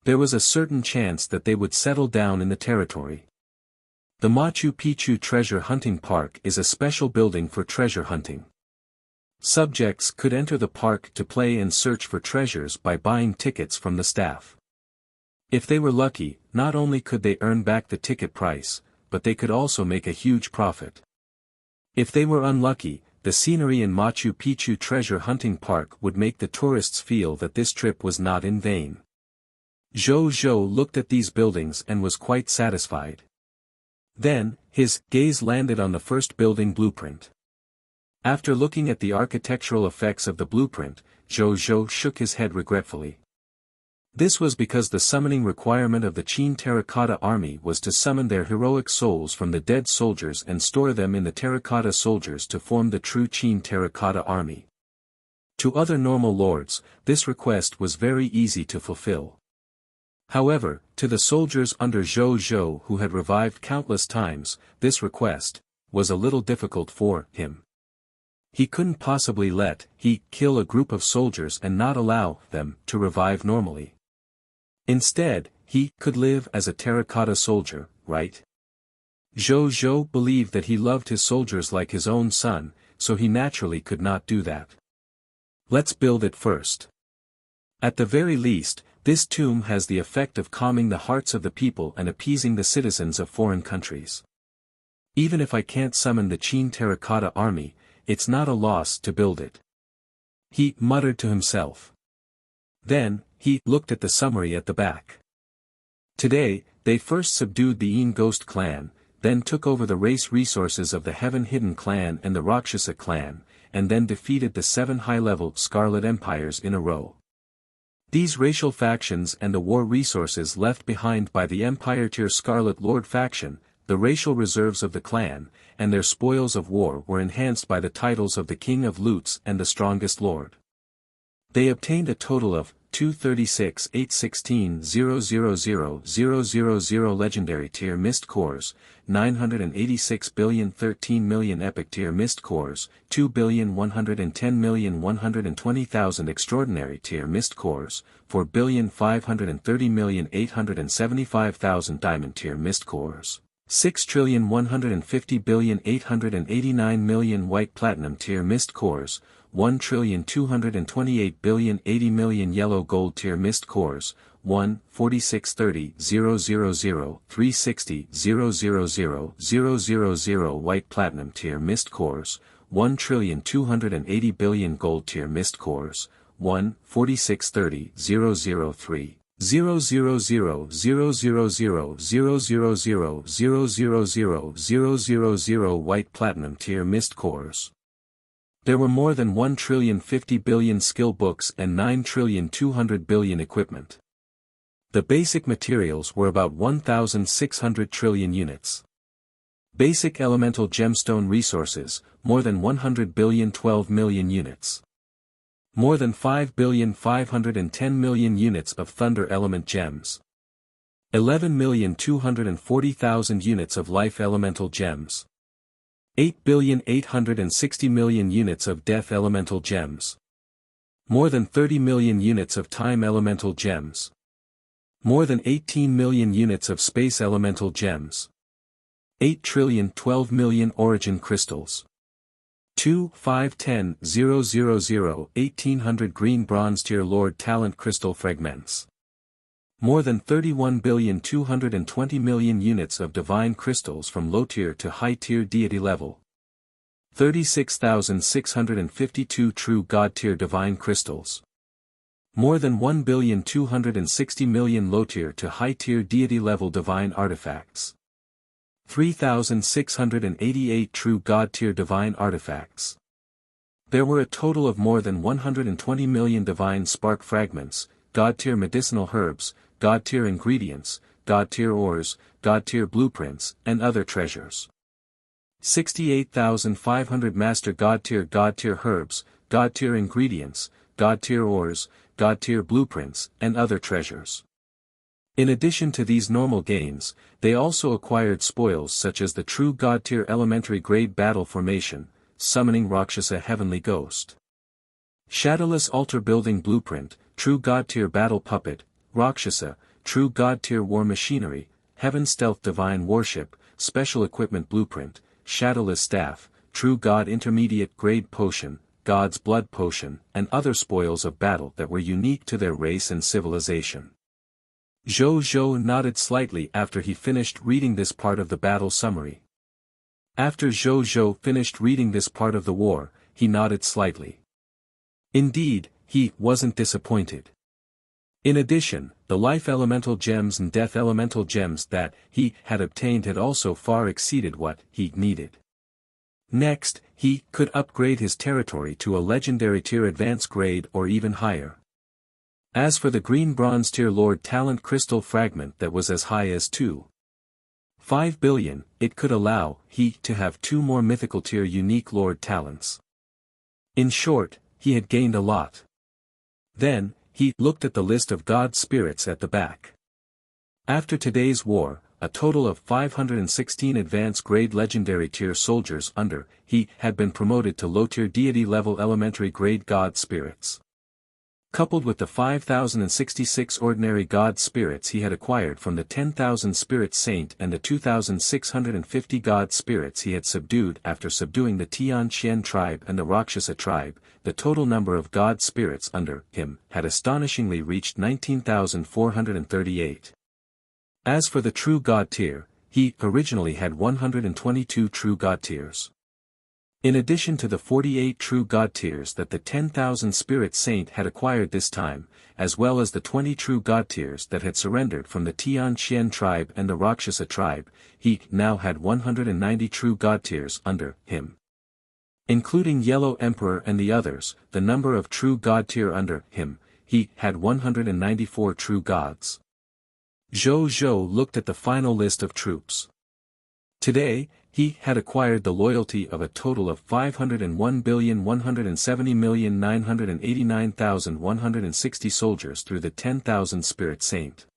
A: There was a certain chance that they would settle down in the territory. The Machu Picchu Treasure Hunting Park is a special building for treasure hunting. Subjects could enter the park to play and search for treasures by buying tickets from the staff. If they were lucky, not only could they earn back the ticket price, but they could also make a huge profit. If they were unlucky, the scenery in Machu Picchu Treasure Hunting Park would make the tourists feel that this trip was not in vain. Zhou Zhou looked at these buildings and was quite satisfied. Then, his gaze landed on the first building blueprint. After looking at the architectural effects of the blueprint, Zhou Zhou shook his head regretfully. This was because the summoning requirement of the Qin Terracotta Army was to summon their heroic souls from the dead soldiers and store them in the terracotta soldiers to form the true Qin Terracotta Army. To other normal lords, this request was very easy to fulfill. However, to the soldiers under Zhou Zhou who had revived countless times, this request was a little difficult for him. He couldn't possibly let he kill a group of soldiers and not allow them to revive normally. Instead, he could live as a terracotta soldier, right? Zhou Zhou believed that he loved his soldiers like his own son, so he naturally could not do that. Let's build it first. At the very least, this tomb has the effect of calming the hearts of the people and appeasing the citizens of foreign countries. Even if I can't summon the Qin Terracotta Army, it's not a loss to build it. He muttered to himself. Then, he looked at the summary at the back. Today, they first subdued the Yin Ghost clan, then took over the race resources of the Heaven Hidden clan and the Rakshasa clan, and then defeated the 7 high-level Scarlet Empires in a row. These racial factions and the war resources left behind by the Empire Tier Scarlet Lord faction, the racial reserves of the clan, and their spoils of war were enhanced by the titles of the King of Loots and the Strongest Lord. They obtained a total of 236,816,000,000 legendary tier mist cores, 986,013,000,000 epic tier mist cores, 2,110,120,000 extraordinary tier mist cores, 4,530,875,000 diamond tier mist cores, 6,150,889,000,000 white platinum tier mist cores, 1,228,080,000,000 yellow gold tier mist cores, 1,4630,000,360,000,000 white platinum tier mist cores, 1,280,000,000,000 gold tier mist cores, 1,4630,003. 000000000000000 white platinum tier mist cores. There were more than 1,050,000,000,000 skill books and 9,200,000,000,000 equipment. The basic materials were about 1,600 trillion units. Basic elemental gemstone resources, more than 100,000,000,012,000,000 units. More than 5,510,000,000 units of thunder element gems. 11,240,000 units of life elemental gems. 8,860,000,000 units of death elemental gems. More than 30 million units of time elemental gems. More than 18 million units of space elemental gems. 8,012,000,000 origin crystals. 2,510,000,000,1800 green bronze tier Lord talent crystal fragments. More than 31,220,000,000 units of divine crystals from low tier to high tier deity level. 36,652 true god tier divine crystals. More than 1,260,000,000 low tier to high tier deity level divine artifacts. 3,688 true god tier divine artifacts. There were a total of more than 120 million divine spark fragments, god tier medicinal herbs, god tier ingredients, god tier ores, god tier blueprints, and other treasures. 68,500 master god tier herbs, god tier ingredients, god tier ores, god tier blueprints, and other treasures. In addition to these normal gains, they also acquired spoils such as the true god tier elementary grade battle formation, summoning Rakshasa heavenly ghost. Shadowless altar building blueprint, true god tier battle puppet, Rakshasa, true god tier war machinery, heaven stealth divine warship, special equipment blueprint, shadowless staff, true god intermediate grade potion, god's blood potion, and other spoils of battle that were unique to their race and civilization. Zhou Zhou nodded slightly after he finished reading this part of the battle summary. After Zhou Zhou finished reading this part of the war, he nodded slightly. Indeed, he wasn't disappointed. In addition, the life elemental gems and death elemental gems that he had obtained had also far exceeded what he needed. Next, he could upgrade his territory to a legendary tier advance grade or even higher. As for the green bronze tier Lord Talent crystal fragment that was as high as 2.5 billion, it could allow he to have 2 more mythical tier unique Lord Talents. In short, he had gained a lot. Then, he looked at the list of god spirits at the back. After today's war, a total of 516 advanced grade legendary tier soldiers under he had been promoted to low tier deity level elementary grade god spirits. Coupled with the 5,066 ordinary god spirits he had acquired from the 10,000 spirit saint and the 2,650 god spirits he had subdued after subduing the Tianqian tribe and the Rakshasa tribe, the total number of god spirits under him had astonishingly reached 19,438. As for the true god tier, he originally had 122 true god tiers. In addition to the 48 true god tiers that the 10,000 spirit saint had acquired this time, as well as the 20 true god tiers that had surrendered from the Tianqian tribe and the Rakshasa tribe, he now had 190 true god tiers under him. Including Yellow Emperor and the others, the number of true god tier under him, he had 194 true gods. Zhou looked at the final list of troops. Today, he had acquired the loyalty of a total of 501,170,989,160 soldiers through the 10,000 spirit saint.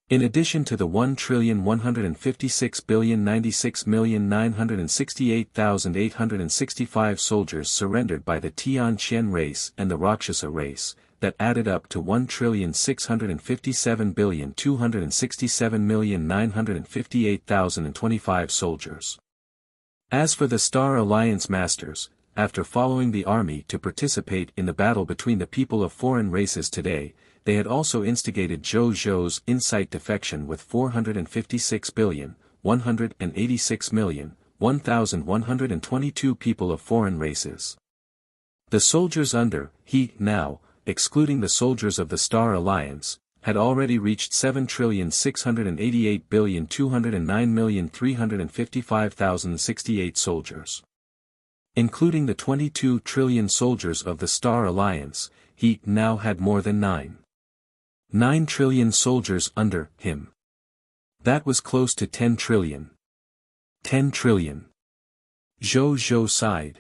A: In addition to the 1,156,096,968,865 soldiers surrendered by the Tianqian race and the Rakshasa race, that added up to 1,657,267,958,025 soldiers. As for the Star Alliance Masters, after following the army to participate in the battle between the people of foreign races today, they had also instigated Zhou's insight defection with 456,186,122 people of foreign races. The soldiers under he now, excluding the soldiers of the Star Alliance, had already reached 7,688,209,355,068 soldiers. Including the 22 trillion soldiers of the Star Alliance, he now had more than 9 trillion soldiers under him. That was close to 10 trillion. 10 trillion. Zhou sighed.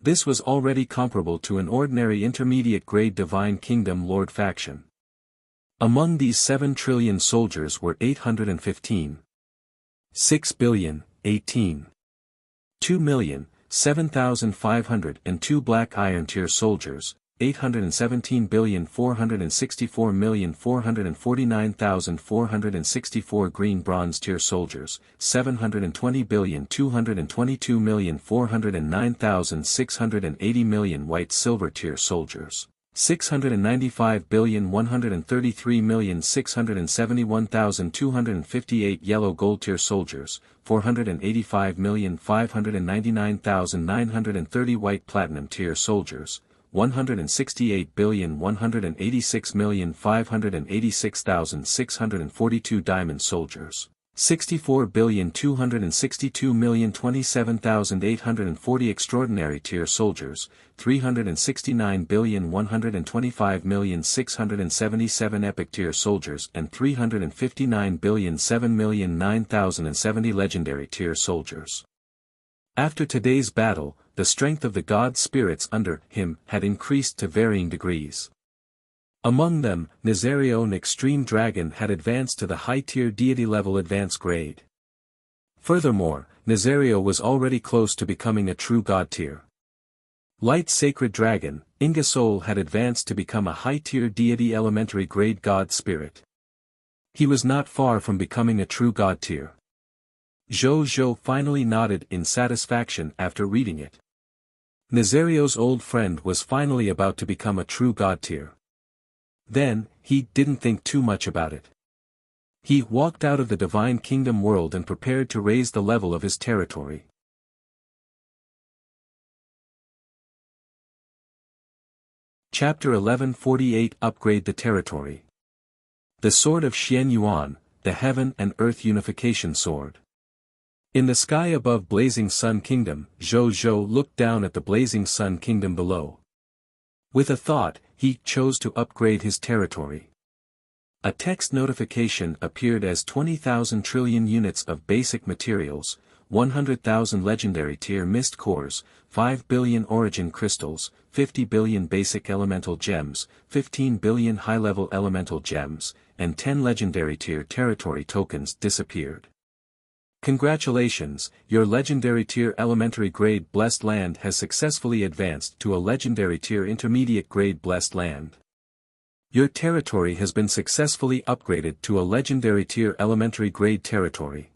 A: This was already comparable to an ordinary intermediate grade Divine Kingdom Lord faction. Among these 7 trillion soldiers were 815. 6 billion, 18. 2 million, 7,502 Black Iron Tier soldiers, 817,464,449,464 Green Bronze Tier soldiers, 720,222,409,680 White Silver Tier soldiers, 695,133,671,258 Yellow Gold Tier soldiers, 485,599,930 White Platinum Tier soldiers, 168,186,586,642 Diamond soldiers, 64,262,027,840 Extraordinary Tier soldiers, 369,125,677 Epic Tier soldiers and 359,007,009,070 Legendary Tier soldiers. After today's battle, the strength of the god spirits under him had increased to varying degrees. Among them, Nazario and Extreme Dragon had advanced to the high-tier deity level advance grade. Furthermore, Nazario was already close to becoming a true god tier. Light Sacred Dragon, Ingasol had advanced to become a high-tier deity elementary grade god spirit. He was not far from becoming a true god tier. Zhou finally nodded in satisfaction after reading it. Nazario's old friend was finally about to become a true god tier. Then, he didn't think too much about it. He walked out of the Divine Kingdom world and prepared to raise the level of his territory. Chapter 1148 Upgrade the Territory. The Sword of Xian Yuan, the Heaven and Earth Unification Sword. In the sky above Blazing Sun Kingdom, Zhou Zhou looked down at the Blazing Sun Kingdom below. With a thought, he chose to upgrade his territory. A text notification appeared as 20,000 trillion units of basic materials, 100,000 legendary tier mist cores, 5 billion origin crystals, 50 billion basic elemental gems, 15 billion high-level elemental gems, and 10 legendary tier territory tokens disappeared. Congratulations, your legendary tier elementary grade blessed land has successfully advanced to a legendary tier intermediate grade blessed land. Your territory has been successfully upgraded to a legendary tier elementary grade territory.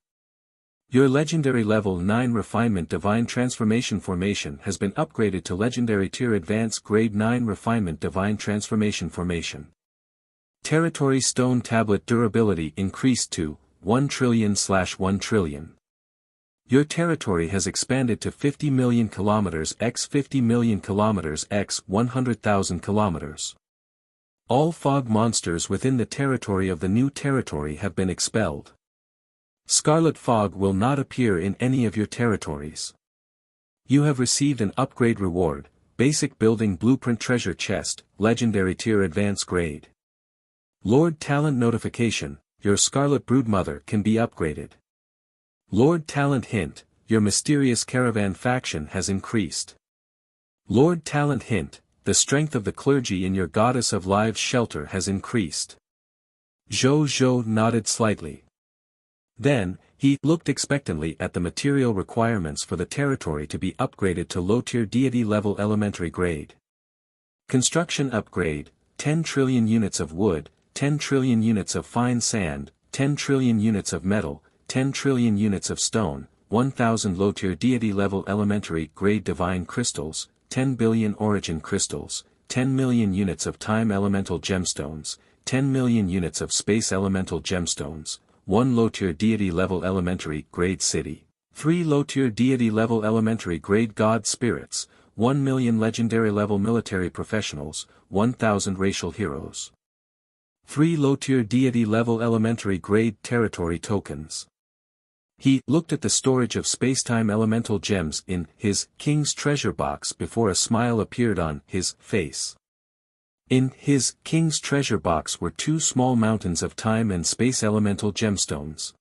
A: Your legendary level 9 refinement divine transformation formation has been upgraded to legendary tier advanced grade 9 refinement divine transformation formation. Territory stone tablet durability increased to 1 trillion/1 trillion. Your territory has expanded to 50 million kilometers x 50 million kilometers x 100,000 kilometers. All fog monsters within the territory of the new territory have been expelled. Scarlet fog will not appear in any of your territories. You have received an upgrade reward, basic building blueprint treasure chest, legendary tier advanced grade. Lord Talent notification, your Scarlet Broodmother can be upgraded. Lord Talent hint, your mysterious caravan faction has increased. Lord Talent hint, the strength of the clergy in your Goddess of Lives shelter has increased. Zhou Zhou nodded slightly. Then, he looked expectantly at the material requirements for the territory to be upgraded to low-tier deity level elementary grade. Construction upgrade, 10 trillion units of wood, 10 trillion units of fine sand, 10 trillion units of metal, 10 trillion units of stone, 1,000 low-tier deity level elementary grade divine crystals, 10 billion origin crystals, 10 million units of time elemental gemstones, 10 million units of space elemental gemstones, 1 low-tier deity level elementary grade city, 3 low-tier deity level elementary grade god spirits, 1 million legendary level military professionals, 1,000 racial heroes. 3 low-tier deity level elementary grade territory tokens. He looked at the storage of spacetime elemental gems in his king's treasure box before a smile appeared on his face. In his king's treasure box were 2 small mountains of time and space elemental gemstones.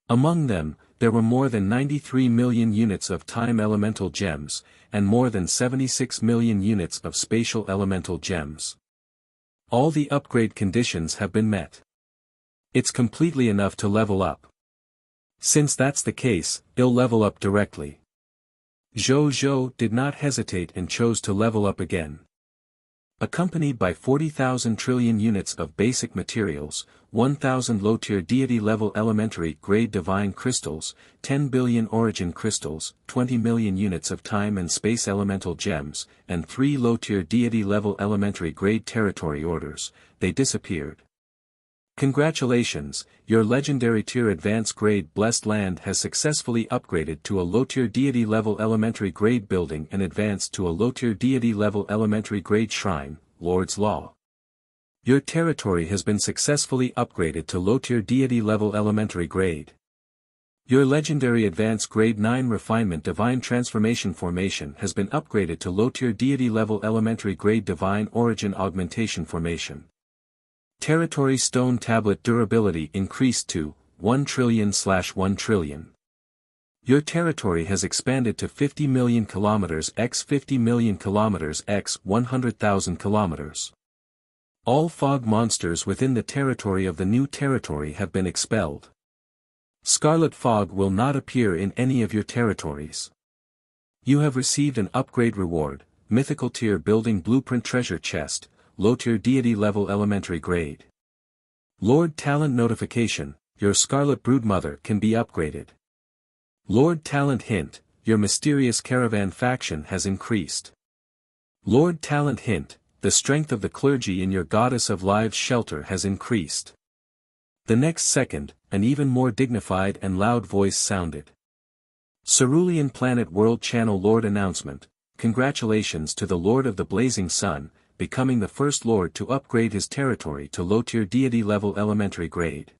A: Among them, there were more than 93 million units of time elemental gems, and more than 76 million units of spatial elemental gems. All the upgrade conditions have been met. It's completely enough to level up. Since that's the case, I'll level up directly. Zhou Zhou did not hesitate and chose to level up again. Accompanied by 40,000 trillion units of basic materials, 1,000 low-tier deity-level elementary grade divine crystals, 10 billion origin crystals, 20 million units of time and space elemental gems, and 3 low-tier deity-level elementary grade territory orders, they disappeared. Congratulations, your legendary tier advanced grade blessed land has successfully upgraded to a low-tier deity level elementary grade building and advanced to a low-tier deity level elementary grade shrine, Lord's Law. Your territory has been successfully upgraded to low-tier deity level elementary grade. Your legendary advanced grade 9 refinement divine transformation formation has been upgraded to low-tier deity level elementary grade divine origin augmentation formation. Territory stone tablet durability increased to 1 trillion/1 trillion. Your territory has expanded to 50 million kilometers x 50 million kilometers x 100,000 kilometers. All fog monsters within the territory of the new territory have been expelled. Scarlet fog will not appear in any of your territories. You have received an upgrade reward, mythical tier building blueprint treasure chest, low-tier deity level elementary grade. Lord Talent notification, your Scarlet Broodmother can be upgraded. Lord Talent hint, your mysterious caravan faction has increased. Lord Talent hint, the strength of the clergy in your Goddess of Lives shelter has increased. The next second, an even more dignified and loud voice sounded. Cerulean Planet World Channel Lord announcement, congratulations to the Lord of the Blazing Sun, becoming the first lord to upgrade his territory to low-tier deity level elementary grade.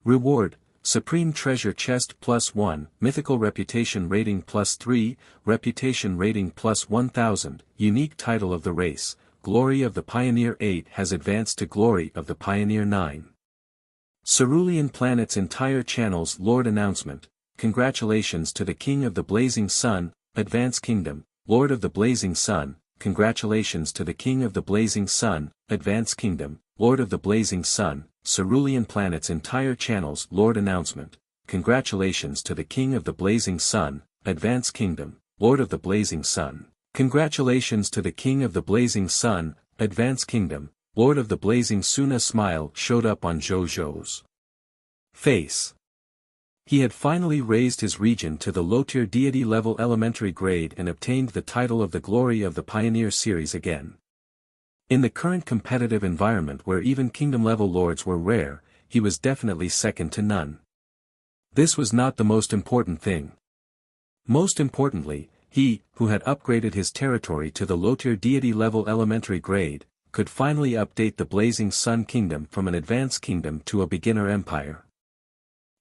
A: Reward: Supreme Treasure Chest +1, Mythical Reputation Rating +3, Reputation Rating +1000, Unique Title of the Race, Glory of the Pioneer 8 has advanced to Glory of the Pioneer 9. Cerulean Planet's entire channel's Lord Announcement: Congratulations to the King of the Blazing Sun, Advance Kingdom, Lord of the Blazing Sun, congratulations to the King of the Blazing Sun, Advance Kingdom, Lord of the Blazing Sun, Cerulean Planet's entire channel's Lord Announcement: Congratulations to the King of the Blazing Sun, Advance Kingdom, Lord of the Blazing Sun, congratulations to the King of the Blazing Sun, Advance Kingdom, Lord of the Blazing Sun. A smile showed up on Zhou-Zhou's face. He had finally raised his region to the low-tier deity level elementary grade and obtained the title of the Glory of the Pioneer series again. In the current competitive environment where even kingdom-level lords were rare, he was definitely second to none. This was not the most important thing. Most importantly, he, who had upgraded his territory to the low-tier deity level elementary grade, could finally update the Blazing Sun Kingdom from an advanced kingdom to a beginner empire.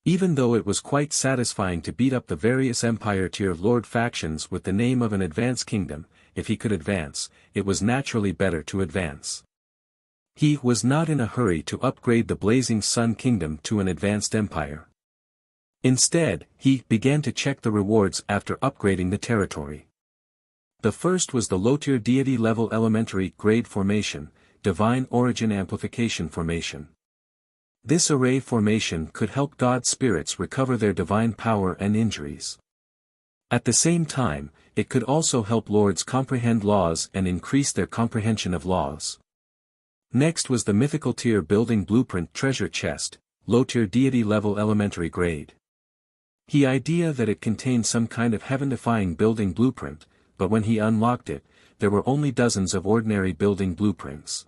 A: Even though it was quite satisfying to beat up the various empire-tier lord factions with the name of an advanced kingdom, if he could advance, it was naturally better to advance. He was not in a hurry to upgrade the Blazing Sun Kingdom to an advanced empire. Instead, he began to check the rewards after upgrading the territory. The first was the low-tier deity level elementary grade formation, Divine Origin Amplification Formation. This array formation could help god spirits recover their divine power and injuries. At the same time, it could also help lords comprehend laws and increase their comprehension of laws. Next was the mythical tier building blueprint treasure chest, low-tier deity level elementary grade. The idea that it contained some kind of heaven-defying building blueprint, but when he unlocked it, there were only dozens of ordinary building blueprints.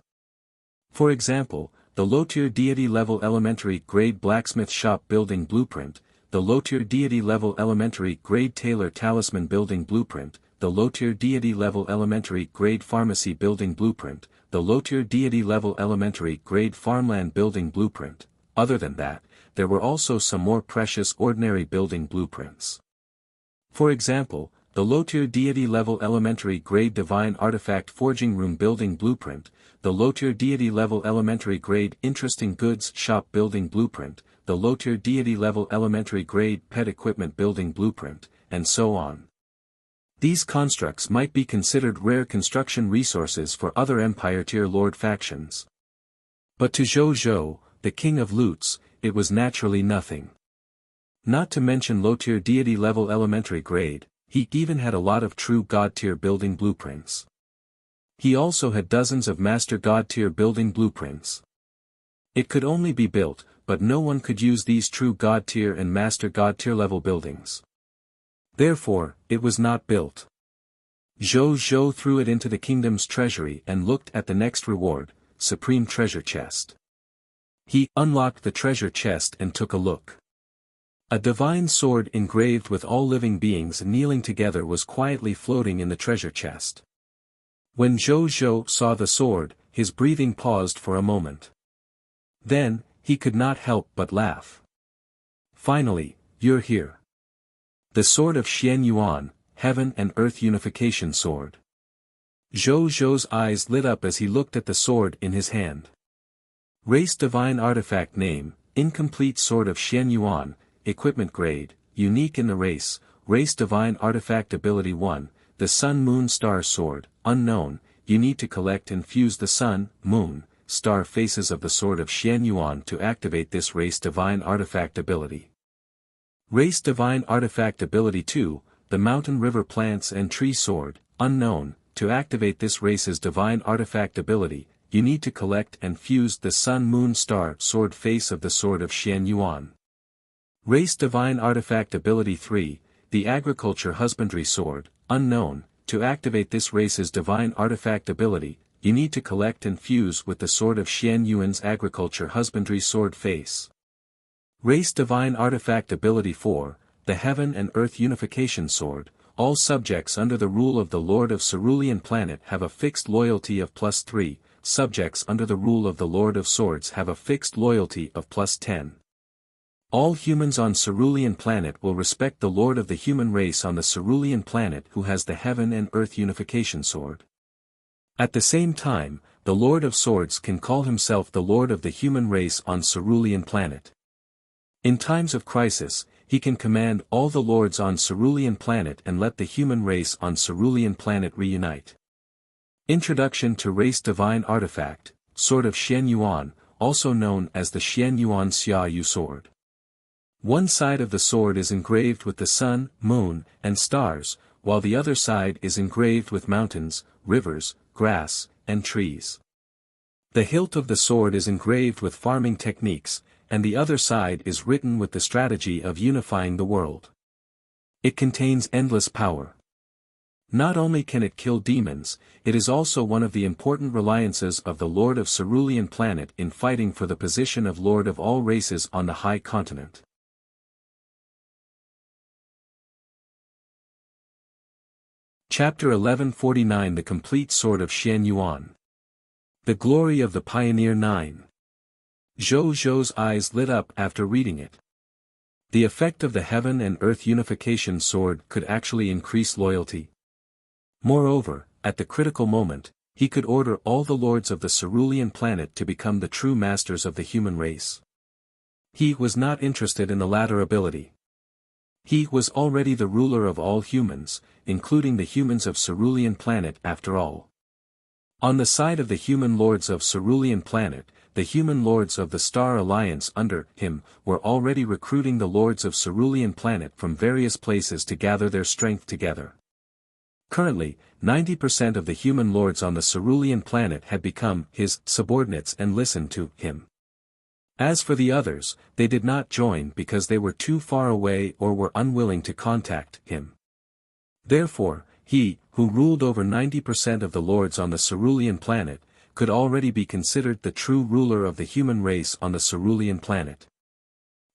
A: For example, the low-tier deity level elementary grade blacksmith shop building blueprint, the low-tier deity level elementary grade tailor talisman building blueprint, the low-tier deity level elementary grade pharmacy building blueprint, the low-tier deity level elementary grade farmland building blueprint. Other than that, there were also some more precious ordinary building blueprints. For example, the low-tier deity level elementary grade divine artifact forging room building blueprint, the low-tier deity level elementary grade interesting goods shop building blueprint, the low-tier deity level elementary grade pet equipment building blueprint, and so on. These constructs might be considered rare construction resources for other empire-tier lord factions. But to Zhou-Zhou, the king of loots, it was naturally nothing. Not to mention low-tier deity level elementary grade, he even had a lot of true god-tier building blueprints. He also had dozens of master god-tier building blueprints. It could only be built, but no one could use these true god-tier and master god-tier level buildings. Therefore, it was not built. Zhou-Zhou threw it into the kingdom's treasury and looked at the next reward, Supreme Treasure Chest. He unlocked the treasure chest and took a look. A divine sword engraved with all living beings kneeling together was quietly floating in the treasure chest. When Zhou-Zhou saw the sword, his breathing paused for a moment. Then, he could not help but laugh. Finally, you're here. The Sword of Xian Yuan, Heaven and Earth Unification Sword. Zhou-Zhou's eyes lit up as he looked at the sword in his hand. Race Divine Artifact Name, Incomplete Sword of Xian Yuan, Equipment Grade, Unique in the Race, Race Divine Artifact Ability 1, the Sun Moon Star Sword, Unknown, you need to collect and fuse the Sun, Moon, Star faces of the Sword of Xian Yuan to activate this Race Divine Artifact ability. Race Divine Artifact Ability 2, the Mountain River Plants and Tree Sword, Unknown, to activate this race's Divine Artifact ability, you need to collect and fuse the Sun Moon Star Sword face of the Sword of Xian Yuan. Race Divine Artifact Ability 3, the Agriculture Husbandry Sword, Unknown, to activate this race's Divine Artifact ability, you need to collect and fuse with the Sword of Xian Yuan's Agriculture Husbandry Sword face. Race Divine Artifact Ability 4, the Heaven and Earth Unification Sword, all subjects under the rule of the Lord of Cerulean Planet have a fixed loyalty of +3, subjects under the rule of the Lord of Swords have a fixed loyalty of +10. All humans on Cerulean Planet will respect the Lord of the human race on the Cerulean Planet who has the Heaven and Earth Unification Sword. At the same time, the Lord of Swords can call himself the Lord of the human race on Cerulean Planet. In times of crisis, he can command all the lords on Cerulean Planet and let the human race on Cerulean Planet reunite. Introduction to Race Divine Artifact, Sword of Xian Yuan, also known as the Xian Yuan Xia Yu Sword. One side of the sword is engraved with the sun, moon, and stars, while the other side is engraved with mountains, rivers, grass, and trees. The hilt of the sword is engraved with farming techniques, and the other side is written with the strategy of unifying the world. It contains endless power. Not only can it kill demons, it is also one of the important reliances of the Lord of Cerulean Planet in fighting for the position of Lord of all races on the High Continent. Chapter 1149 The Complete Sword of Xian Yuan. The Glory of the Pioneer 9. Zhou Zhou's eyes lit up after reading it. The effect of the Heaven and Earth Unification Sword could actually increase loyalty. Moreover, at the critical moment, he could order all the lords of the Cerulean Planet to become the true masters of the human race. He was not interested in the latter ability. He was already the ruler of all humans, including the humans of Cerulean Planet after all. On the side of the human lords of Cerulean Planet, the human lords of the Star Alliance under him were already recruiting the lords of Cerulean Planet from various places to gather their strength together. Currently, 90% of the human lords on the Cerulean Planet had become his subordinates and listened to him. As for the others, they did not join because they were too far away or were unwilling to contact him. Therefore, he, who ruled over 90% of the lords on the Cerulean Planet, could already be considered the true ruler of the human race on the Cerulean Planet.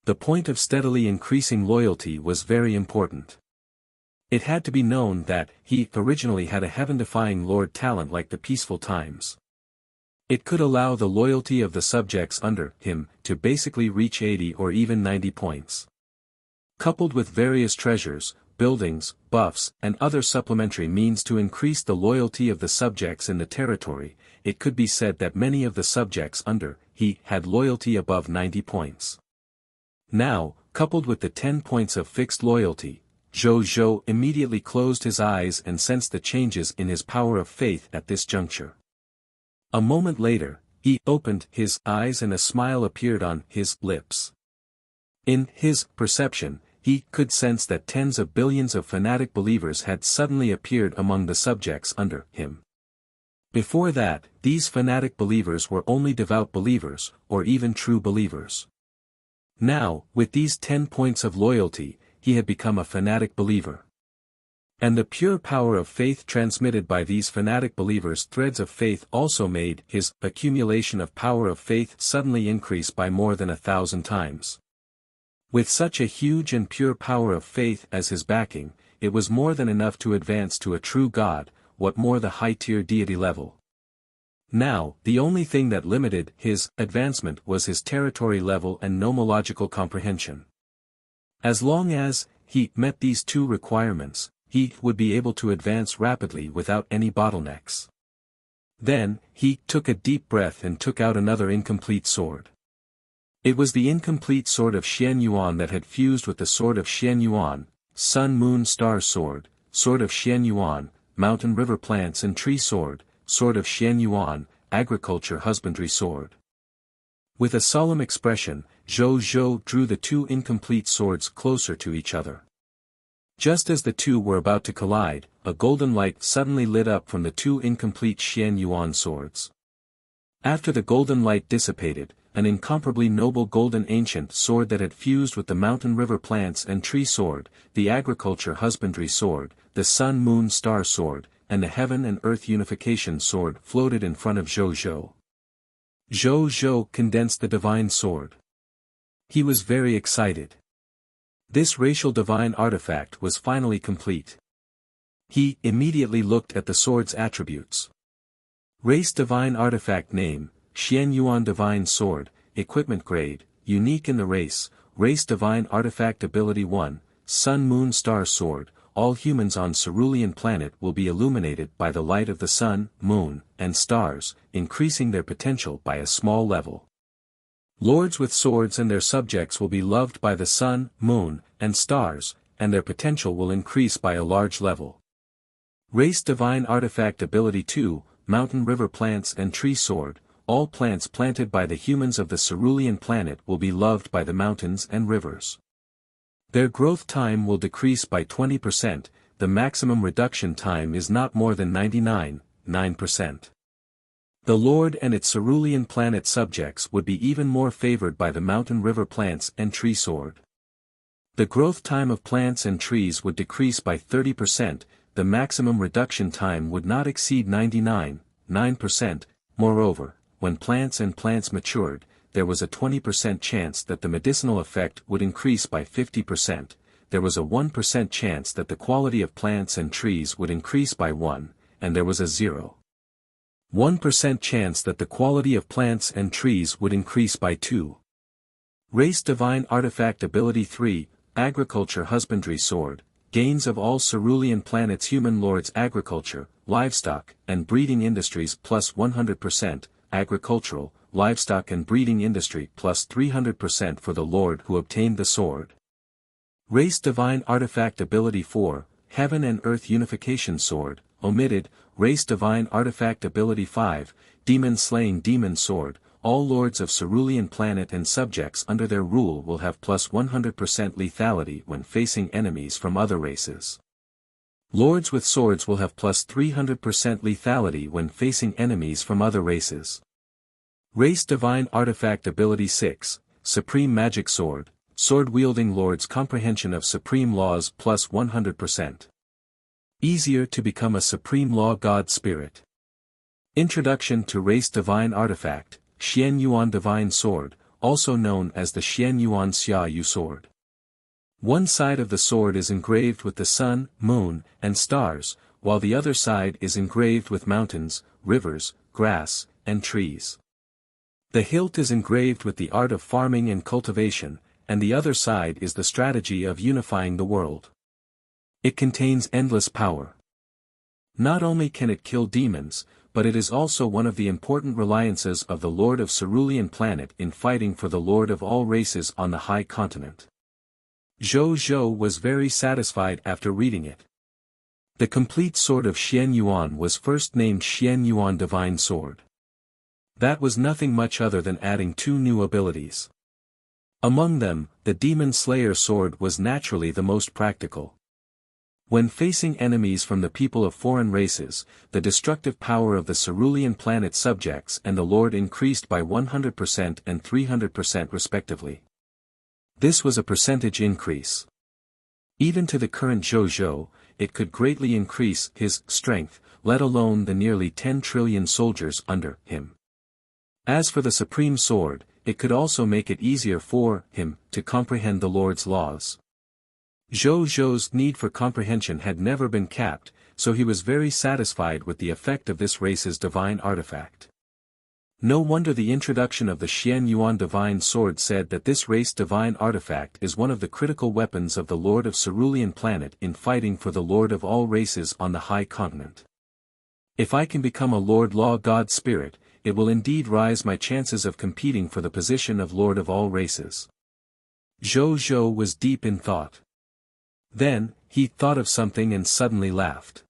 A: The point of steadily increasing loyalty was very important. It had to be known that he originally had a heaven-defying lord talent like the peaceful times. It could allow the loyalty of the subjects under him to basically reach 80 or even 90 points. Coupled with various treasures, buildings, buffs, and other supplementary means to increase the loyalty of the subjects in the territory, it could be said that many of the subjects under he had loyalty above 90 points. Now, coupled with the 10 points of fixed loyalty, Zhou Zhou immediately closed his eyes and sensed the changes in his power of faith at this juncture. A moment later, he opened his eyes and a smile appeared on his lips. In his perception, he could sense that tens of billions of fanatic believers had suddenly appeared among the subjects under him. Before that, these fanatic believers were only devout believers, or even true believers. Now, with these 10 points of loyalty, he had become a fanatic believer. And the pure power of faith transmitted by these fanatic believers' threads of faith also made his accumulation of power of faith suddenly increase by more than 1,000 times. With such a huge and pure power of faith as his backing, it was more than enough to advance to a true God, what more the high-tier deity level. Now, the only thing that limited his advancement was his territory level and nomological comprehension. As long as he met these two requirements, he would be able to advance rapidly without any bottlenecks. Then, he took a deep breath and took out another incomplete sword. It was the incomplete sword of Xian Yuan that had fused with the sword of Xian Yuan, Sun Moon Star Sword, Sword of Xian Yuan, Mountain River Plants and Tree Sword, Sword of Xian Yuan, Agriculture Husbandry Sword. With a solemn expression, Zhou Zhou drew the two incomplete swords closer to each other. Just as the two were about to collide, a golden light suddenly lit up from the two incomplete Xian Yuan swords. After the golden light dissipated, an incomparably noble golden ancient sword that had fused with the Mountain River Plants and Tree Sword, the Agriculture Husbandry Sword, the Sun Moon Star Sword, and the Heaven and Earth Unification Sword floated in front of Zhou Zhou. Zhou Zhou condensed the divine sword. He was very excited. This racial divine artifact was finally complete. He immediately looked at the sword's attributes. Race Divine Artifact Name, Xian Yuan Divine Sword, Equipment Grade, Unique in the Race, Race Divine Artifact Ability 1, Sun Moon Star Sword. All humans on Cerulean Planet will be illuminated by the light of the sun, moon, and stars, increasing their potential by a small level. Lords with swords and their subjects will be loved by the sun, moon, and stars, and their potential will increase by a large level. Race Divine Artifact Ability 2, Mountain River Plants and Tree Sword. All plants planted by the humans of the Cerulean Planet will be loved by the mountains and rivers. Their growth time will decrease by 20%, the maximum reduction time is not more than 99.9%. The Lord and its Cerulean Planet subjects would be even more favored by the Mountain River Plants and Tree Sword. The growth time of plants and trees would decrease by 30%, the maximum reduction time would not exceed 99.9%. Moreover, when plants matured, there was a 20% chance that the medicinal effect would increase by 50%, there was a 1% chance that the quality of plants and trees would increase by 1, and there was a 0.1% chance that the quality of plants and trees would increase by 2. Race Divine Artifact Ability 3, Agriculture Husbandry Sword, Gains of all Cerulean Planet's human lords agriculture, livestock, and breeding industries plus 100%, agricultural, livestock and breeding industry plus 300% for the lord who obtained the sword. Race Divine Artifact Ability 4, Heaven and Earth Unification Sword, omitted, Race Divine Artifact Ability 5, Demon Slaying Demon Sword. All lords of Cerulean Planet and subjects under their rule will have plus 100% lethality when facing enemies from other races. Lords with swords will have plus 300% lethality when facing enemies from other races. Race Divine Artifact Ability 6, Supreme Magic Sword, Sword-wielding lords comprehension of supreme laws plus 100%. Easier to become a supreme law god spirit. Introduction to Race Divine Artifact, Xian Yuan Divine Sword, also known as the Xian Yuan Xia Yu Sword. One side of the sword is engraved with the sun, moon, and stars, while the other side is engraved with mountains, rivers, grass, and trees. The hilt is engraved with the art of farming and cultivation, and the other side is the strategy of unifying the world. It contains endless power. Not only can it kill demons, but it is also one of the important reliances of the Lord of Cerulean Planet in fighting for the Lord of all races on the High Continent. Zhou Zhou was very satisfied after reading it. The complete sword of Xian Yuan was first named Xian Yuan Divine Sword. That was nothing much other than adding 2 new abilities. Among them, the Demon Slayer Sword was naturally the most practical. When facing enemies from the people of foreign races, the destructive power of the Cerulean Planet subjects and the Lord increased by 100% and 300% respectively. This was a percentage increase. Even to the current Zhou Zhou, it could greatly increase his strength, let alone the nearly 10 trillion soldiers under him. As for the Supreme Sword, it could also make it easier for him to comprehend the Lord's laws. Zhou Zhou's need for comprehension had never been capped, so he was very satisfied with the effect of this race's divine artifact. No wonder the introduction of the Xian Yuan Divine Sword said that this race divine artifact is one of the critical weapons of the Lord of Cerulean Planet in fighting for the Lord of all races on the High Continent. If I can become a Lord Law God Spirit, it will indeed rise my chances of competing for the position of Lord of all races. Zhou Zhou was deep in thought. Then, he thought of something and suddenly laughed.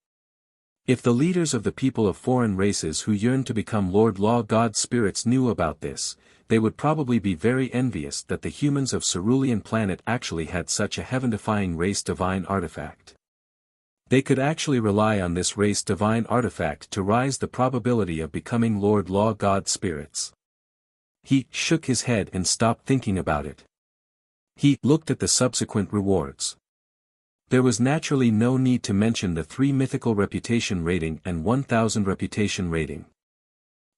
A: If the leaders of the people of foreign races who yearn to become Lord Law God Spirits knew about this, they would probably be very envious that the humans of Cerulean Planet actually had such a heaven-defying race divine artifact. They could actually rely on this race divine artifact to rise the probability of becoming Lord Law God Spirits. He shook his head and stopped thinking about it. He looked at the subsequent rewards. There was naturally no need to mention the 3 mythical reputation rating and 1000 reputation rating.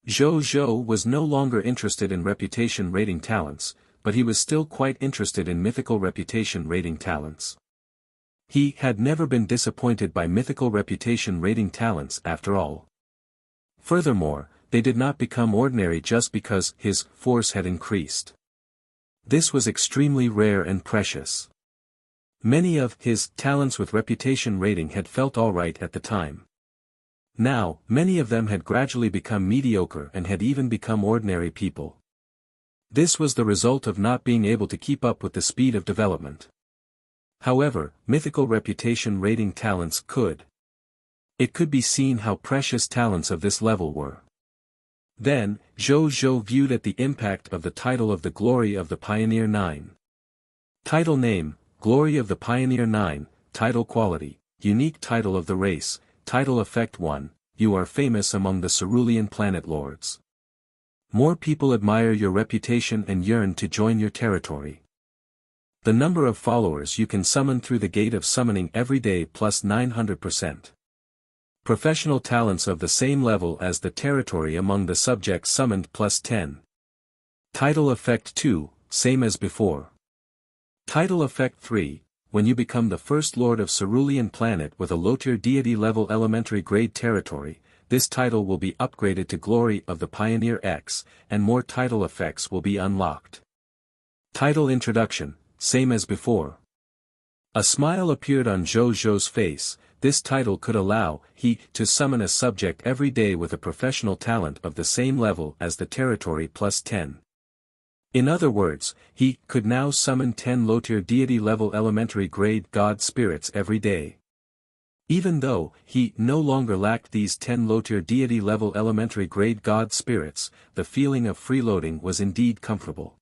A: Zhou Zhou was no longer interested in reputation rating talents, but he was still quite interested in mythical reputation rating talents. He had never been disappointed by mythical reputation rating talents after all. Furthermore, they did not become ordinary just because his force had increased. This was extremely rare and precious. Many of his talents with reputation rating had felt alright at the time. Now, many of them had gradually become mediocre and had even become ordinary people. This was the result of not being able to keep up with the speed of development. However, mythical reputation rating talents could. It could be seen how precious talents of this level were. Then, Zhou Zhou viewed at the impact of the title of the Glory of the Pioneer 9. Title name, Glory of the Pioneer 9, title quality, unique title of the race, title effect 1, you are famous among the Cerulean planet lords. More people admire your reputation and yearn to join your territory. The number of followers you can summon through the gate of summoning every day plus 900%. Professional talents of the same level as the territory among the subjects summoned plus 10. Title effect 2, same as before. Title effect 3, when you become the first lord of Cerulean planet with a low-tier deity level elementary grade territory, this title will be upgraded to Glory of the Pioneer X, and more title effects will be unlocked. Title introduction, same as before. A smile appeared on Zhou Zhou's face. This title could allow he to summon a subject every day with a professional talent of the same level as the territory plus 10. In other words, he could now summon 10 low-tier deity level elementary grade god spirits every day. Even though he no longer lacked these 10 low-tier deity level elementary grade god spirits, the feeling of freeloading was indeed comfortable.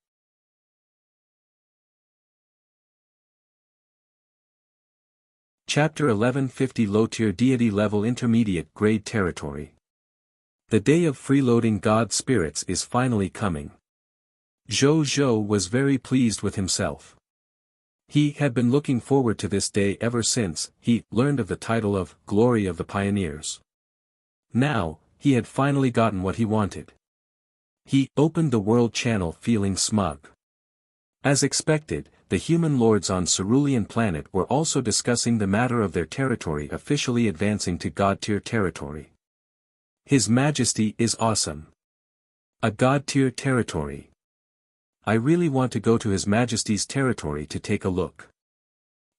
A: Chapter 1150 Low-tier deity level intermediate grade territory. The day of freeloading god spirits is finally coming. Zhou Zhou was very pleased with himself. He had been looking forward to this day ever since he learned of the title of Glory of the Pioneers. Now, he had finally gotten what he wanted. He opened the world channel feeling smug. As expected, the human lords on Cerulean planet were also discussing the matter of their territory officially advancing to god-tier territory. His Majesty is awesome. A god-tier territory. I really want to go to His Majesty's territory to take a look.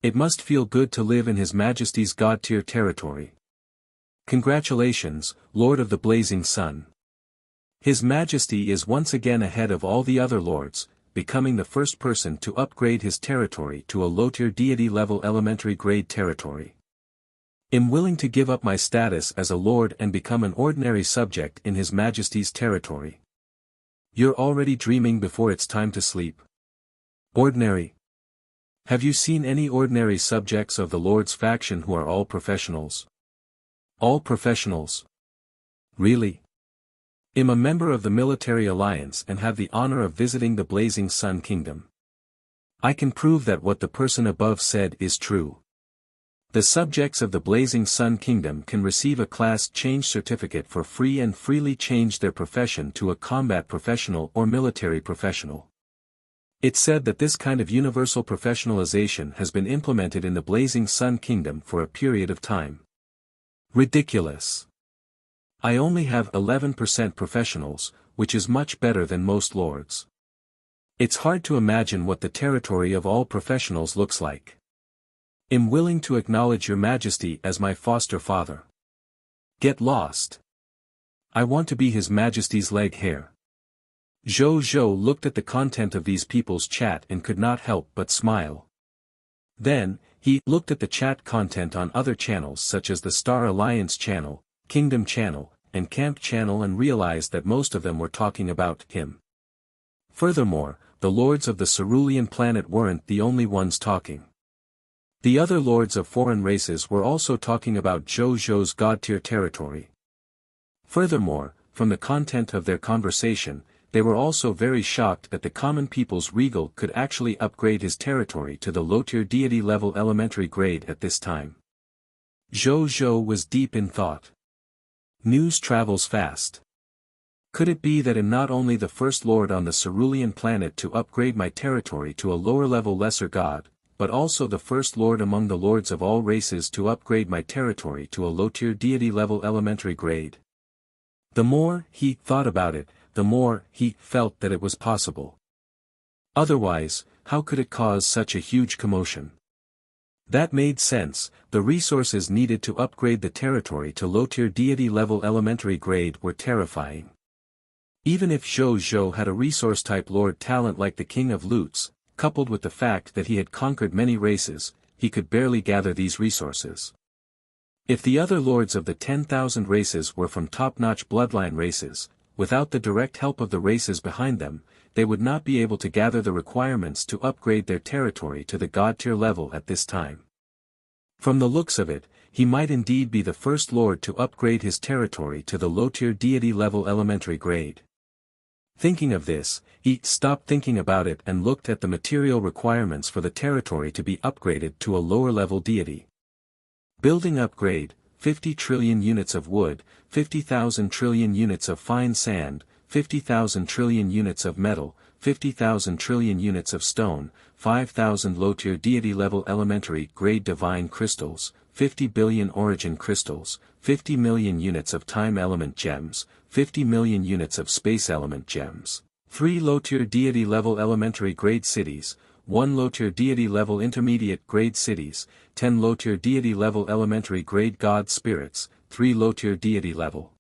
A: It must feel good to live in His Majesty's god-tier territory. Congratulations, Lord of the Blazing Sun. His Majesty is once again ahead of all the other lords, becoming the first person to upgrade his territory to a low-tier deity level elementary grade territory. I'm willing to give up my status as a lord and become an ordinary subject in His Majesty's territory. You're already dreaming before it's time to sleep. Ordinary. Have you seen any ordinary subjects of the Lord's faction who are all professionals? All professionals? Really? I'm a member of the military alliance and have the honor of visiting the Blazing Sun Kingdom. I can prove that what the person above said is true. The subjects of the Blazing Sun Kingdom can receive a class change certificate for free and freely change their profession to a combat professional or military professional. It's said that this kind of universal professionalization has been implemented in the Blazing Sun Kingdom for a period of time. Ridiculous. I only have 11% professionals, which is much better than most lords. It's hard to imagine what the territory of all professionals looks like. I'm willing to acknowledge Your Majesty as my foster father. Get lost. I want to be His Majesty's leg hair. Zhou Zhou looked at the content of these people's chat and could not help but smile. Then, he looked at the chat content on other channels such as the Star Alliance channel, Kingdom channel, and Camp channel and realized that most of them were talking about him. Furthermore, the lords of the Cerulean planet weren't the only ones talking. The other lords of foreign races were also talking about Zhou Zhou's god-tier territory. Furthermore, from the content of their conversation, they were also very shocked that the common people's regal could actually upgrade his territory to the low-tier deity level elementary grade at this time. Zhou Zhou was deep in thought. News travels fast. Could it be that I'm not only the first lord on the Cerulean planet to upgrade my territory to a lower-level lesser god, but also the first lord among the lords of all races to upgrade my territory to a low-tier deity level elementary grade. The more he thought about it, the more he felt that it was possible. Otherwise, how could it cause such a huge commotion? That made sense. The resources needed to upgrade the territory to low-tier deity level elementary grade were terrifying. Even if Zhou Zhou had a resource-type lord talent like the King of Lutes, coupled with the fact that he had conquered many races, he could barely gather these resources. If the other lords of the 10,000 races were from top-notch bloodline races, without the direct help of the races behind them, they would not be able to gather the requirements to upgrade their territory to the god-tier level at this time. From the looks of it, he might indeed be the first lord to upgrade his territory to the low-tier deity level elementary grade. Thinking of this, he stopped thinking about it and looked at the material requirements for the territory to be upgraded to a lower-level deity. Building upgrade: 50 trillion units of wood, 50,000 trillion units of fine sand, 50,000 trillion units of metal, 50,000 trillion units of stone, 5,000 low-tier deity-level elementary grade divine crystals, 50 billion origin crystals, 50 million units of time element gems, 50 million units of space element gems, 3 low-tier deity-level elementary grade cities, 1 low-tier deity-level intermediate grade cities, 10 low-tier deity-level elementary grade god spirits, 3 low-tier deity-level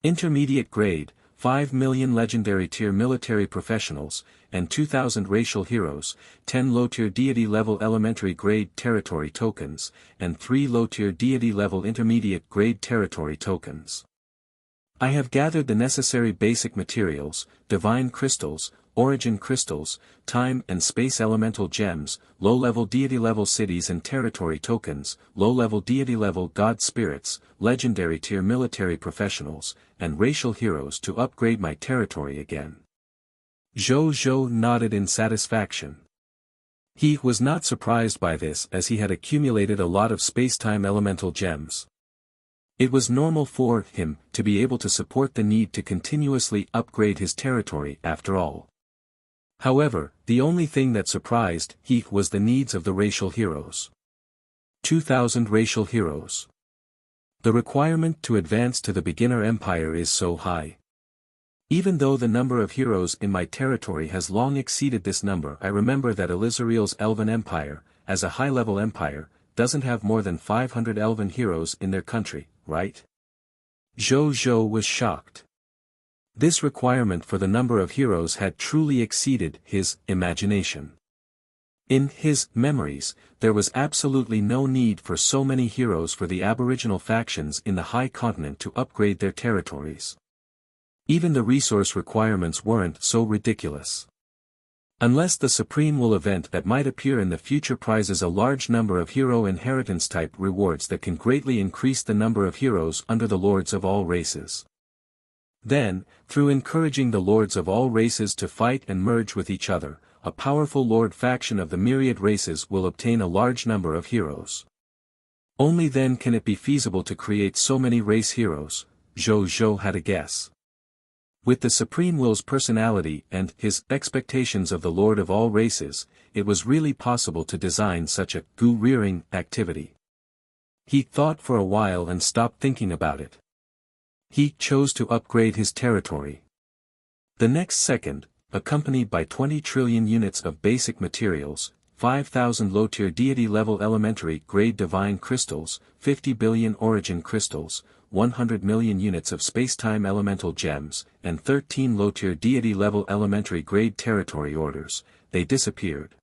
A: intermediate grade, 5 million legendary tier military professionals, and 2,000 racial heroes, 10 low-tier deity-level elementary grade territory tokens, and 3 low-tier deity-level intermediate grade territory tokens. I have gathered the necessary basic materials: divine crystals, origin crystals, time and space elemental gems, low-level deity-level cities and territory tokens, low-level deity-level god spirits, legendary tier military professionals, and racial heroes to upgrade my territory again. Zhou Zhou nodded in satisfaction. He was not surprised by this, as he had accumulated a lot of space-time elemental gems. It was normal for him to be able to support the need to continuously upgrade his territory after all. However, the only thing that surprised he was the needs of the racial heroes. 2,000 racial heroes. The requirement to advance to the beginner empire is so high. Even though the number of heroes in my territory has long exceeded this number, I remember that Elizariel's Elven Empire, as a high-level empire, doesn't have more than 500 elven heroes in their country, right? Zhou Zhou was shocked. This requirement for the number of heroes had truly exceeded his imagination. In his memories, there was absolutely no need for so many heroes for the aboriginal factions in the High Continent to upgrade their territories. Even the resource requirements weren't so ridiculous. Unless the Supreme Will event that might appear in the future prizes a large number of hero inheritance type rewards that can greatly increase the number of heroes under the lords of all races. Then, through encouraging the lords of all races to fight and merge with each other, a powerful lord faction of the myriad races will obtain a large number of heroes. Only then can it be feasible to create so many race heroes. Zhou Zhou had a guess. With the Supreme Will's personality and his expectations of the Lord of all races, it was really possible to design such a gu-rearing activity. He thought for a while and stopped thinking about it. He chose to upgrade his territory. The next second, accompanied by 20 trillion units of basic materials, 5,000 low-tier deity-level elementary grade divine crystals, 50 billion origin crystals, 100 million units of space-time elemental gems, and 13 low-tier deity-level elementary grade territory orders, they disappeared.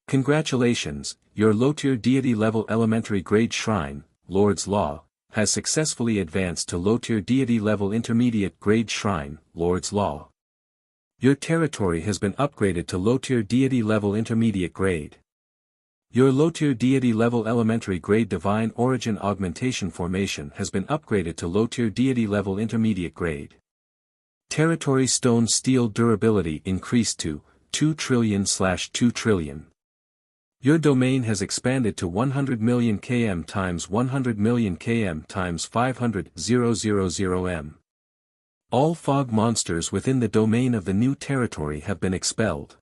A: Congratulations, your low-tier deity-level elementary grade shrine, Lord's Law, has successfully advanced to low-tier deity-level intermediate grade shrine, Lord's Law. Your territory has been upgraded to low-tier deity-level intermediate grade. Your low-tier deity-level elementary grade divine origin augmentation formation has been upgraded to low-tier deity-level intermediate grade. Territory stone steel durability increased to 2 trillion/2 trillion. Your domain has expanded to 100 million km times 100 million km times 500,000 m. All fog monsters within the domain of the new territory have been expelled.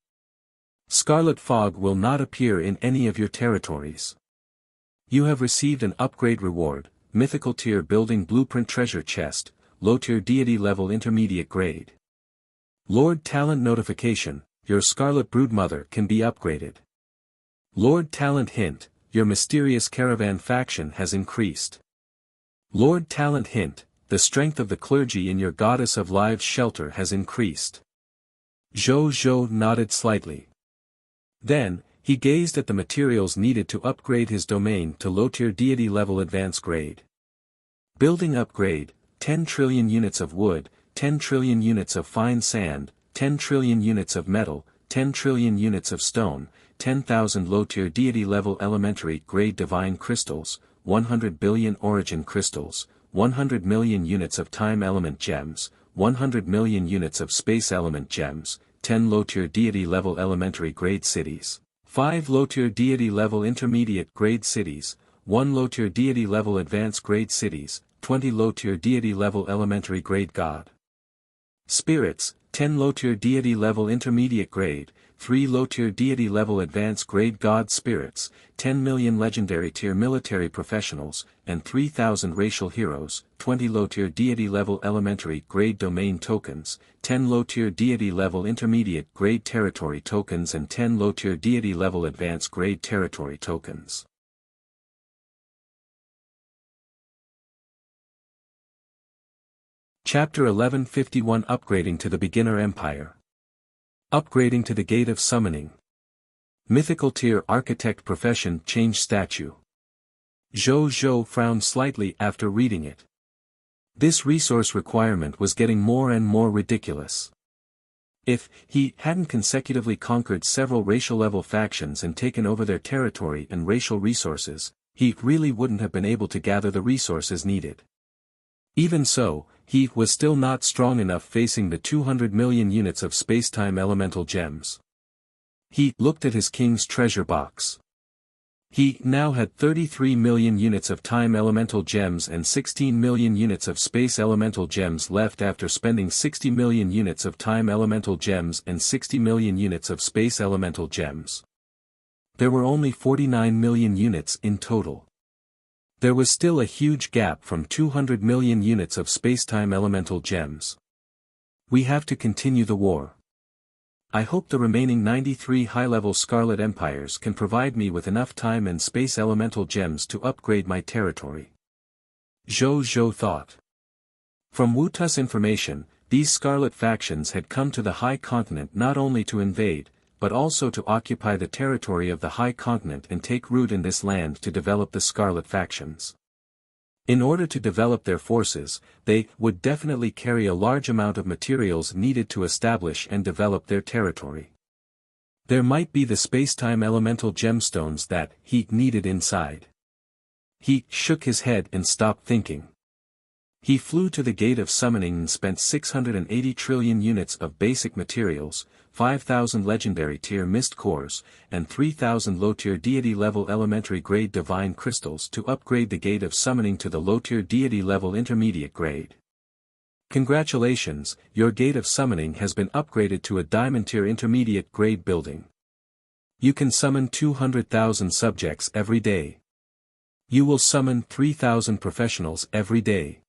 A: Scarlet fog will not appear in any of your territories. You have received an upgrade reward, mythical tier building blueprint treasure chest, low tier deity level intermediate grade. Lord Talent notification, your Scarlet Broodmother can be upgraded. Lord Talent hint, your mysterious caravan faction has increased. Lord Talent hint, the strength of the clergy in your Goddess of Lives shelter has increased. Zhou Zhou nodded slightly. Then, he gazed at the materials needed to upgrade his domain to low-tier deity level advanced grade. Building upgrade, 10 trillion units of wood, 10 trillion units of fine sand, 10 trillion units of metal, 10 trillion units of stone, 10,000 low-tier deity level elementary grade divine crystals, 100 billion origin crystals, 100 million units of time element gems, 100 million units of space element gems, 10 low-tier deity level elementary grade cities, 5 low-tier deity level intermediate grade cities, 1 low-tier deity level advanced grade cities, 20 low-tier deity level elementary grade god spirits, 10 low-tier deity level intermediate grade, 3 low-tier deity level advanced grade god spirits, 10 million legendary tier military professionals, and 3,000 racial heroes, 20 low-tier deity level elementary grade domain tokens, 10 low-tier deity level intermediate grade territory tokens and 10 low-tier deity level advanced grade territory tokens. Chapter 1151 Upgrading to the Beginner Empire. Upgrading to the Gate of Summoning. Mythical tier architect profession change statue. Zhou Zhou frowned slightly after reading it. This resource requirement was getting more and more ridiculous. If he hadn't consecutively conquered several racial level factions and taken over their territory and racial resources, he really wouldn't have been able to gather the resources needed. Even so, he was still not strong enough facing the 200 million units of spacetime elemental gems. He looked at his king's treasure box. He now had 33 million units of time elemental gems and 16 million units of space elemental gems left after spending 60 million units of time elemental gems and 60 million units of space elemental gems. There were only 49 million units in total. There was still a huge gap from 200 million units of spacetime elemental gems. We have to continue the war. I hope the remaining 93 high-level Scarlet Empires can provide me with enough time and space elemental gems to upgrade my territory. Zhou Zhou thought. From Wuxia's information, these Scarlet factions had come to the High Continent not only to invade, but also to occupy the territory of the High Continent and take root in this land to develop the Scarlet factions. In order to develop their forces, they would definitely carry a large amount of materials needed to establish and develop their territory. There might be the spacetime elemental gemstones that he needed inside. He shook his head and stopped thinking. He flew to the Gate of Summoning and spent 680 trillion units of basic materials, 5,000 legendary tier mist cores, and 3,000 low-tier deity-level elementary grade divine crystals to upgrade the Gate of Summoning to the low-tier deity-level intermediate grade. Congratulations, your Gate of Summoning has been upgraded to a diamond-tier intermediate grade building. You can summon 200,000 subjects every day. You will summon 3,000 professionals every day.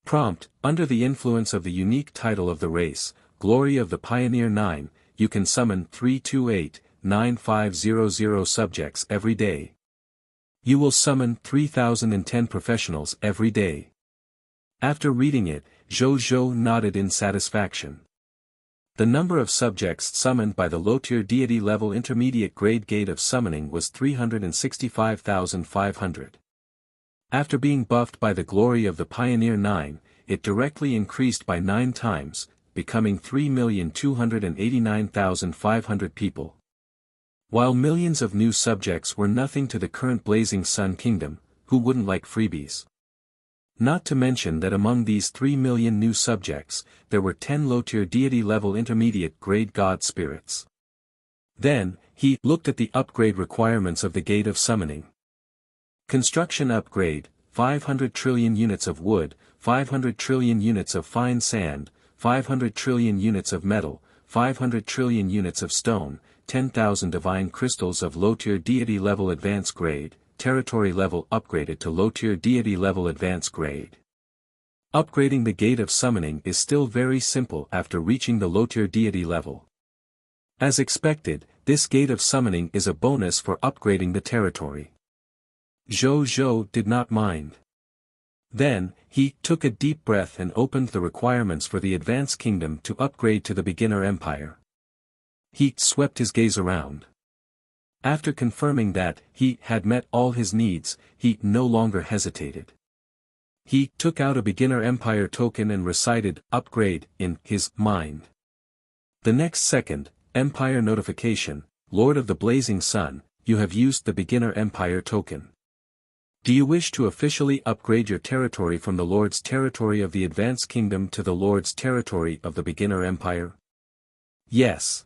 A: Prompt, under the influence of the unique title of the race, Glory of the Pioneer 9, you can summon 328-9500 subjects every day. You will summon 3,010 professionals every day. After reading it, Zhou Zhou nodded in satisfaction. The number of subjects summoned by the low-tier deity-level intermediate grade Gate of Summoning was 365,500. After being buffed by the Glory of the Pioneer 9, it directly increased by 9 times, becoming 3,289,500 people. While millions of new subjects were nothing to the current Blazing Sun Kingdom, who wouldn't like freebies? Not to mention that among these 3 million new subjects, there were 10 low-tier deity-level intermediate grade god spirits. Then, he looked at the upgrade requirements of the Gate of Summoning. Construction upgrade, 500 trillion units of wood, 500 trillion units of fine sand, 500 trillion units of metal, 500 trillion units of stone, 10,000 divine crystals of low-tier deity level advanced grade, territory level upgraded to low-tier deity level advanced grade. Upgrading the gate of summoning is still very simple after reaching the low-tier deity level. As expected, this gate of summoning is a bonus for upgrading the territory. Zhou did not mind. Then, he took a deep breath and opened the requirements for the advanced kingdom to upgrade to the beginner empire. He swept his gaze around. After confirming that he had met all his needs, he no longer hesitated. He took out a beginner empire token and recited "upgrade" in his mind. The next second, empire notification, Lord of the Blazing Sun, you have used the beginner empire token. Do you wish to officially upgrade your territory from the Lord's territory of the advanced kingdom to the Lord's territory of the beginner empire? Yes.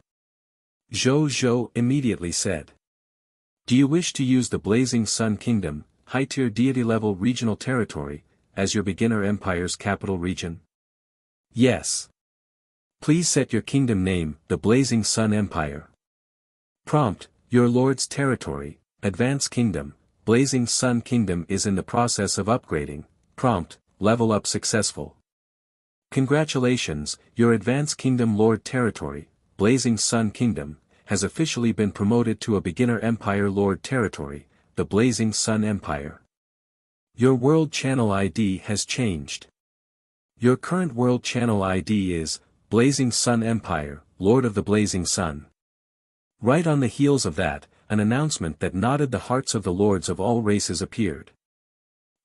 A: Zhou immediately said. Do you wish to use the Blazing Sun Kingdom, high-tier deity-level regional territory, as your beginner empire's capital region? Yes. Please set your kingdom name, the Blazing Sun Empire. Prompt, your Lord's territory, advanced kingdom, Blazing Sun Kingdom is in the process of upgrading. Prompt, level up successful. Congratulations, your advanced kingdom Lord territory, Blazing Sun Kingdom, has officially been promoted to a beginner empire Lord territory, the Blazing Sun Empire. Your world channel ID has changed. Your current world channel ID is, Blazing Sun Empire, Lord of the Blazing Sun. Right on the heels of that, an announcement that nodded the hearts of the lords of all races appeared.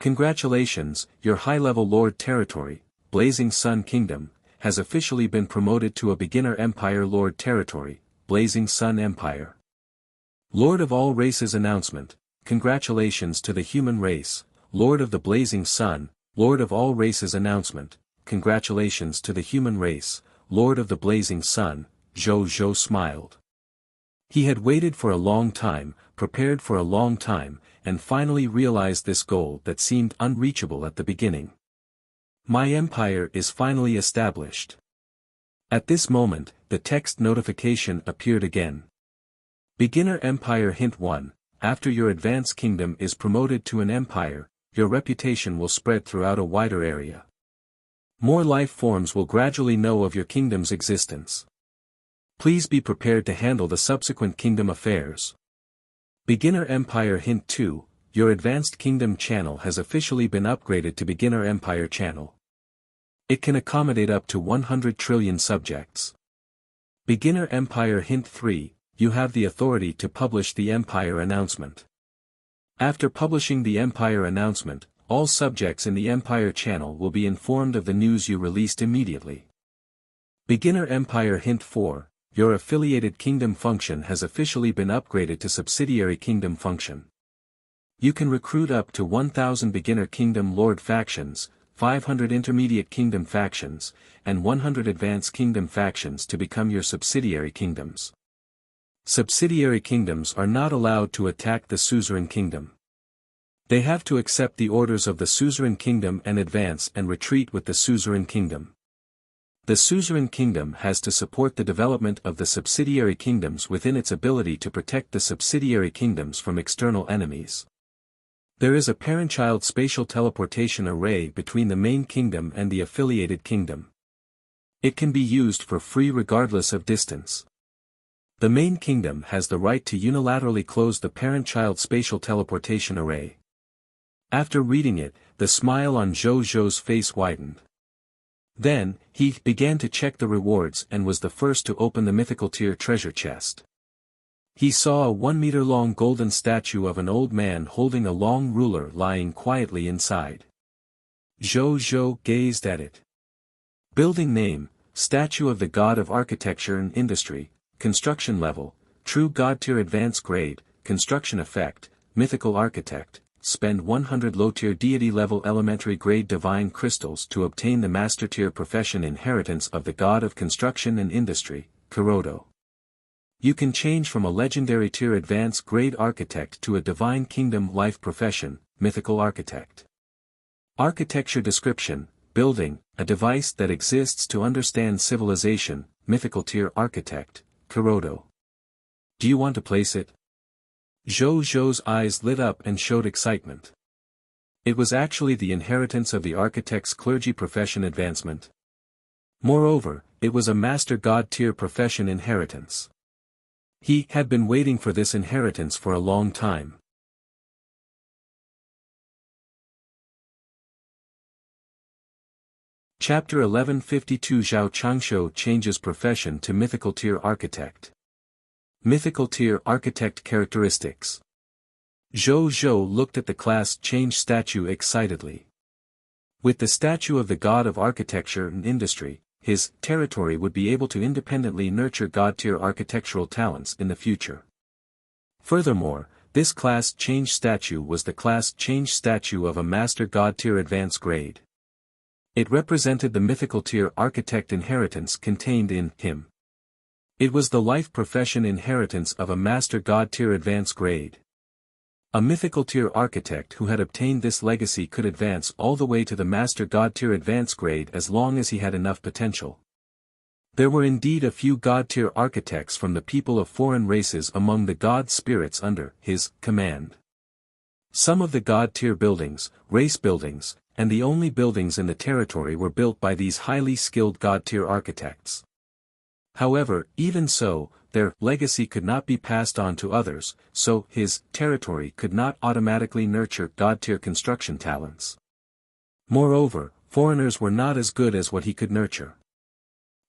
A: Congratulations, your high-level Lord territory, Blazing Sun Kingdom, has officially been promoted to a beginner empire Lord territory, Blazing Sun Empire. Lord of all races announcement, congratulations to the human race, Lord of the Blazing Sun, Lord of all races announcement, congratulations to the human race, Lord of the Blazing Sun. Zhou smiled. He had waited for a long time, prepared for a long time, and finally realized this goal that seemed unreachable at the beginning. My empire is finally established. At this moment, the text notification appeared again. Beginner Empire Hint 1, after your advanced kingdom is promoted to an empire, your reputation will spread throughout a wider area. More life forms will gradually know of your kingdom's existence. Please be prepared to handle the subsequent kingdom affairs. Beginner Empire Hint 2, your advanced kingdom channel has officially been upgraded to Beginner Empire Channel. It can accommodate up to 100 trillion subjects. Beginner Empire Hint 3, you have the authority to publish the Empire announcement. After publishing the Empire announcement, all subjects in the Empire Channel will be informed of the news you released immediately. Beginner Empire Hint 4, your affiliated kingdom function has officially been upgraded to subsidiary kingdom function. You can recruit up to 1,000 beginner kingdom lord factions, 500 intermediate kingdom factions, and 100 advanced kingdom factions to become your subsidiary kingdoms. Subsidiary kingdoms are not allowed to attack the suzerain kingdom. They have to accept the orders of the suzerain kingdom and advance and retreat with the suzerain kingdom. The suzerain kingdom has to support the development of the subsidiary kingdoms within its ability to protect the subsidiary kingdoms from external enemies. There is a parent-child spatial teleportation array between the main kingdom and the affiliated kingdom. It can be used for free regardless of distance. The main kingdom has the right to unilaterally close the parent-child spatial teleportation array. After reading it, the smile on Zhou's face widened. Then, he began to check the rewards and was the first to open the mythical tier treasure chest. He saw a 1-meter-long golden statue of an old man holding a long ruler lying quietly inside. Zhou gazed at it. Building name, Statue of the God of Architecture and Industry, Construction Level, True God Tier Advanced Grade, Construction Effect, Mythical Architect. Spend 100 low-tier deity-level elementary grade divine crystals to obtain the master-tier profession inheritance of the God of Construction and Industry, Kurodo. You can change from a legendary tier advanced grade architect to a divine kingdom life profession, mythical architect. Architecture description, building, a device that exists to understand civilization, mythical tier architect, Kurodo. Do you want to place it? Zhou Zhou's eyes lit up and showed excitement. It was actually the inheritance of the architect's clergy profession advancement. Moreover, it was a master god tier profession inheritance. He had been waiting for this inheritance for a long time. Chapter 1152 Zhao Changshou changes profession to mythical tier architect. Mythical tier architect characteristics. Zhou Zhou looked at the class change statue excitedly. With the statue of the god of architecture and industry, his territory would be able to independently nurture god-tier architectural talents in the future. Furthermore, this class change statue was the class change statue of a master god-tier advanced grade. It represented the mythical tier architect inheritance contained in him. It was the life profession inheritance of a master god-tier advanced grade. A mythical tier architect who had obtained this legacy could advance all the way to the master god tier advanced grade as long as he had enough potential. There were indeed a few god tier architects from the people of foreign races among the god spirits under his command. Some of the god tier buildings, race buildings, and the only buildings in the territory were built by these highly skilled god tier architects. However, even so, their legacy could not be passed on to others, so his territory could not automatically nurture god-tier construction talents. Moreover, foreigners were not as good as what he could nurture.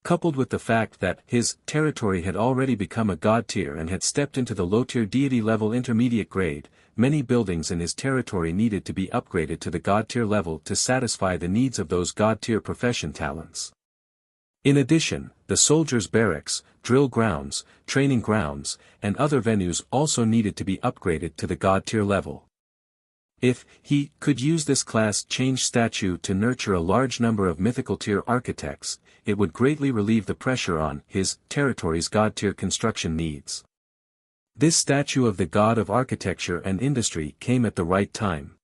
A: Coupled with the fact that his territory had already become a god tier and had stepped into the low-tier deity level intermediate grade, many buildings in his territory needed to be upgraded to the god tier level to satisfy the needs of those god tier profession talents. In addition, the soldiers' barracks, drill grounds, training grounds, and other venues also needed to be upgraded to the god tier level. If he could use this class change statue to nurture a large number of mythical tier architects, it would greatly relieve the pressure on his territory's god tier construction needs. This statue of the god of architecture and industry came at the right time.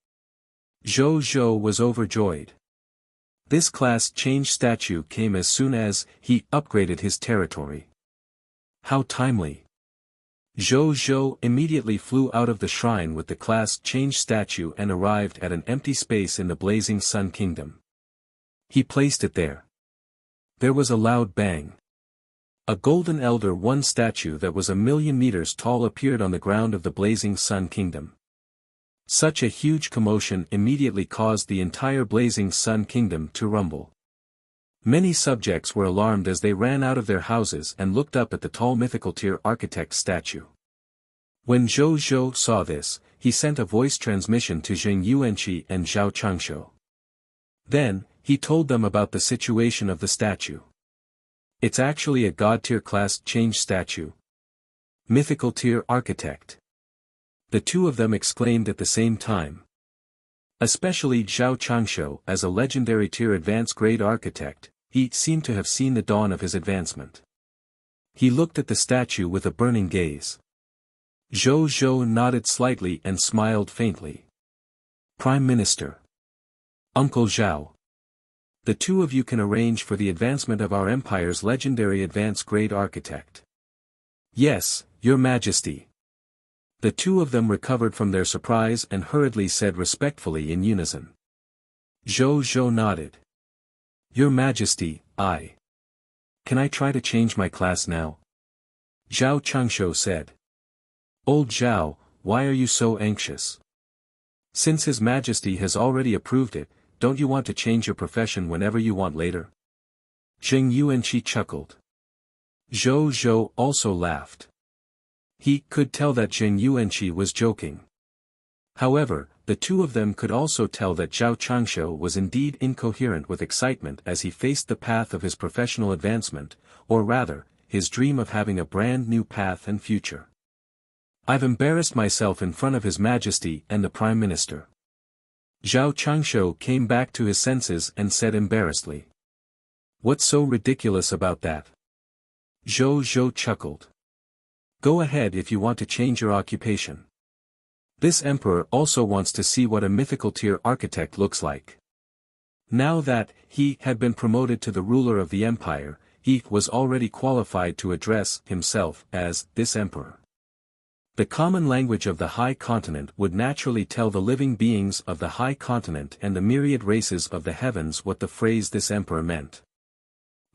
A: Zhou Zhou was overjoyed. This class change statue came as soon as he upgraded his territory. How timely! Zhou Zhou immediately flew out of the shrine with the class change statue and arrived at an empty space in the blazing Sun Kingdom. He placed it there. There was a loud bang. A golden Elder One statue that was 1,000,000 meters tall appeared on the ground of the blazing Sun Kingdom. Such a huge commotion immediately caused the entire blazing Sun Kingdom to rumble. Many subjects were alarmed as they ran out of their houses and looked up at the tall mythical tier architect's statue. When Zhou Zhou saw this, he sent a voice transmission to Jing Yuanqi and Zhao Changshou. Then, he told them about the situation of the statue. It's actually a god tier class change statue. Mythical tier architect. The two of them exclaimed at the same time. Especially Zhao Changshou, as a legendary tier advanced grade architect, he seemed to have seen the dawn of his advancement. He looked at the statue with a burning gaze. Zhou Zhou nodded slightly and smiled faintly. Prime Minister. Uncle Zhao. The two of you can arrange for the advancement of our empire's legendary advanced grade architect. Yes, Your Majesty. The two of them recovered from their surprise and hurriedly said respectfully in unison. Zhou Zhou nodded. Your Majesty, Can I try to change my class now? Zhao Changshou said. Old Zhao, why are you so anxious? Since His Majesty has already approved it, don't you want to change your profession whenever you want later? Jing Yuanqi chuckled. Zhou Zhou also laughed. He could tell that Jing Yuanqi was joking. However, the two of them could also tell that Zhao Changshou was indeed incoherent with excitement as he faced the path of his professional advancement, or rather, his dream of having a brand new path and future. I've embarrassed myself in front of His Majesty and the Prime Minister. Zhao Changshou came back to his senses and said embarrassedly. What's so ridiculous about that? Zhou Zhou chuckled. Go ahead if you want to change your occupation. This emperor also wants to see what a mythical tier architect looks like. Now that he had been promoted to the ruler of the empire, he was already qualified to address himself as this emperor. The common language of the High Continent would naturally tell the living beings of the High Continent and the myriad races of the heavens what the phrase this emperor meant.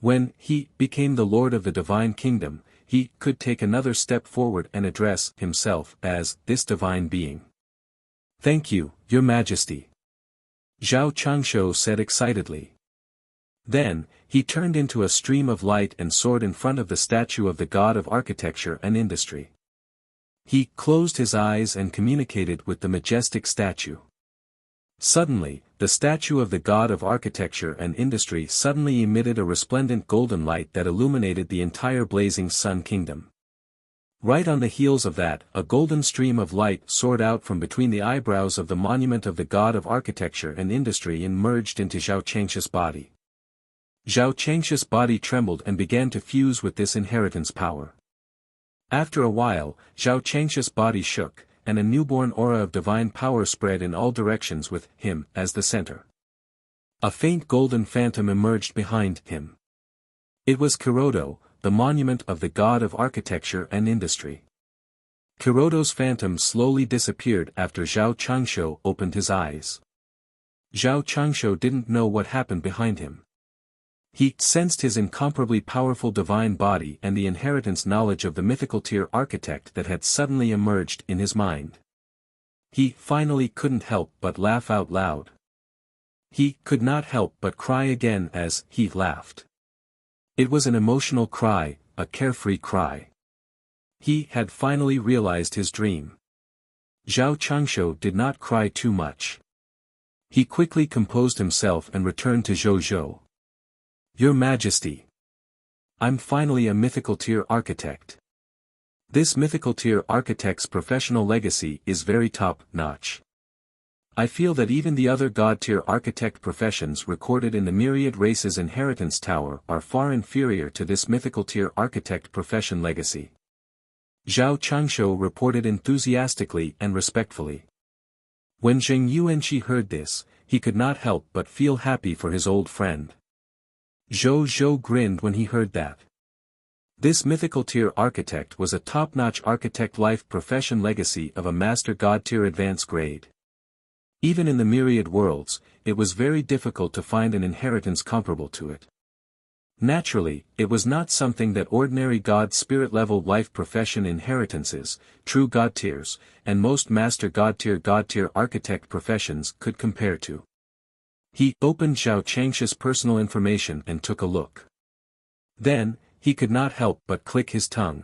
A: When he became the Lord of the Divine Kingdom, he could take another step forward and address himself as this divine being. "Thank you, Your Majesty," Zhao Changshou said excitedly. Then, he turned into a stream of light and soared in front of the statue of the god of architecture and industry. He closed his eyes and communicated with the majestic statue. Suddenly, the statue of the god of architecture and industry suddenly emitted a resplendent golden light that illuminated the entire blazing sun kingdom. Right on the heels of that, a golden stream of light soared out from between the eyebrows of the monument of the god of architecture and industry and merged into Zhao Changshu's body. Zhao Changshu's body trembled and began to fuse with this inheritance power. After a while, Zhao Changshu's body shook, and a newborn aura of divine power spread in all directions with him as the center. A faint golden phantom emerged behind him. It was Kurodo, the monument of the god of architecture and industry. Kurodo's phantom slowly disappeared after Zhao Changshu opened his eyes. Zhao Changshu didn't know what happened behind him. He sensed his incomparably powerful divine body and the inheritance knowledge of the mythical tier architect that had suddenly emerged in his mind. He finally couldn't help but laugh out loud. He could not help but cry again as he laughed. It was an emotional cry, a carefree cry. He had finally realized his dream. Zhao Changshu did not cry too much. He quickly composed himself and returned to Zhou. "Your Majesty. I'm finally a mythical tier architect. This mythical tier architect's professional legacy is very top-notch. I feel that even the other god-tier architect professions recorded in the myriad races inheritance tower are far inferior to this mythical tier architect profession legacy." Zhao Changshu reported enthusiastically and respectfully. When Zheng Yuanqi heard this, he could not help but feel happy for his old friend. Zhou grinned when he heard that. This mythical tier architect was a top-notch architect life profession legacy of a master god tier advanced grade. Even in the myriad worlds, it was very difficult to find an inheritance comparable to it. Naturally, it was not something that ordinary god spirit level life profession inheritances, true god tiers, and most master god tier architect professions could compare to. He opened Zhao Changshu's personal information and took a look. Then, he could not help but click his tongue.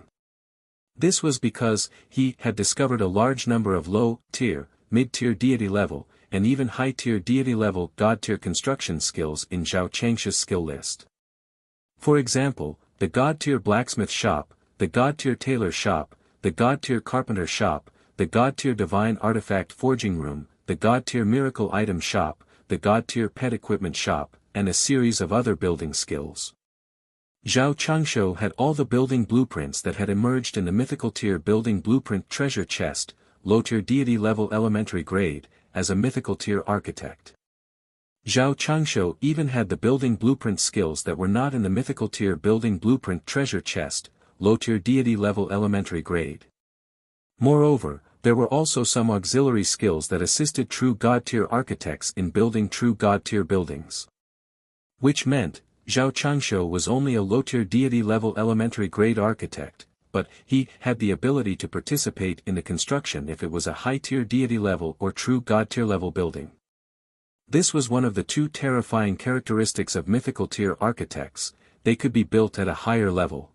A: This was because he had discovered a large number of low-tier, mid-tier deity level, and even high-tier deity level god-tier construction skills in Zhao Changshu's skill list. For example, the god-tier blacksmith shop, the god-tier tailor shop, the god-tier carpenter shop, the god-tier divine artifact forging room, the god-tier miracle item shop, the god-tier pet equipment shop, and a series of other building skills. Zhao Changshu had all the building blueprints that had emerged in the mythical tier building blueprint treasure chest, low-tier deity level elementary grade, as a mythical tier architect. Zhao Changshu even had the building blueprint skills that were not in the mythical tier building blueprint treasure chest, low-tier deity level elementary grade. Moreover, there were also some auxiliary skills that assisted true god-tier architects in building true god-tier buildings. Which meant, Zhao Changshu was only a low-tier deity-level elementary grade architect, but he had the ability to participate in the construction if it was a high-tier deity-level or true god-tier level building. This was one of the two terrifying characteristics of mythical tier architects, they could be built at a higher level.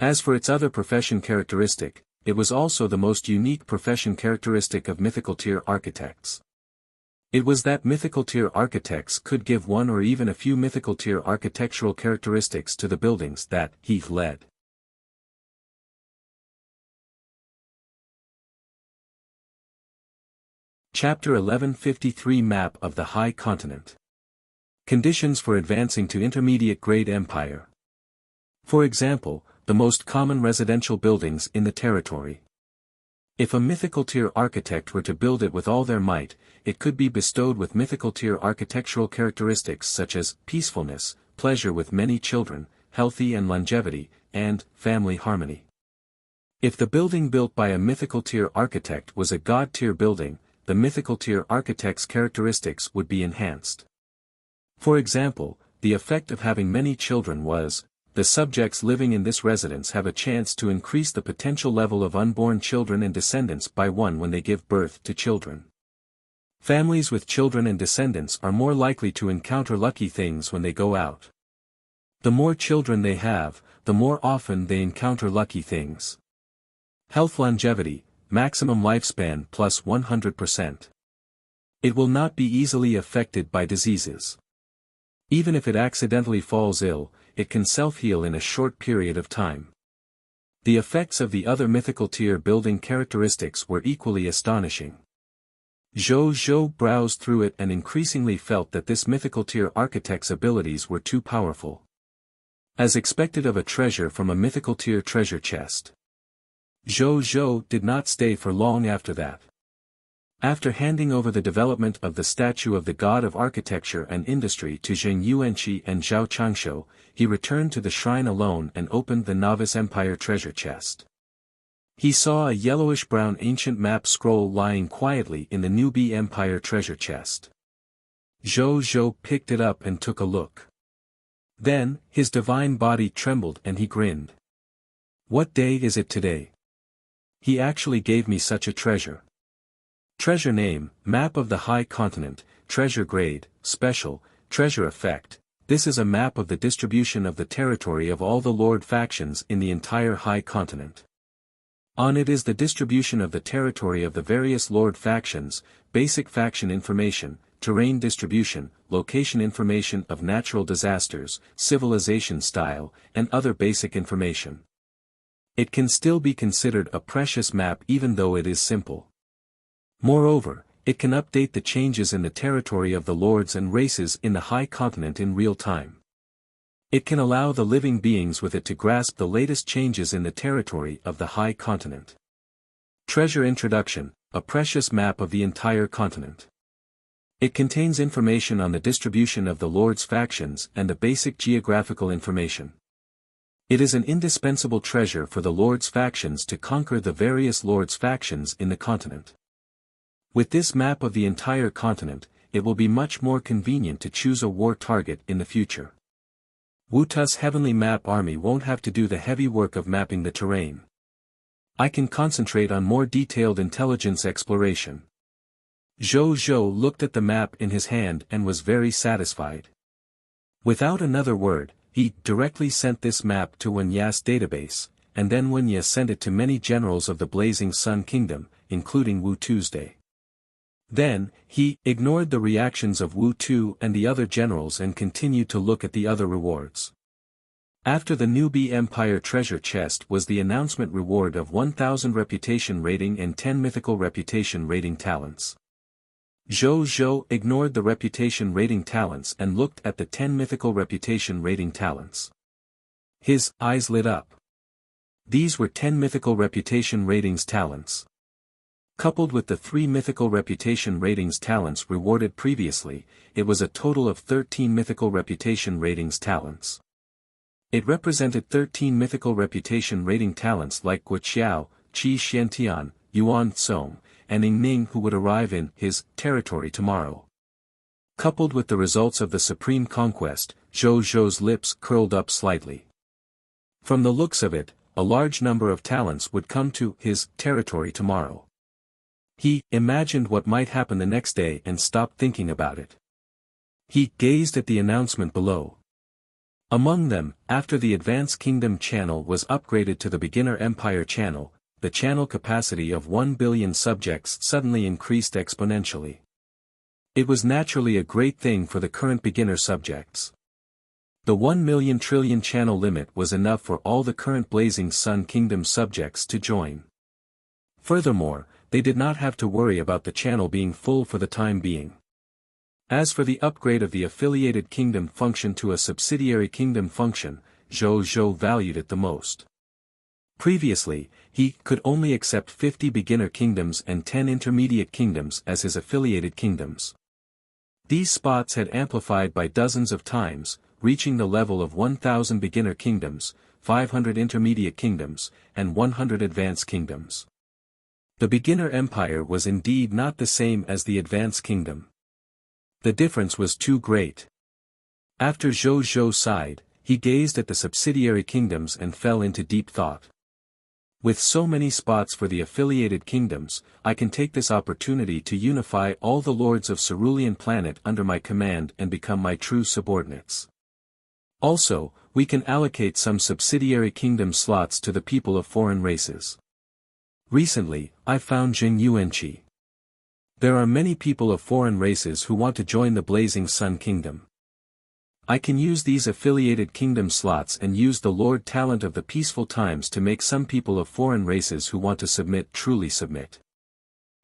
A: As for its other profession characteristic, it was also the most unique profession characteristic of mythical tier architects. It was that mythical tier architects could give one or even a few mythical tier architectural characteristics to the buildings that he led. Chapter 1153 Map of the High Continent. Conditions for advancing to intermediate grade empire. For example, the most common residential buildings in the territory. If a mythical tier architect were to build it with all their might, it could be bestowed with mythical tier architectural characteristics such as peacefulness, pleasure with many children, healthy and longevity, and family harmony. If the building built by a mythical tier architect was a god tier building, the mythical tier architect's characteristics would be enhanced. For example, the effect of having many children was, the subjects living in this residence have a chance to increase the potential level of unborn children and descendants by 1 when they give birth to children. Families with children and descendants are more likely to encounter lucky things when they go out. The more children they have, the more often they encounter lucky things. Health longevity, maximum lifespan plus 100%. It will not be easily affected by diseases. Even if it accidentally falls ill, it can self-heal in a short period of time. The effects of the other mythical tier building characteristics were equally astonishing. Zhou browsed through it and increasingly felt that this mythical tier architect's abilities were too powerful. As expected of a treasure from a mythical tier treasure chest. Zhou did not stay for long after that. After handing over the development of the statue of the god of architecture and industry to Zheng Yuanqi and Zhao Changshou, he returned to the shrine alone and opened the Novice Empire treasure chest. He saw a yellowish-brown ancient map scroll lying quietly in the Newbie Empire treasure chest. Zhou picked it up and took a look. Then, his divine body trembled and he grinned. What day is it today? He actually gave me such a treasure. Treasure name, Map of the High Continent, Treasure Grade, Special, Treasure Effect. This is a map of the distribution of the territory of all the Lord factions in the entire High Continent. On it is the distribution of the territory of the various Lord factions, basic faction information, terrain distribution, location information of natural disasters, civilization style, and other basic information. It can still be considered a precious map even though it is simple. Moreover, it can update the changes in the territory of the lords and races in the High Continent in real time. It can allow the living beings with it to grasp the latest changes in the territory of the High Continent. Treasure Introduction, a precious map of the entire continent. It contains information on the distribution of the lords' factions and the basic geographical information. It is an indispensable treasure for the lords' factions to conquer the various lords' factions in the continent. With this map of the entire continent, it will be much more convenient to choose a war target in the future. Wutu's heavenly map army won't have to do the heavy work of mapping the terrain. I can concentrate on more detailed intelligence exploration. Zhou looked at the map in his hand and was very satisfied. Without another word, he directly sent this map to Wen Ya's database, and then Wen Ya sent it to many generals of the Blazing Sun Kingdom, including Wu Tuesday. Then, he ignored the reactions of Wu Tu and the other generals and continued to look at the other rewards. After the Newbie Empire treasure chest was the announcement reward of 1000 reputation rating and 10 mythical reputation rating talents. Zhou ignored the reputation rating talents and looked at the 10 mythical reputation rating talents. His eyes lit up. These were 10 mythical reputation ratings talents. Coupled with the 3 mythical reputation ratings talents rewarded previously, it was a total of 13 mythical reputation ratings talents. It represented 13 mythical reputation rating talents like Wuxia, Qi Xiantian, Yuan Song, and Ning Ning who would arrive in his territory tomorrow. Coupled with the results of the Supreme Conquest, Zhou's lips curled up slightly. From the looks of it, a large number of talents would come to his territory tomorrow. He imagined what might happen the next day and stopped thinking about it. He gazed at the announcement below. Among them, after the Advanced Kingdom channel was upgraded to the Beginner Empire channel, the channel capacity of 1 billion subjects suddenly increased exponentially. It was naturally a great thing for the current beginner subjects. The 1 million trillion channel limit was enough for all the current Blazing Sun Kingdom subjects to join. Furthermore, they did not have to worry about the channel being full for the time being. As for the upgrade of the affiliated kingdom function to a subsidiary kingdom function, Zhou valued it the most. Previously, he could only accept 50 beginner kingdoms and 10 intermediate kingdoms as his affiliated kingdoms. These spots had amplified by dozens of times, reaching the level of 1,000 beginner kingdoms, 500 intermediate kingdoms, and 100 advanced kingdoms. The beginner empire was indeed not the same as the advanced kingdom. The difference was too great. After Zhou Zhou sighed, he gazed at the subsidiary kingdoms and fell into deep thought. With so many spots for the affiliated kingdoms, I can take this opportunity to unify all the lords of Cerulean planet under my command and become my true subordinates. Also, we can allocate some subsidiary kingdom slots to the people of foreign races. Recently, I found Jing Yuanqi. There are many people of foreign races who want to join the Blazing Sun Kingdom. I can use these affiliated kingdom slots and use the Lord talent of the peaceful times to make some people of foreign races who want to submit truly submit.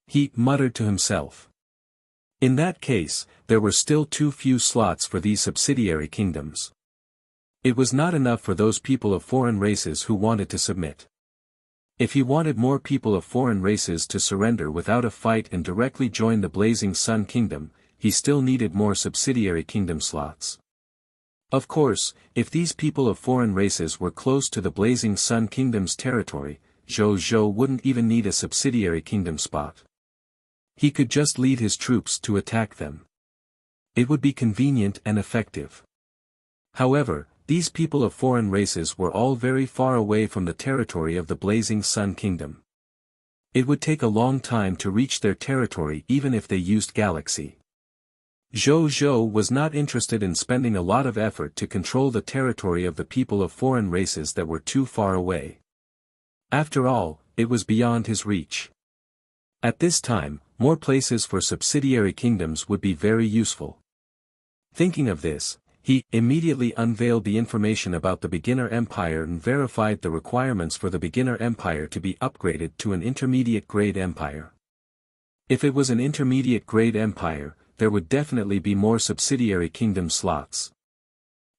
A: He muttered to himself. In that case, there were still too few slots for these subsidiary kingdoms. It was not enough for those people of foreign races who wanted to submit. If he wanted more people of foreign races to surrender without a fight and directly join the Blazing Sun Kingdom, he still needed more subsidiary kingdom slots. Of course, if these people of foreign races were close to the Blazing Sun Kingdom's territory, Zhou Zhou wouldn't even need a subsidiary kingdom spot. He could just lead his troops to attack them. It would be convenient and effective. However, these people of foreign races were all very far away from the territory of the Blazing Sun Kingdom. It would take a long time to reach their territory even if they used Galaxy. Zhou Zhou was not interested in spending a lot of effort to control the territory of the people of foreign races that were too far away. After all, it was beyond his reach. At this time, more places for subsidiary kingdoms would be very useful. Thinking of this, he immediately unveiled the information about the beginner empire and verified the requirements for the beginner empire to be upgraded to an intermediate grade empire. If it was an intermediate grade empire, there would definitely be more subsidiary kingdom slots.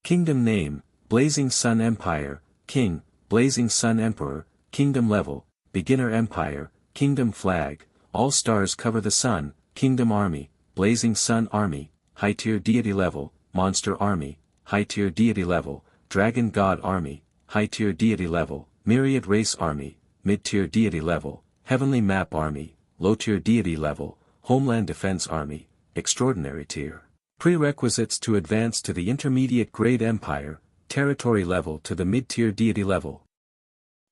A: Kingdom name, Blazing Sun Empire, King, Blazing Sun Emperor, Kingdom level, Beginner Empire, Kingdom flag, all stars cover the sun, Kingdom army, Blazing Sun Army, high tier deity level, Monster Army, high tier deity level, Dragon God Army, high tier deity level, Myriad Race Army, mid tier deity level, Heavenly Map Army, low tier deity level, Homeland Defense Army, extraordinary tier. Prerequisites to advance to the intermediate grade empire, territory level to the mid-tier deity level.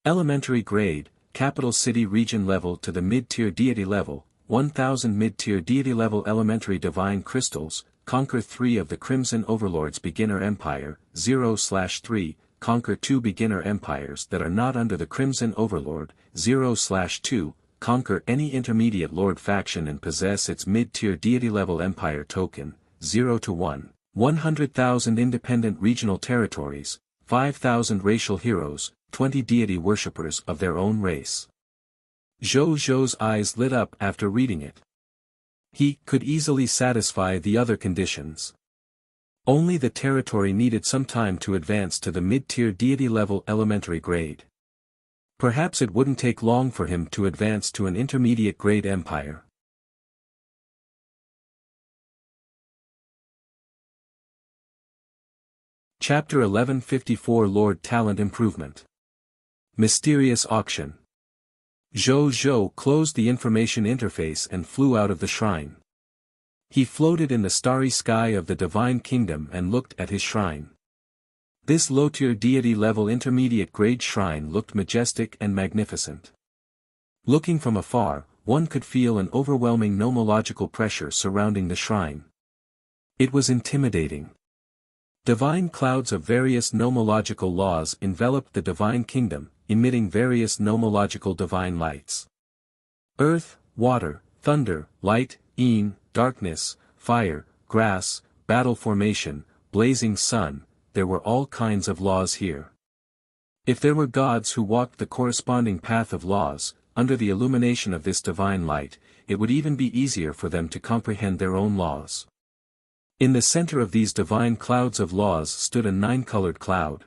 A: Elementary grade, capital city region level to the mid-tier deity level, 1000 mid-tier deity level elementary divine crystals, conquer 3 of the Crimson Overlord's beginner empire, 0/3, conquer 2 beginner empires that are not under the Crimson Overlord, 0/2, conquer any intermediate lord faction and possess its mid-tier deity-level empire token, 0-1, 100,000 independent regional territories, 5,000 racial heroes, 20 deity worshippers of their own race. Zhou Zhou's eyes lit up after reading it. He could easily satisfy the other conditions. Only the territory needed some time to advance to the mid-tier deity-level elementary grade. Perhaps it wouldn't take long for him to advance to an intermediate grade empire. Chapter 1154 Lord Talent Improvement. Mysterious Auction. Zhou Zhou closed the information interface and flew out of the shrine. He floated in the starry sky of the Divine Kingdom and looked at his shrine. This low-tier deity-level intermediate grade shrine looked majestic and magnificent. Looking from afar, one could feel an overwhelming nomological pressure surrounding the shrine. It was intimidating. Divine clouds of various nomological laws enveloped the Divine Kingdom, emitting various nomological divine lights. Earth, water, thunder, light, yin, darkness, fire, grass, battle formation, blazing sun, there were all kinds of laws here. If there were gods who walked the corresponding path of laws, under the illumination of this divine light, it would even be easier for them to comprehend their own laws. In the center of these divine clouds of laws stood a 9-colored cloud.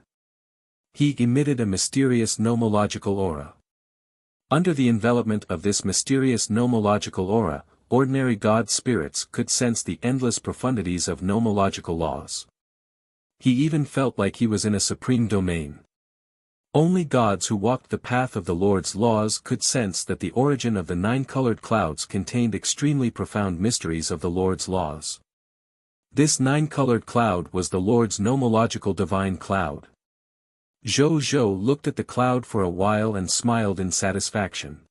A: He emitted a mysterious nomological aura. Under the envelopment of this mysterious nomological aura, ordinary god spirits could sense the endless profundities of nomological laws. He even felt like he was in a supreme domain. Only gods who walked the path of the Lord's laws could sense that the origin of the 9-colored clouds contained extremely profound mysteries of the Lord's laws. This 9-colored cloud was the Lord's nomological divine cloud. Zhou Zhou looked at the cloud for a while and smiled in satisfaction.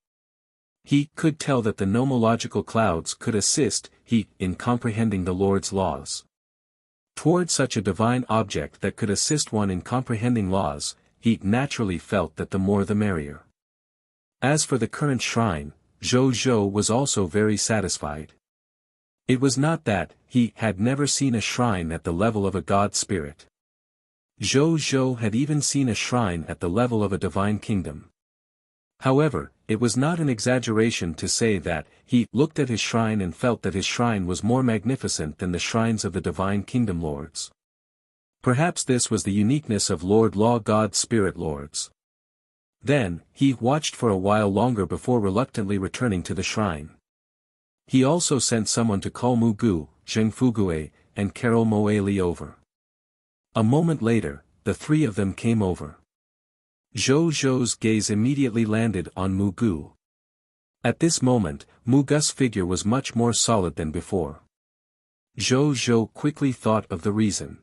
A: He could tell that the nomological clouds could assist he in comprehending the Lord's laws. Toward such a divine object that could assist one in comprehending laws, he naturally felt that the more the merrier. As for the current shrine, Zhou Zhou was also very satisfied. It was not that he had never seen a shrine at the level of a god spirit. Zhou Zhou had even seen a shrine at the level of a divine kingdom. However, it was not an exaggeration to say that he looked at his shrine and felt that his shrine was more magnificent than the shrines of the divine kingdom lords. Perhaps this was the uniqueness of Lord Law God Spirit Lords. Then, he watched for a while longer before reluctantly returning to the shrine. He also sent someone to call Mu Gu, Zheng Fugue, and Carol Moeli over. A moment later, the three of them came over. Zhou Zhou's gaze immediately landed on Mu Gu. At this moment, Mu Gu's figure was much more solid than before. Zhou Zhou quickly thought of the reason.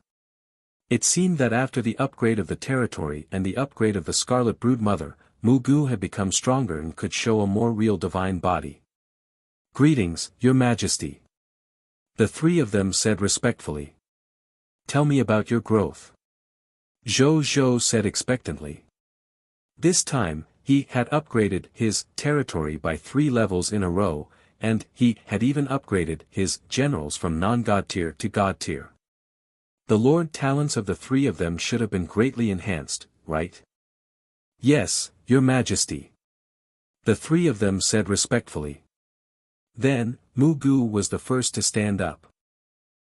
A: It seemed that after the upgrade of the territory and the upgrade of the Scarlet Brood Mother, Mu Gu had become stronger and could show a more real divine body. "Greetings, Your Majesty." The three of them said respectfully. "Tell me about your growth." Zhou Zhou said expectantly. This time, he had upgraded his territory by 3 levels in a row, and he had even upgraded his generals from non-god tier to god tier. The Lord talents of the three of them should have been greatly enhanced, right? "Yes, Your Majesty." The three of them said respectfully. Then, Mu Gu was the first to stand up.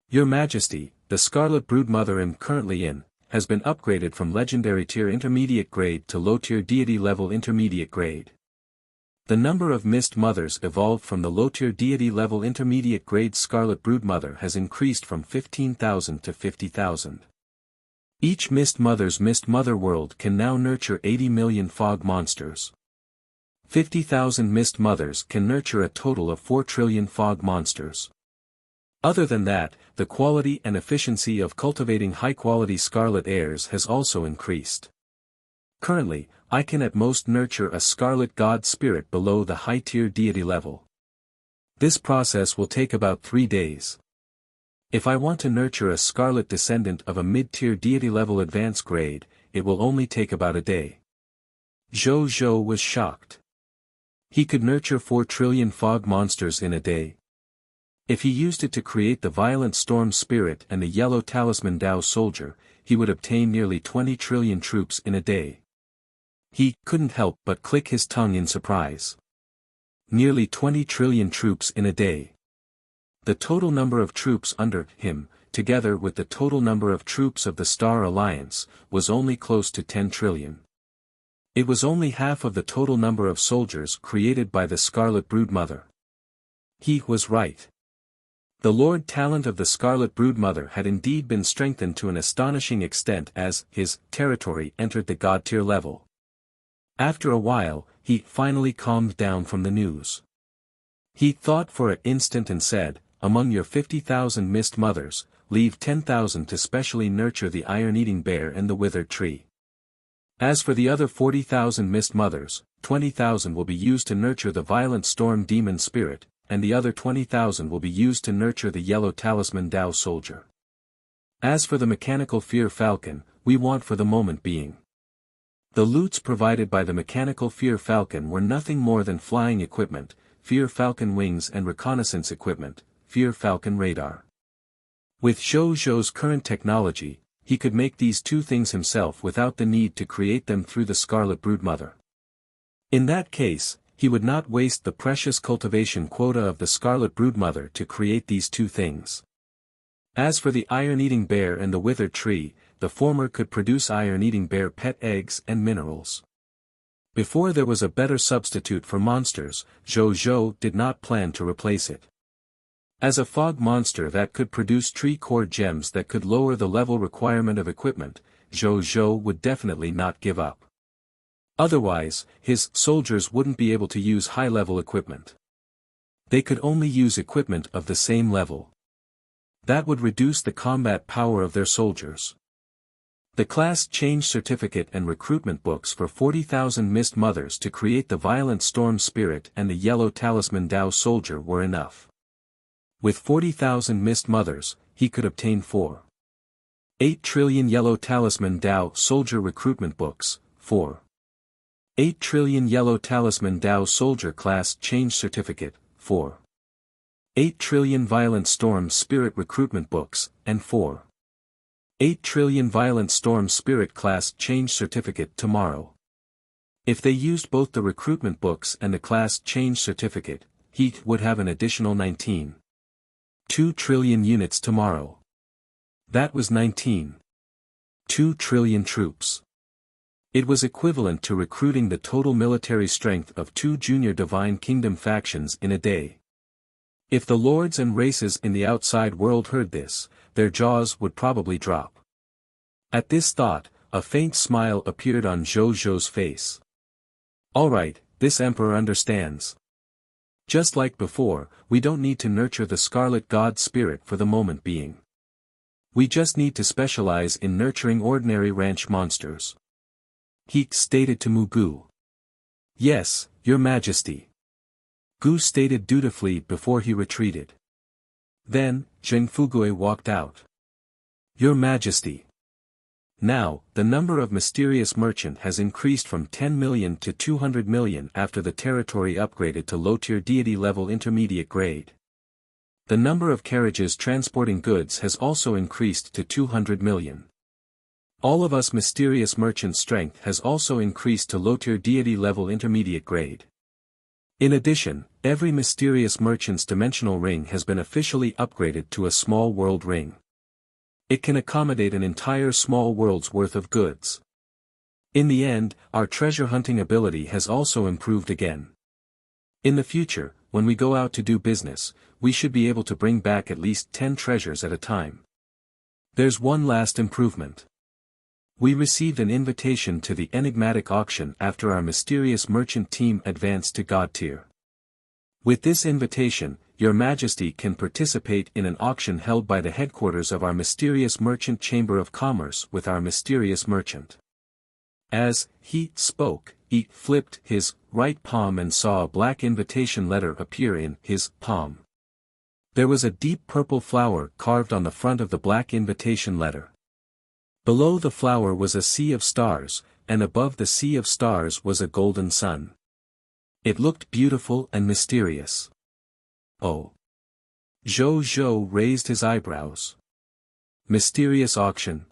A: "Your Majesty, the Scarlet Brood Mother I'm currently in, has been upgraded from legendary tier intermediate grade to low tier deity level intermediate grade. The number of Mist Mothers evolved from the low tier deity level intermediate grade Scarlet Brood Mother has increased from 15,000 to 50,000. Each Mist Mother's Mist Mother world can now nurture 80 million fog monsters. 50,000 Mist Mothers can nurture a total of 4 trillion fog monsters. Other than that, the quality and efficiency of cultivating high-quality scarlet heirs has also increased. Currently, I can at most nurture a scarlet god spirit below the high-tier deity level. This process will take about 3 days. If I want to nurture a scarlet descendant of a mid-tier deity level advanced grade, it will only take about a day. Zhou Zhou was shocked. He could nurture 4 trillion fog monsters in a day. If he used it to create the violent storm spirit and the yellow talisman Dao soldier, he would obtain nearly 20 trillion troops in a day. He couldn't help but click his tongue in surprise. Nearly 20 trillion troops in a day. The total number of troops under him, together with the total number of troops of the Star Alliance, was only close to 10 trillion. It was only half of the total number of soldiers created by the Scarlet Brood Mother. He was right. The Lord talent of the Scarlet Brood Mother had indeed been strengthened to an astonishing extent as his territory entered the god tier level. After a while, he finally calmed down from the news. He thought for an instant and said, "Among your 50,000 Mist Mothers, leave 10,000 to specially nurture the iron-eating bear and the withered tree. As for the other 40,000 Mist Mothers, 20,000 will be used to nurture the violent storm demon spirit, and the other 20,000 will be used to nurture the yellow talisman Dao soldier. As for the mechanical fear falcon, we want for the moment being." The loots provided by the mechanical fear falcon were nothing more than flying equipment, fear falcon wings and reconnaissance equipment, fear falcon radar. With Zhou Zhou's current technology, he could make these two things himself without the need to create them through the Scarlet Brood Mother. In that case, he would not waste the precious cultivation quota of the Scarlet Brood Mother to create these two things. As for the iron-eating bear and the withered tree, the former could produce iron-eating bear pet eggs and minerals. Before there was a better substitute for monsters, Zhou Zhou did not plan to replace it. As a fog monster that could produce tree core gems that could lower the level requirement of equipment, Zhou Zhou would definitely not give up. Otherwise, his soldiers wouldn't be able to use high-level equipment. They could only use equipment of the same level. That would reduce the combat power of their soldiers. The class change certificate and recruitment books for 40,000 Mist Mothers to create the Violent Storm Spirit and the Yellow Talisman Dao Soldier were enough. With 40,000 Mist Mothers, he could obtain 4.8 trillion Yellow Talisman Dao Soldier recruitment books, 4.8 trillion Yellow Talisman Dao Soldier class change certificate, 4.8 trillion Violent Storm Spirit recruitment books, and 4.8 trillion Violent Storm Spirit class change certificate tomorrow. If they used both the recruitment books and the class change certificate, he would have an additional 19.2 trillion units tomorrow. That was 19.2 trillion troops. It was equivalent to recruiting the total military strength of 2 junior Divine Kingdom factions in a day. If the lords and races in the outside world heard this, their jaws would probably drop. At this thought, a faint smile appeared on Zhou Zhou's face. Alright, this emperor understands. Just like before, we don't need to nurture the Scarlet God Spirit for the moment being. We just need to specialize in nurturing ordinary ranch monsters. He stated to Mu Gu. Yes, Your Majesty. Gu stated dutifully before he retreated. Then, Zheng Fugui walked out. Your Majesty. Now, the number of mysterious merchant has increased from 10 million to 200 million after the territory upgraded to low-tier deity level intermediate grade. The number of carriages transporting goods has also increased to 200 million. All of us mysterious merchant strength has also increased to low-tier deity level intermediate grade. In addition, every mysterious merchant's dimensional ring has been officially upgraded to a small world ring. It can accommodate an entire small world's worth of goods. In the end, our treasure hunting ability has also improved again. In the future, when we go out to do business, we should be able to bring back at least 10 treasures at a time. There's one last improvement. We received an invitation to the enigmatic auction after our mysterious merchant team advanced to God tier. With this invitation, Your Majesty can participate in an auction held by the headquarters of our mysterious merchant chamber of commerce with our mysterious merchant. As he spoke, he flipped his right palm and saw a black invitation letter appear in his palm. There was a deep purple flower carved on the front of the black invitation letter. Below the flower was a sea of stars, and above the sea of stars was a golden sun. It looked beautiful and mysterious. Oh. Zhou Zhou raised his eyebrows. Mysterious auction.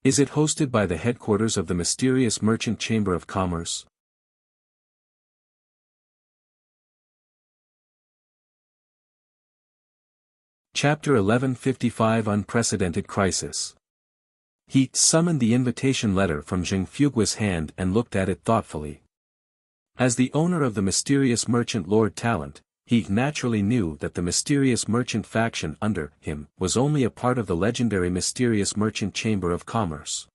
A: Is it hosted by the headquarters of the mysterious merchant chamber of commerce? Chapter 1155 Unprecedented Crisis. He summoned the invitation letter from Zheng Fugui's hand and looked at it thoughtfully. As the owner of the mysterious merchant Lord Talent, he naturally knew that the mysterious merchant faction under him was only a part of the legendary mysterious merchant chamber of commerce.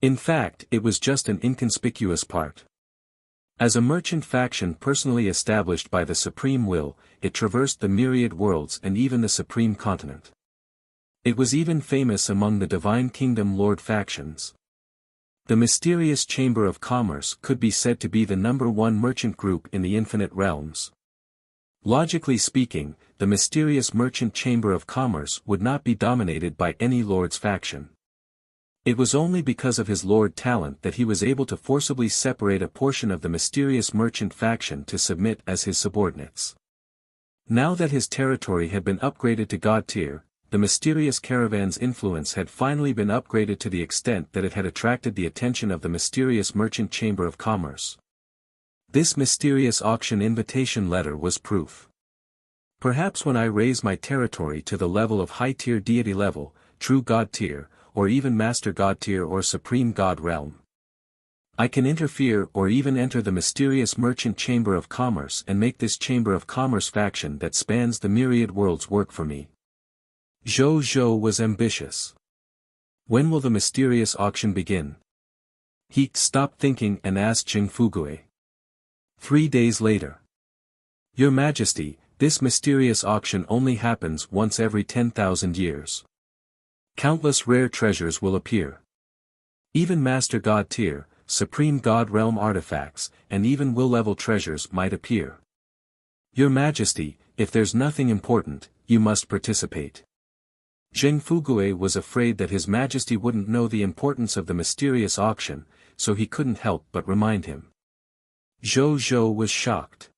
A: In fact, it was just an inconspicuous part. As a merchant faction personally established by the Supreme Will, it traversed the myriad worlds and even the Supreme Continent. It was even famous among the Divine Kingdom Lord factions. The mysterious Chamber of Commerce could be said to be the #1 merchant group in the Infinite Realms. Logically speaking, the mysterious merchant Chamber of Commerce would not be dominated by any Lord's faction. It was only because of his Lord Talent that he was able to forcibly separate a portion of the mysterious merchant faction to submit as his subordinates. Now that his territory had been upgraded to God tier, the mysterious caravan's influence had finally been upgraded to the extent that it had attracted the attention of the mysterious merchant chamber of commerce. This mysterious auction invitation letter was proof. Perhaps when I raise my territory to the level of high-tier deity level, true God tier, or even Master God tier or Supreme God realm, I can interfere or even enter the mysterious merchant chamber of commerce and make this chamber of commerce faction that spans the myriad worlds work for me. Zhou Zhou was ambitious. When will the mysterious auction begin? He stopped thinking and asked Jing Fugui. 3 days later. Your Majesty, this mysterious auction only happens once every 10,000 years. Countless rare treasures will appear. Even Master God tier, Supreme God realm artifacts, and even will-level treasures might appear. Your Majesty, if there's nothing important, you must participate. Zheng Fugui was afraid that His Majesty wouldn't know the importance of the mysterious auction, so he couldn't help but remind him. Zhou Zhou was shocked.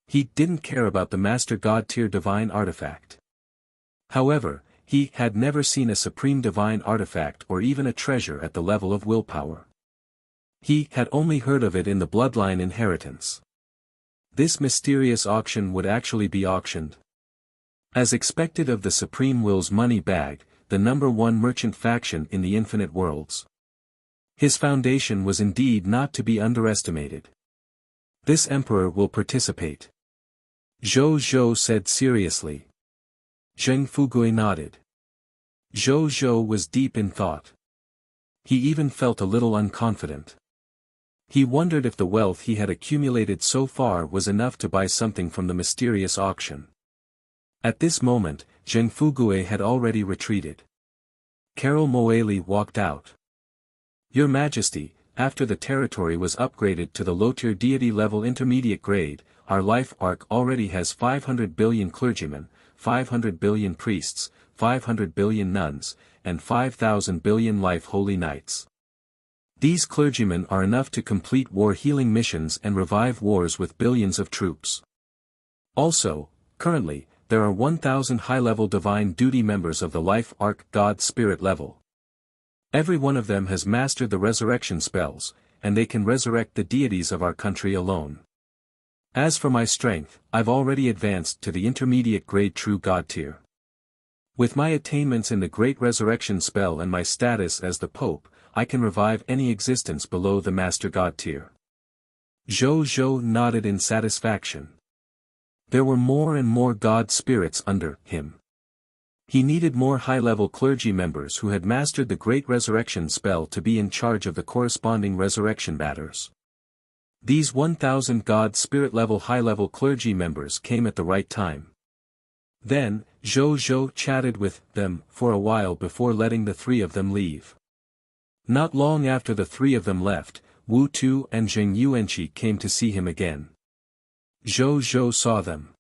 A: He didn't care about the Master God tier divine artifact. However, he had never seen a supreme divine artifact or even a treasure at the level of willpower. He had only heard of it in the bloodline inheritance. This mysterious auction would actually be auctioned. As expected of the Supreme Will's money bag, the #1 merchant faction in the infinite worlds. His foundation was indeed not to be underestimated. This emperor will participate. Zhou Zhou said seriously. Zheng Fugui nodded. Zhou Zhou was deep in thought. He even felt a little unconfident. He wondered if the wealth he had accumulated so far was enough to buy something from the mysterious auction. At this moment, Zheng Fugui had already retreated. Carol Moeli walked out. Your Majesty, after the territory was upgraded to the low-tier deity level intermediate grade, our life arc already has 500 billion clergymen, 500 billion priests, 500 billion nuns, and 5,000 billion life holy knights. These clergymen are enough to complete war healing missions and revive wars with billions of troops. Also, currently, there are 1,000 high-level divine duty members of the life arc God spirit level. Every one of them has mastered the resurrection spells, and they can resurrect the deities of our country alone. As for my strength, I've already advanced to the intermediate grade true God tier. With my attainments in the great resurrection spell and my status as the Pope, I can revive any existence below the Master God tier. Zhou Zhou nodded in satisfaction. There were more and more God spirits under him. He needed more high-level clergy members who had mastered the great resurrection spell to be in charge of the corresponding resurrection matters. These 1,000 God spirit level high-level clergy members came at the right time. Then, Zhou Zhou chatted with them for a while before letting the three of them leave. Not long after the three of them left, Wu Tu and Zheng Yuanqi came to see him again. Zhou Zhou saw them.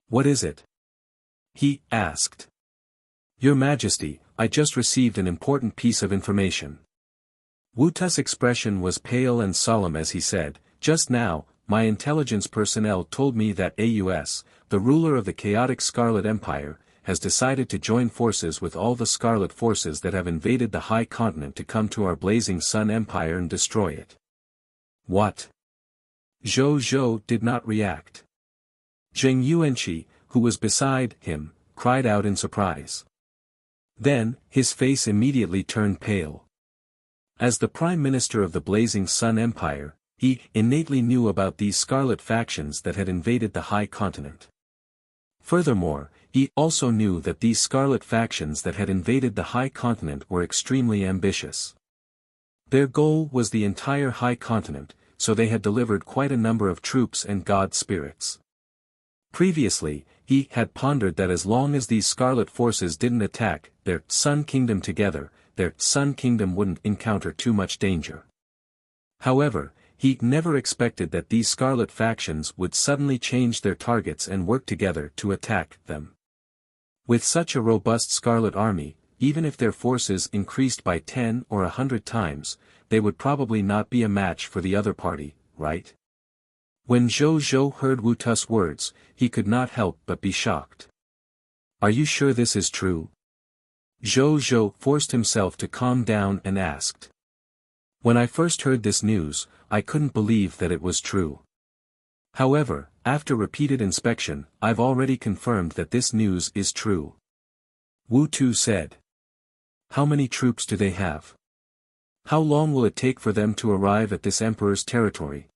A: What is it? He asked. Your Majesty, I just received an important piece of information. Wu Tu's expression was pale and solemn as he said, just now, my intelligence personnel told me that AUS, the ruler of the chaotic Scarlet Empire, has decided to join forces with all the Scarlet forces that have invaded the High Continent to come to our Blazing Sun Empire and destroy it. What? Zhou Zhou did not react. Zheng Yuanqi, who was beside him, cried out in surprise. Then, his face immediately turned pale. As the Prime Minister of the Blazing Sun Empire, he innately knew about these Scarlet factions that had invaded the High Continent. Furthermore, he also knew that these Scarlet factions that had invaded the High Continent were extremely ambitious. Their goal was the entire High Continent, so they had delivered quite a number of troops and god spirits. Previously, he had pondered that as long as these Scarlet forces didn't attack their Sun Kingdom together, their Sun Kingdom wouldn't encounter too much danger. However, he never expected that these Scarlet factions would suddenly change their targets and work together to attack them. With such a robust Scarlet army, even if their forces increased by 10 or 100 times, they would probably not be a match for the other party, right? When Zhou Zhou heard Wu Tu's words, he could not help but be shocked. Are you sure this is true? Zhou Zhou forced himself to calm down and asked. When I first heard this news, I couldn't believe that it was true. However, after repeated inspection, I've already confirmed that this news is true. Wu Tu said. How many troops do they have? How long will it take for them to arrive at this emperor's territory?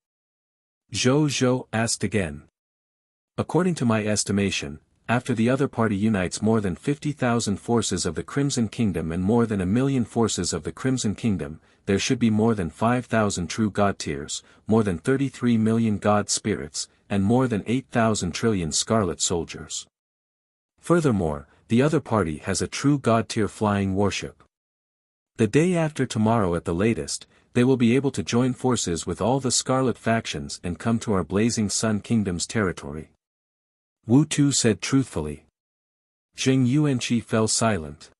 A: Zhou Zhou asked again. According to my estimation, after the other party unites more than 50,000 forces of the Crimson Kingdom and more than 1,000,000 forces of the Crimson Kingdom, there should be more than 5,000 true God tiers, more than 33 million God spirits, and more than 8,000 trillion scarlet soldiers. Furthermore, the other party has a true God tier flying warship. The day after tomorrow at the latest, they will be able to join forces with all the scarlet factions and come to our Blazing Sun Kingdom's territory. Wu Tu said truthfully. Zheng Yuanqi fell silent.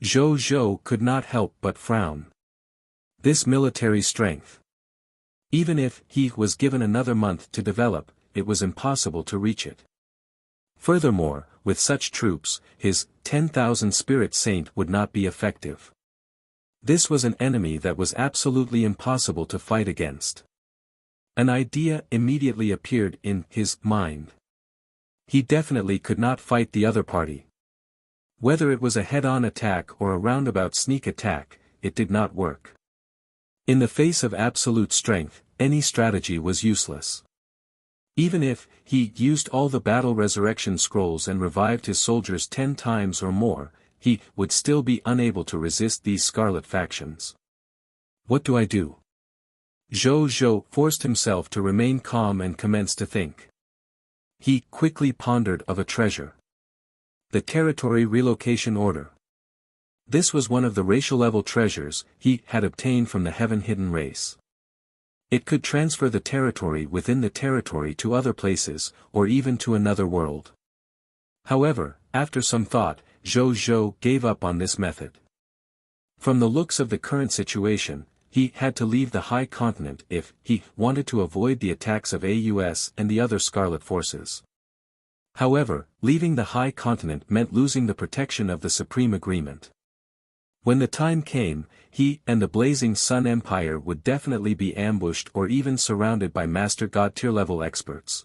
A: Zhou Zhou could not help but frown. This military strength. Even if he was given another month to develop, it was impossible to reach it. Furthermore, with such troops, his 10,000 spirit saint would not be effective. This was an enemy that was absolutely impossible to fight against. An idea immediately appeared in his mind. He definitely could not fight the other party. Whether it was a head-on attack or a roundabout sneak attack, it did not work. In the face of absolute strength, any strategy was useless. Even if he used all the battle resurrection scrolls and revived his soldiers 10 times or more, he would still be unable to resist these scarlet factions. What do I do? Zhou Zhou forced himself to remain calm and commenced to think. He quickly pondered of a treasure. The territory relocation order. This was one of the racial-level treasures he had obtained from the heaven-hidden race. It could transfer the territory within the territory to other places, or even to another world. However, after some thought, Zhou Zhou gave up on this method. From the looks of the current situation, he had to leave the high continent if he wanted to avoid the attacks of AUS and the other scarlet forces. However, leaving the high continent meant losing the protection of the Supreme Agreement. When the time came, he and the Blazing Sun Empire would definitely be ambushed or even surrounded by Master God tier level experts.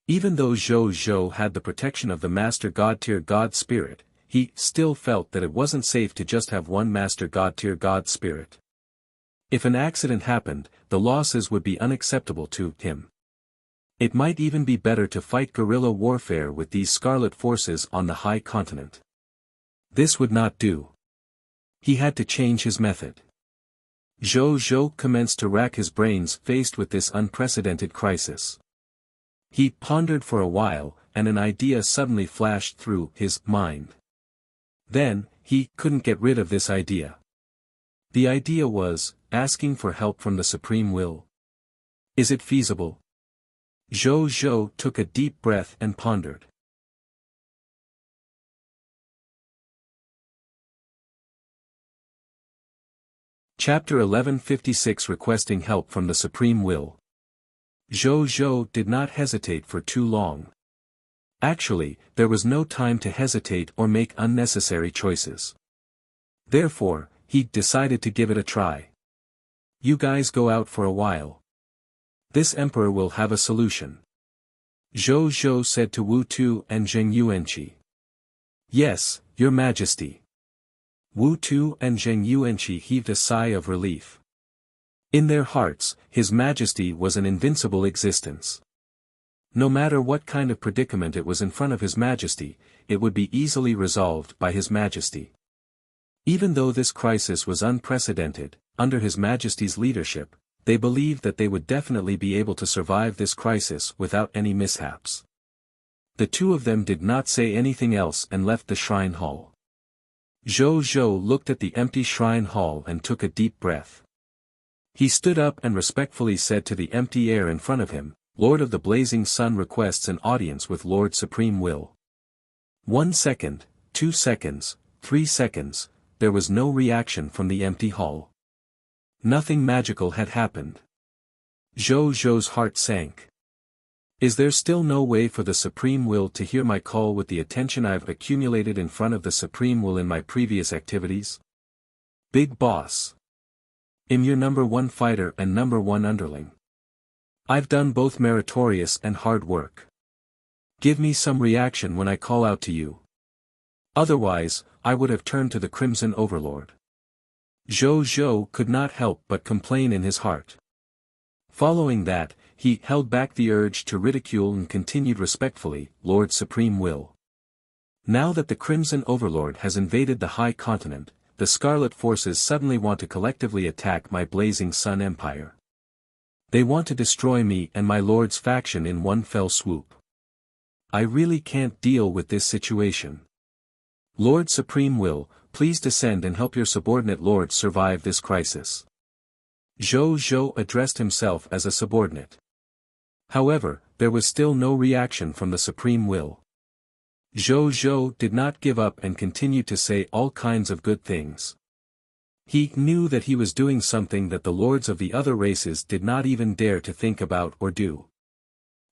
A: Even though Zhou Zhou had the protection of the Master God tier God Spirit, he still felt that it wasn't safe to just have one Master God tier God Spirit. If an accident happened, the losses would be unacceptable to him. It might even be better to fight guerrilla warfare with these scarlet forces on the high continent. This would not do. He had to change his method. Zhou Zhou commenced to rack his brains faced with this unprecedented crisis. He pondered for a while, and an idea suddenly flashed through his mind. Then, he couldn't get rid of this idea. The idea was, asking for help from the Supreme Will. Is it feasible? Zhou Zhou took a deep breath and pondered. Chapter 1156 Requesting Help from the Supreme Will. Zhou Zhou did not hesitate for too long. Actually, there was no time to hesitate or make unnecessary choices. Therefore, he decided to give it a try. You guys go out for a while. This emperor will have a solution. Zhou Zhou said to Wu Tu and Zheng Yuanqi. Yes, Your Majesty. Wu Tu and Zheng Yuanqi heaved a sigh of relief. In their hearts, His Majesty was an invincible existence. No matter what kind of predicament it was in front of His Majesty, it would be easily resolved by His Majesty. Even though this crisis was unprecedented, under His Majesty's leadership, they believed that they would definitely be able to survive this crisis without any mishaps. The two of them did not say anything else and left the shrine hall. Zhou Zhou looked at the empty shrine hall and took a deep breath. He stood up and respectfully said to the empty air in front of him, Lord of the Blazing Sun requests an audience with Lord Supreme Will. 1 second, 2 seconds, 3 seconds, there was no reaction from the empty hall. Nothing magical had happened. Zhou Zhou's heart sank. Is there still no way for the Supreme Will to hear my call with the attention I've accumulated in front of the Supreme Will in my previous activities? Big Boss. I'm your #1 fighter and #1 underling. I've done both meritorious and hard work. Give me some reaction when I call out to you. Otherwise, I would have turned to the Crimson Overlord. Zhou could not help but complain in his heart. Following that, he held back the urge to ridicule and continued respectfully, Lord Supreme Will. Now that the Crimson Overlord has invaded the High Continent, the Scarlet Forces suddenly want to collectively attack my Blazing Sun Empire. They want to destroy me and my lord's faction in one fell swoop. I really can't deal with this situation. Lord Supreme Will, please descend and help your subordinate lords survive this crisis. Zhou addressed himself as a subordinate. However, there was still no reaction from the Supreme Will. Zhou did not give up and continued to say all kinds of good things. He knew that he was doing something that the lords of the other races did not even dare to think about or do.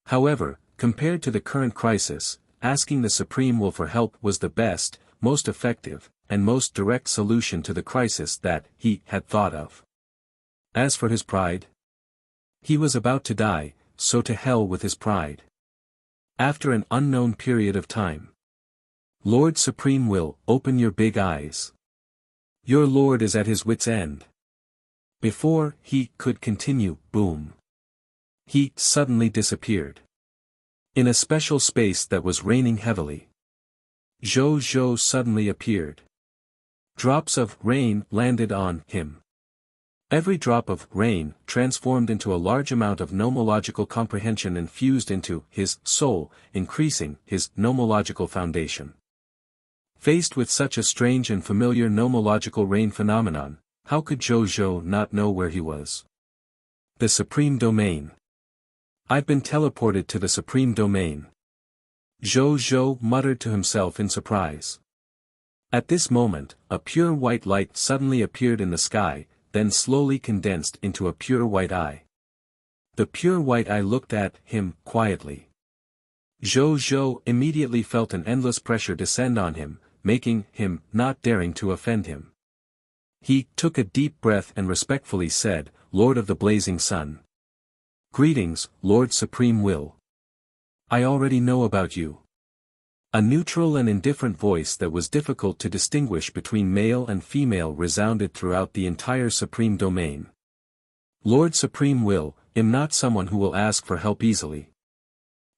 A: However, compared to the current crisis, asking the Supreme Will for help was the best, most effective, and most direct solution to the crisis that he had thought of. As for his pride, he was about to die, so to hell with his pride. After an unknown period of time. Lord Supreme Will, open your big eyes. Your lord is at his wit's end. Before he could continue, boom. He suddenly disappeared. In a special space that was raining heavily. Zhou suddenly appeared. Drops of rain landed on him. Every drop of rain transformed into a large amount of nomological comprehension and fused into his soul, increasing his nomological foundation. Faced with such a strange and familiar nomological rain phenomenon, how could Zhou not know where he was? The Supreme Domain. I've been teleported to the Supreme Domain. Zhou muttered to himself in surprise. At this moment, a pure white light suddenly appeared in the sky, then slowly condensed into a pure white eye. The pure white eye looked at him quietly. Zhou immediately felt an endless pressure descend on him, making him not daring to offend him. He took a deep breath and respectfully said, Lord of the Blazing Sun. Greetings, Lord Supreme Will. I already know about you. A neutral and indifferent voice that was difficult to distinguish between male and female resounded throughout the entire Supreme Domain. Lord Supreme Will, am not someone who will ask for help easily.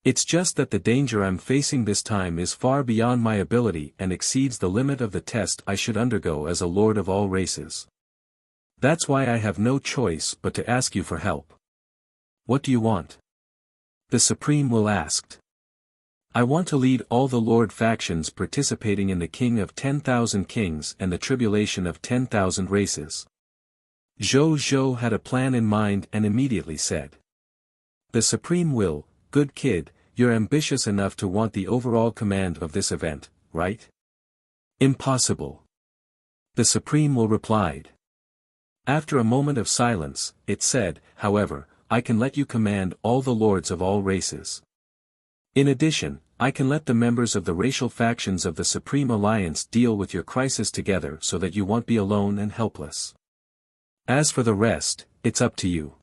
A: It's just that the danger I'm facing this time is far beyond my ability and exceeds the limit of the test I should undergo as a lord of all races. That's why I have no choice but to ask you for help. What do you want? The Supreme Will asked. I want to lead all the lord factions participating in the King of 10,000 Kings and the tribulation of 10,000 races. Zhou had a plan in mind and immediately said. The Supreme Will, good kid, you're ambitious enough to want the overall command of this event, right? Impossible. The Supreme Will replied. After a moment of silence, it said, however, I can let you command all the lords of all races. In addition, I can let the members of the racial factions of the Supreme Alliance deal with your crisis together so that you won't be alone and helpless. As for the rest, it's up to you.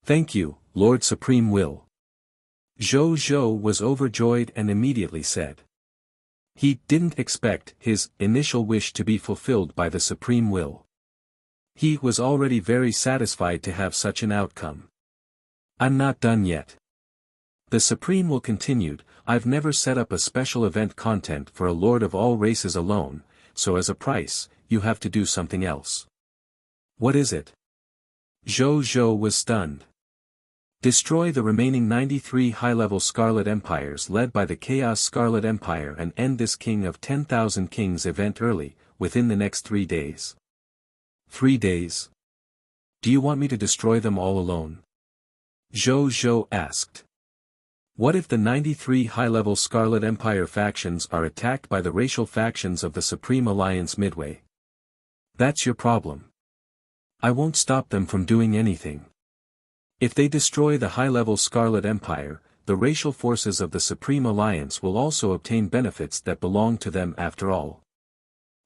A: Thank you, Lord Supreme Will. Zhou was overjoyed and immediately said. He didn't expect his initial wish to be fulfilled by the Supreme Will. He was already very satisfied to have such an outcome. I'm not done yet. The Supreme Will continued, I've never set up a special event content for a lord of all races alone, so as a price, you have to do something else. What is it? Zhou was stunned. Destroy the remaining 93 high-level Scarlet Empires led by the Chaos Scarlet Empire and end this King of 10,000 Kings event early, within the next 3 days. 3 days? Do you want me to destroy them all alone? Zhou asked. What if the 93 high-level Scarlet Empire factions are attacked by the racial factions of the Supreme Alliance midway? That's your problem. I won't stop them from doing anything. If they destroy the high-level Scarlet Empire, the racial forces of the Supreme Alliance will also obtain benefits that belong to them after all.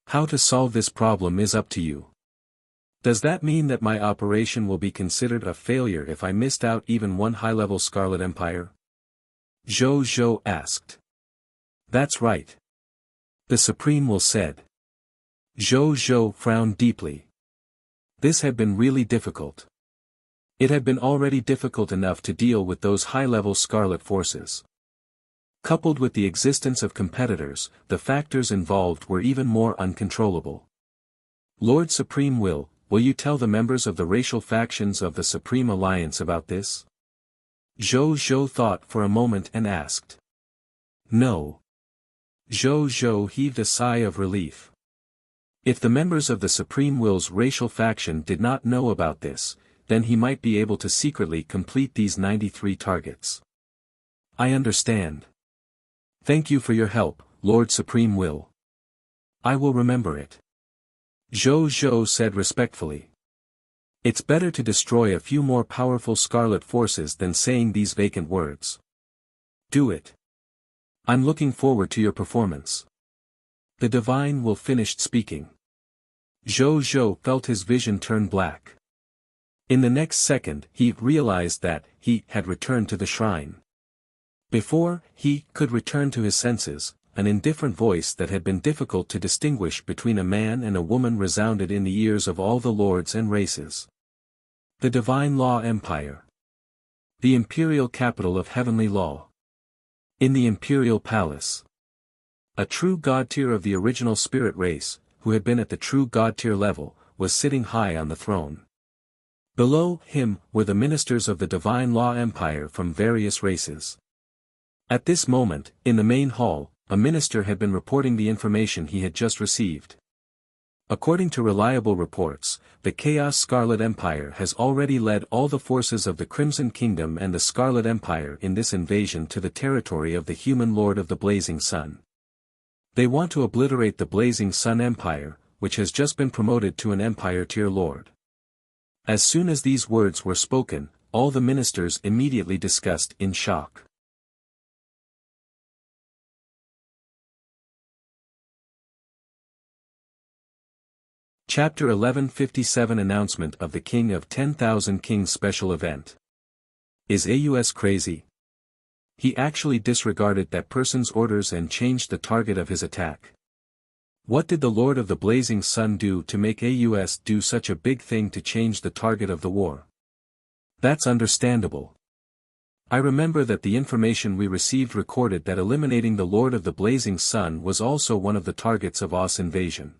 A: How to solve this problem is up to you. Does that mean that my operation will be considered a failure if I missed out even one high-level Scarlet Empire? Zhou asked. That's right. The Supreme Will said. Zhou frowned deeply. This had been really difficult. It had been already difficult enough to deal with those high-level scarlet forces. Coupled with the existence of competitors, the factors involved were even more uncontrollable. Lord Supreme will you tell the members of the racial factions of the Supreme Alliance about this? Zhou thought for a moment and asked. No. Zhou heaved a sigh of relief. If the members of the Supreme Will's racial faction did not know about this, then he might be able to secretly complete these 93 targets. I understand. Thank you for your help, Lord Supreme Will. I will remember it. Zhou said respectfully. It's better to destroy a few more powerful scarlet forces than saying these vacant words. Do it. I'm looking forward to your performance. The Divine Will finished speaking. Zhou felt his vision turn black. In the next second, he realized that he had returned to the shrine. Before he could return to his senses, an indifferent voice that had been difficult to distinguish between a man and a woman resounded in the ears of all the lords and races. The Divine Law Empire. The imperial capital of heavenly law. In the imperial palace. A true god tier of the original spirit race, who had been at the true god tier level, was sitting high on the throne. Below him were the ministers of the Divine Law Empire from various races. At this moment, in the main hall, a minister had been reporting the information he had just received. According to reliable reports, the Chaos Scarlet Empire has already led all the forces of the Crimson Kingdom and the Scarlet Empire in this invasion to the territory of the human Lord of the Blazing Sun. They want to obliterate the Blazing Sun Empire, which has just been promoted to an Empire Tier Lord. As soon as these words were spoken, all the ministers immediately discussed in shock. Chapter 1157 Announcement of the King of 10,000 Kings Special Event. Is AUS crazy? He actually disregarded that person's orders and changed the target of his attack. What did the Lord of the Blazing Sun do to make AUS do such a big thing to change the target of the war? That's understandable. I remember that the information we received recorded that eliminating the Lord of the Blazing Sun was also one of the targets of OS invasion.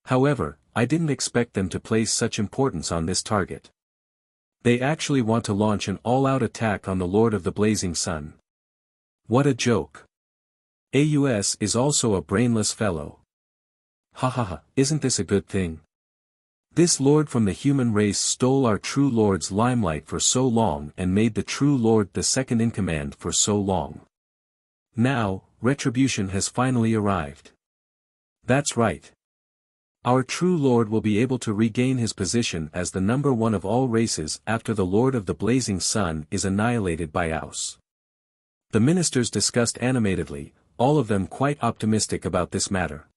A: However, I didn't expect them to place such importance on this target. They actually want to launch an all-out attack on the Lord of the Blazing Sun. What a joke. AUS is also a brainless fellow. Isn't this a good thing? This Lord from the human race stole our true Lord's limelight for so long and made the true Lord the second in command for so long. Now, retribution has finally arrived. That's right. Our true Lord will be able to regain his position as the number one of all races after the Lord of the Blazing Sun is annihilated by AUS. The ministers discussed animatedly, all of them quite optimistic about this matter.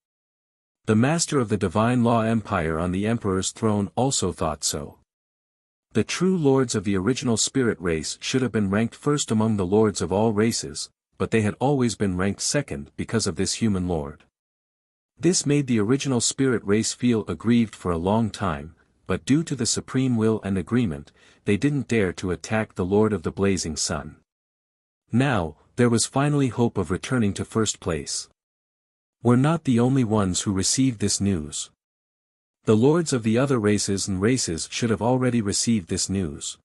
A: The master of the Divine Law Empire on the Emperor's throne also thought so. The true lords of the original spirit race should have been ranked first among the lords of all races, but they had always been ranked second because of this human lord. This made the original spirit race feel aggrieved for a long time, but due to the supreme will and agreement, they didn't dare to attack the Lord of the Blazing Sun. Now, there was finally hope of returning to first place. We're not the only ones who received this news. The lords of the other races and races should have already received this news.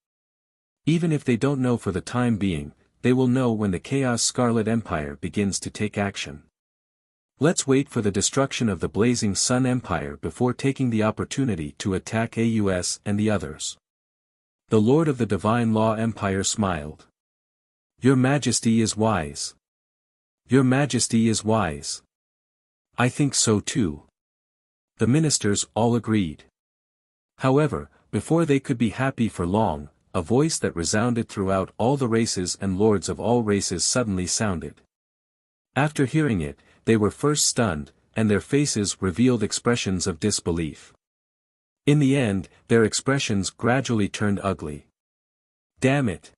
A: Even if they don't know for the time being, they will know when the Chaos Scarlet Empire begins to take action. Let's wait for the destruction of the Blazing Sun Empire before taking the opportunity to attack AUS and the others. The Lord of the Divine Law Empire smiled. Your Majesty is wise. Your Majesty is wise. I think so too. The ministers all agreed. However, before they could be happy for long, a voice that resounded throughout all the races and lords of all races suddenly sounded. After hearing it, they were first stunned, and their faces revealed expressions of disbelief. In the end, their expressions gradually turned ugly. Damn it!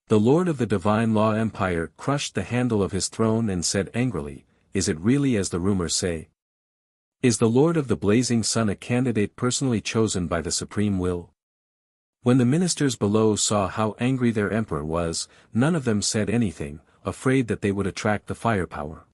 A: The Lord of the Divine Law Empire crushed the handle of his throne and said angrily, Is it really as the rumors say? Is the Lord of the Blazing Sun a candidate personally chosen by the supreme will? When the ministers below saw how angry their emperor was, none of them said anything, afraid that they would attract the firepower.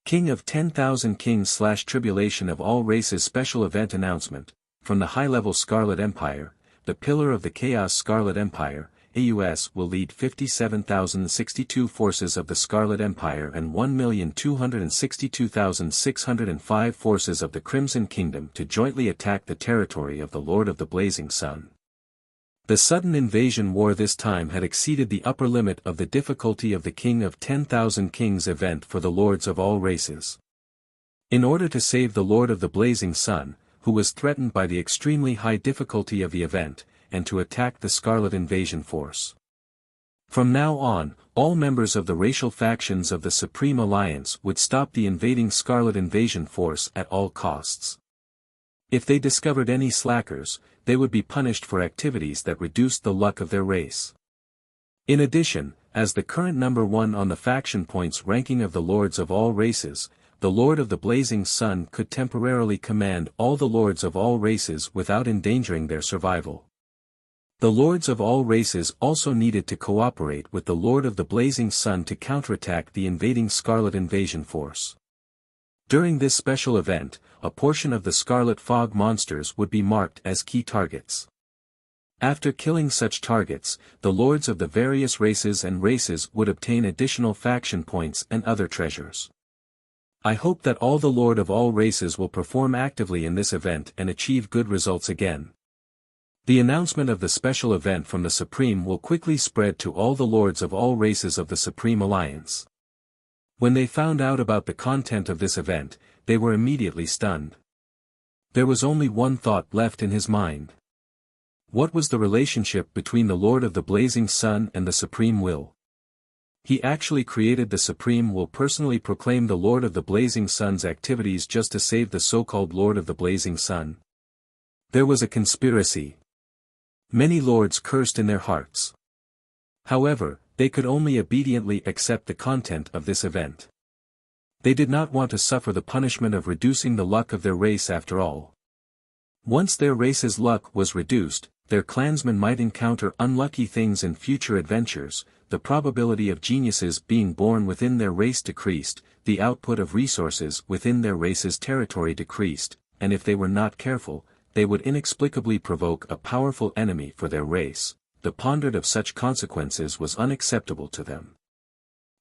A: King of 10,000 Kings/Tribulation of All Races Special Event Announcement, from the high-level Scarlet Empire, the Pillar of the Chaos Scarlet Empire, AUS will lead 57,062 forces of the Scarlet Empire and 1,262,605 forces of the Crimson Kingdom to jointly attack the territory of the Lord of the Blazing Sun. The sudden invasion war this time had exceeded the upper limit of the difficulty of the King of 10,000 Kings event for the Lords of all races. In order to save the Lord of the Blazing Sun, who was threatened by the extremely high difficulty of the event, and to attack the Scarlet Invasion Force. From now on, all members of the racial factions of the Supreme Alliance would stop the invading Scarlet Invasion Force at all costs. If they discovered any slackers, they would be punished for activities that reduced the luck of their race. In addition, as the current number 1 on the faction points ranking of the Lords of all races, the Lord of the Blazing Sun could temporarily command all the Lords of all races without endangering their survival. The Lords of all races also needed to cooperate with the Lord of the Blazing Sun to counterattack the invading Scarlet Invasion Force. During this special event, a portion of the Scarlet Fog monsters would be marked as key targets. After killing such targets, the Lords of the various races would obtain additional faction points and other treasures. I hope that all the Lord of all races will perform actively in this event and achieve good results again. The announcement of the special event from the Supreme will quickly spread to all the Lords of all races of the Supreme Alliance. When they found out about the content of this event, they were immediately stunned. There was only one thought left in his mind. What was the relationship between the Lord of the Blazing Sun and the Supreme Will? He actually created the Supreme Will personally proclaim the Lord of the Blazing Sun's activities just to save the so-called Lord of the Blazing Sun. There was a conspiracy. Many lords cursed in their hearts. However, they could only obediently accept the content of this event. They did not want to suffer the punishment of reducing the luck of their race after all. Once their race's luck was reduced, their clansmen might encounter unlucky things in future adventures, the probability of geniuses being born within their race decreased, the output of resources within their race's territory decreased, and if they were not careful, they would inexplicably provoke a powerful enemy for their race. The pondered of such consequences was unacceptable to them.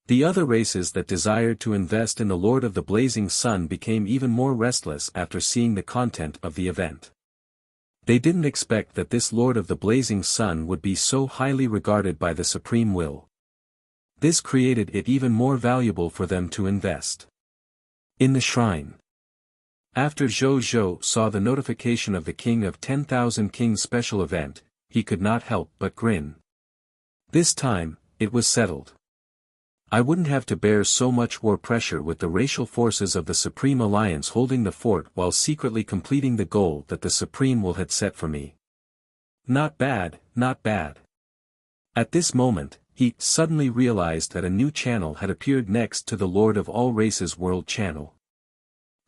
A: The other races that desired to invest in the Lord of the Blazing Sun became even more restless after seeing the content of the event. They didn't expect that this Lord of the Blazing Sun would be so highly regarded by the Supreme Will. This created it even more valuable for them to invest. In the shrine. After Zhou Zhou saw the notification of the King of 10,000 Kings special event, he could not help but grin. This time, it was settled. I wouldn't have to bear so much war pressure with the racial forces of the Supreme Alliance holding the fort while secretly completing the goal that the Supreme Will had set for me. Not bad, not bad. At this moment, he suddenly realized that a new channel had appeared next to the Lord of All Races World channel.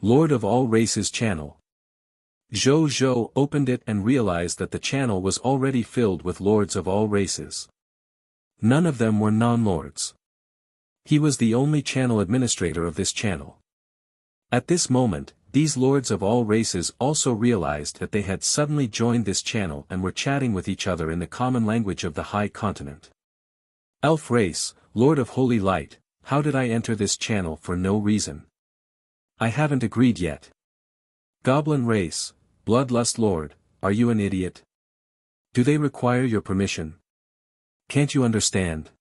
A: Lord of All Races channel. Zhou Zhou opened it and realized that the channel was already filled with Lords of all races. None of them were non-lords. He was the only channel administrator of this channel. At this moment, these Lords of all races also realized that they had suddenly joined this channel and were chatting with each other in the common language of the High Continent. Elf race, Lord of Holy Light, how did I enter this channel for no reason? I haven't agreed yet. Goblin race, Bloodlust Lord, are you an idiot? Do they require your permission? Can't you understand?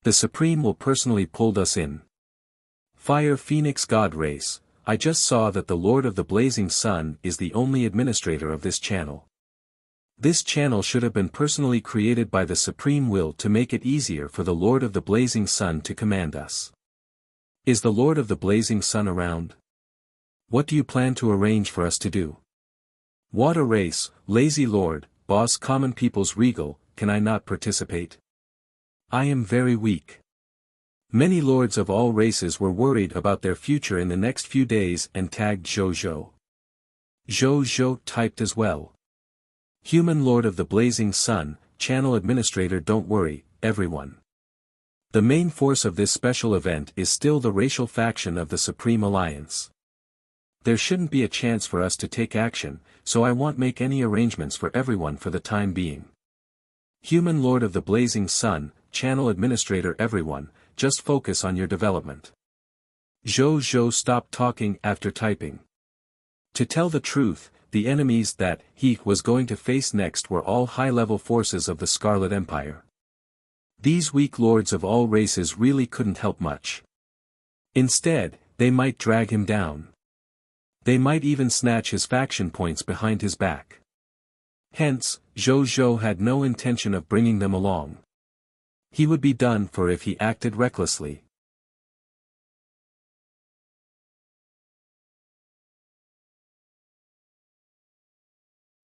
A: The Supreme Will personally pulled us in. Fire Phoenix God race, I just saw that the Lord of the Blazing Sun is the only administrator of this channel. This channel should have been personally created by the Supreme Will to make it easier for the Lord of the Blazing Sun to command us. Is the Lord of the Blazing Sun around? What do you plan to arrange for us to do? Water race, Lazy Lord, Boss Common People's Regal, can I not participate? I am very weak. Many lords of all races were worried about their future in the next few days and tagged Zhou Zhou. Zhou Zhou typed as well. Human Lord of the Blazing Sun, Channel Administrator. Don't worry, everyone. The main force of this special event is still the racial faction of the Supreme Alliance. There shouldn't be a chance for us to take action, so I won't make any arrangements for everyone for the time being. Human Lord of the Blazing Sun, Channel Administrator. Everyone, just focus on your development. Zhou Zhou stopped talking after typing. To tell the truth, the enemies that he was going to face next were all high-level forces of the Scarlet Empire. These weak lords of all races really couldn't help much. Instead, they might drag him down. They might even snatch his faction points behind his back. Hence, Zhou Zhou had no intention of bringing them along. He would be done for if he acted recklessly.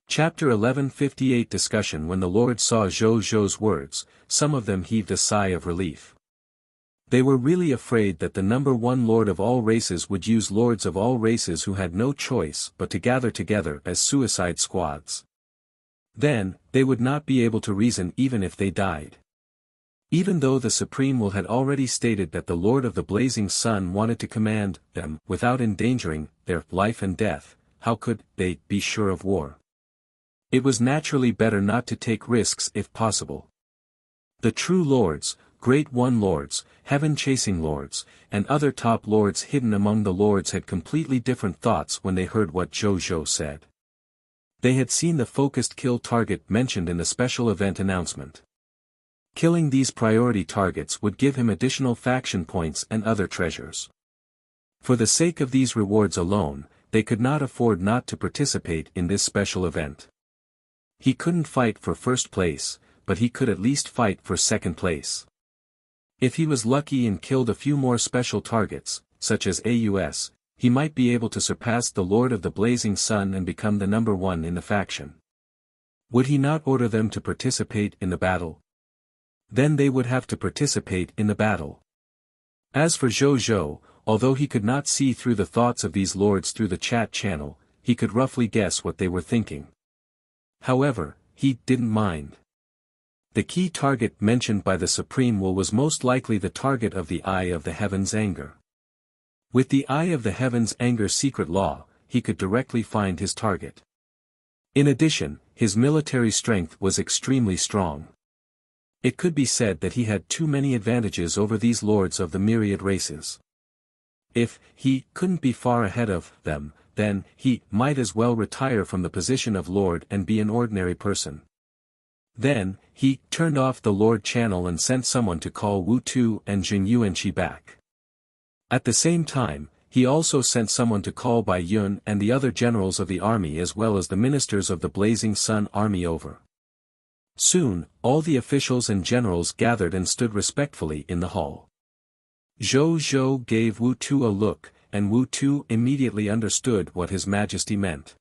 A: Chapter 1158 Discussion. When the Lord saw Zhou Zhou's words, some of them heaved a sigh of relief. They were really afraid that the number one Lord of all races would use lords of all races who had no choice but to gather together as suicide squads. Then, they would not be able to reason even if they died. Even though the Supreme Will had already stated that the Lord of the Blazing Sun wanted to command them without endangering their life and death, how could they be sure of war? It was naturally better not to take risks if possible. The true lords, Great One Lords, Heaven-chasing lords, and other top lords hidden among the lords had completely different thoughts when they heard what Zhou Zhou said. They had seen the focused kill target mentioned in the special event announcement. Killing these priority targets would give him additional faction points and other treasures. For the sake of these rewards alone, they could not afford not to participate in this special event. He couldn't fight for first place, but he could at least fight for second place. If he was lucky and killed a few more special targets, such as AUS, he might be able to surpass the Lord of the Blazing Sun and become the number one in the faction. Would he not order them to participate in the battle? Then they would have to participate in the battle. As for Zhou Zhou, although he could not see through the thoughts of these lords through the chat channel, he could roughly guess what they were thinking. However, he didn't mind. The key target mentioned by the Supreme Will was most likely the target of the Eye of the Heaven's anger. With the Eye of the Heaven's anger secret law, he could directly find his target. In addition, his military strength was extremely strong. It could be said that he had too many advantages over these lords of the myriad races. If he couldn't be far ahead of them, then he might as well retire from the position of Lord and be an ordinary person. Then, he turned off the Lord channel and sent someone to call Wu Tu and Jin Yuanqi back. At the same time, he also sent someone to call Bai Yun and the other generals of the army as well as the ministers of the Blazing Sun army over. Soon, all the officials and generals gathered and stood respectfully in the hall. Zhou Zhou gave Wu Tu a look, and Wu Tu immediately understood what His Majesty meant.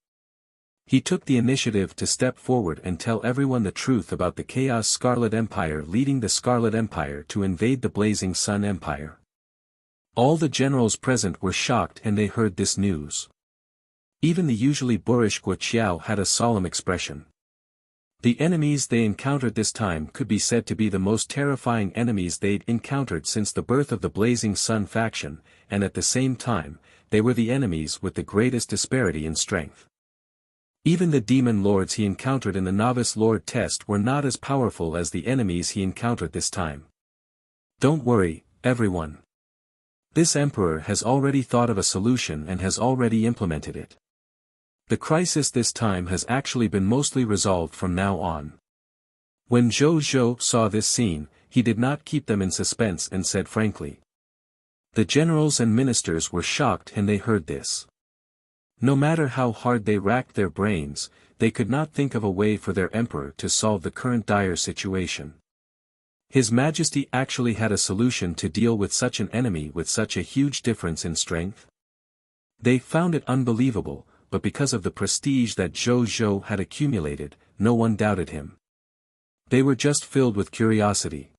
A: He took the initiative to step forward and tell everyone the truth about the Chaos Scarlet Empire leading the Scarlet Empire to invade the Blazing Sun Empire. All the generals present were shocked and they heard this news. Even the usually boorish Wuxia had a solemn expression. The enemies they encountered this time could be said to be the most terrifying enemies they'd encountered since the birth of the Blazing Sun faction, and at the same time, they were the enemies with the greatest disparity in strength. Even the demon lords he encountered in the novice lord test were not as powerful as the enemies he encountered this time. Don't worry, everyone. This emperor has already thought of a solution and has already implemented it. The crisis this time has actually been mostly resolved from now on. When Zhou Zhou saw this scene, he did not keep them in suspense and said frankly. The generals and ministers were shocked and they heard this. No matter how hard they racked their brains, they could not think of a way for their emperor to solve the current dire situation. His Majesty actually had a solution to deal with such an enemy with such a huge difference in strength. They found it unbelievable, but because of the prestige that Zhou Zhou had accumulated, no one doubted him. They were just filled with curiosity.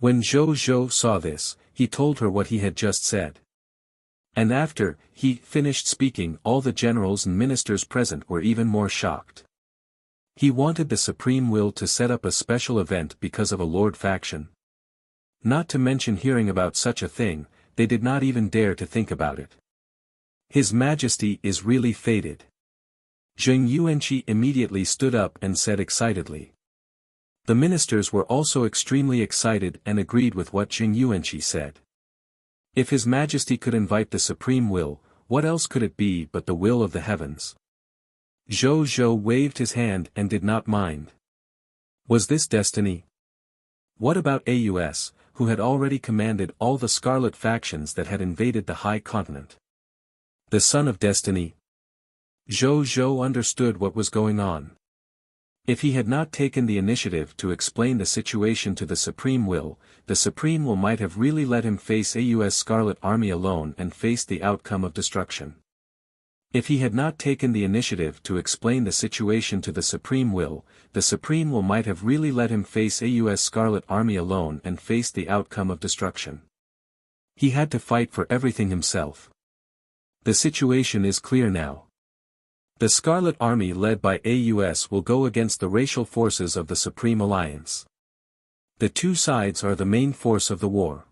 A: When Zhou Zhou saw this, he told her what he had just said. And after he finished speaking, all the generals and ministers present were even more shocked. He wanted the supreme will to set up a special event because of a lord faction. Not to mention hearing about such a thing, they did not even dare to think about it. His Majesty is really fated. Zheng Yuanqi immediately stood up and said excitedly. The ministers were also extremely excited and agreed with what Zheng Yuanqi said. If His Majesty could invite the supreme will, what else could it be but the will of the heavens? Zhou Zhou waved his hand and did not mind. Was this destiny? What about Aus, who had already commanded all the scarlet factions that had invaded the high continent? The son of destiny? Zhou Zhou understood what was going on. If he had not taken the initiative to explain the situation to the Supreme Will, the Supreme Will might have really let him face Aus Scarlet Army alone and face the outcome of destruction. If he had not taken the initiative to explain the situation to the Supreme Will, the Supreme Will might have really let him face Aus Scarlet Army alone and face the outcome of destruction. He had to fight for everything himself. The situation is clear now. The Scarlet Army led by Aus will go against the racial forces of the Supreme Alliance. The two sides are the main force of the war.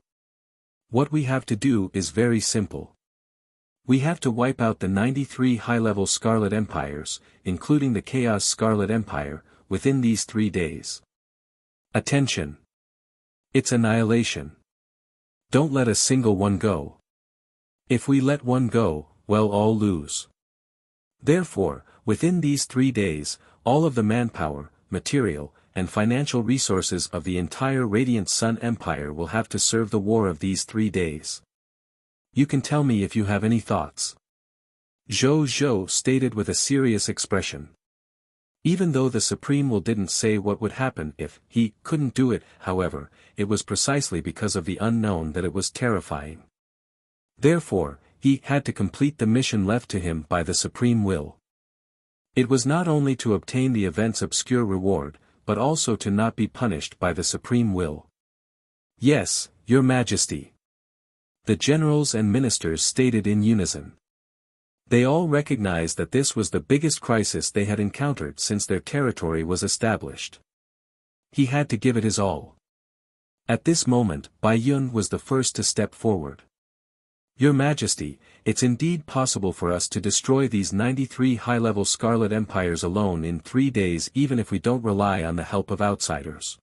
A: What we have to do is very simple. We have to wipe out the 93 high-level Scarlet Empires, including the Chaos Scarlet Empire, within these 3 days. Attention! It's annihilation. Don't let a single one go. If we let one go, we'll all lose. Therefore, within these 3 days, all of the manpower, material, and financial resources of the entire Radiant Sun Empire will have to serve the war of these 3 days. You can tell me if you have any thoughts. Zhou Zhou stated with a serious expression. Even though the Supreme Will didn't say what would happen if he couldn't do it, however, it was precisely because of the unknown that it was terrifying. Therefore, he had to complete the mission left to him by the Supreme Will. It was not only to obtain the event's obscure reward, but also to not be punished by the Supreme Will. Yes, Your Majesty. The generals and ministers stated in unison. They all recognized that this was the biggest crisis they had encountered since their territory was established. He had to give it his all. At this moment, Bai Yun was the first to step forward. Your Majesty, it's indeed possible for us to destroy these 93 high-level Scarlet Empires alone in 3 days even if we don't rely on the help of outsiders.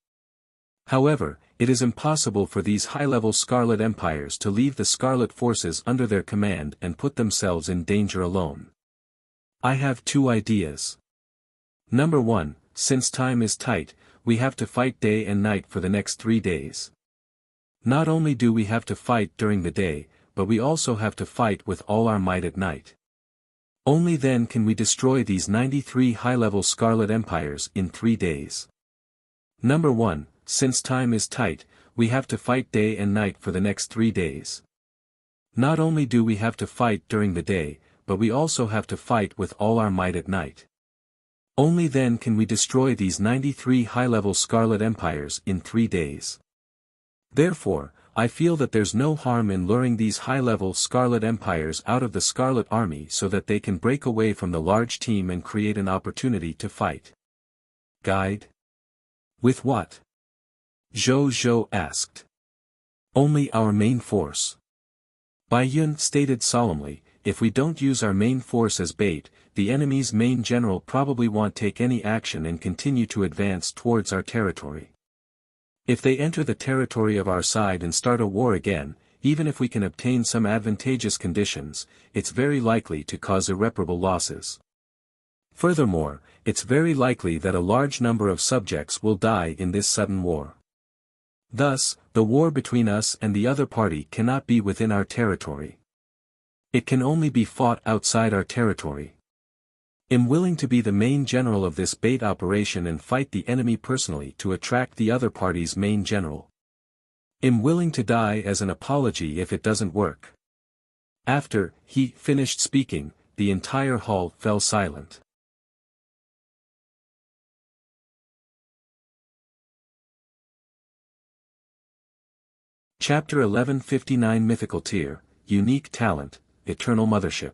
A: However, it is impossible for these high-level Scarlet Empires to leave the Scarlet forces under their command and put themselves in danger alone. I have 2 ideas. Number 1, since time is tight, we have to fight day and night for the next 3 days. Not only do we have to fight during the day, but we also have to fight with all our might at night. Only then can we destroy these 93 high-level Scarlet Empires in 3 days. Number 1, since time is tight, we have to fight day and night for the next 3 days. Not only do we have to fight during the day, but we also have to fight with all our might at night. Only then can we destroy these 93 high-level Scarlet Empires in 3 days. Therefore, I feel that there's no harm in luring these high-level Scarlet Empires out of the Scarlet Army so that they can break away from the large team and create an opportunity to fight. Guide? With what? Zhou Zhou asked. Only our main force. Bai Yun stated solemnly, if we don't use our main force as bait, the enemy's main general probably won't take any action and continue to advance towards our territory. If they enter the territory of our side and start a war again, even if we can obtain some advantageous conditions, it's very likely to cause irreparable losses. Furthermore, it's very likely that a large number of subjects will die in this sudden war. Thus, the war between us and the other party cannot be within our territory. It can only be fought outside our territory. I'm willing to be the main general of this bait operation and fight the enemy personally to attract the other party's main general. I'm willing to die as an apology if it doesn't work. After he finished speaking, the entire hall fell silent. Chapter 1159 Mythical Tier, Unique Talent, Eternal Mothership.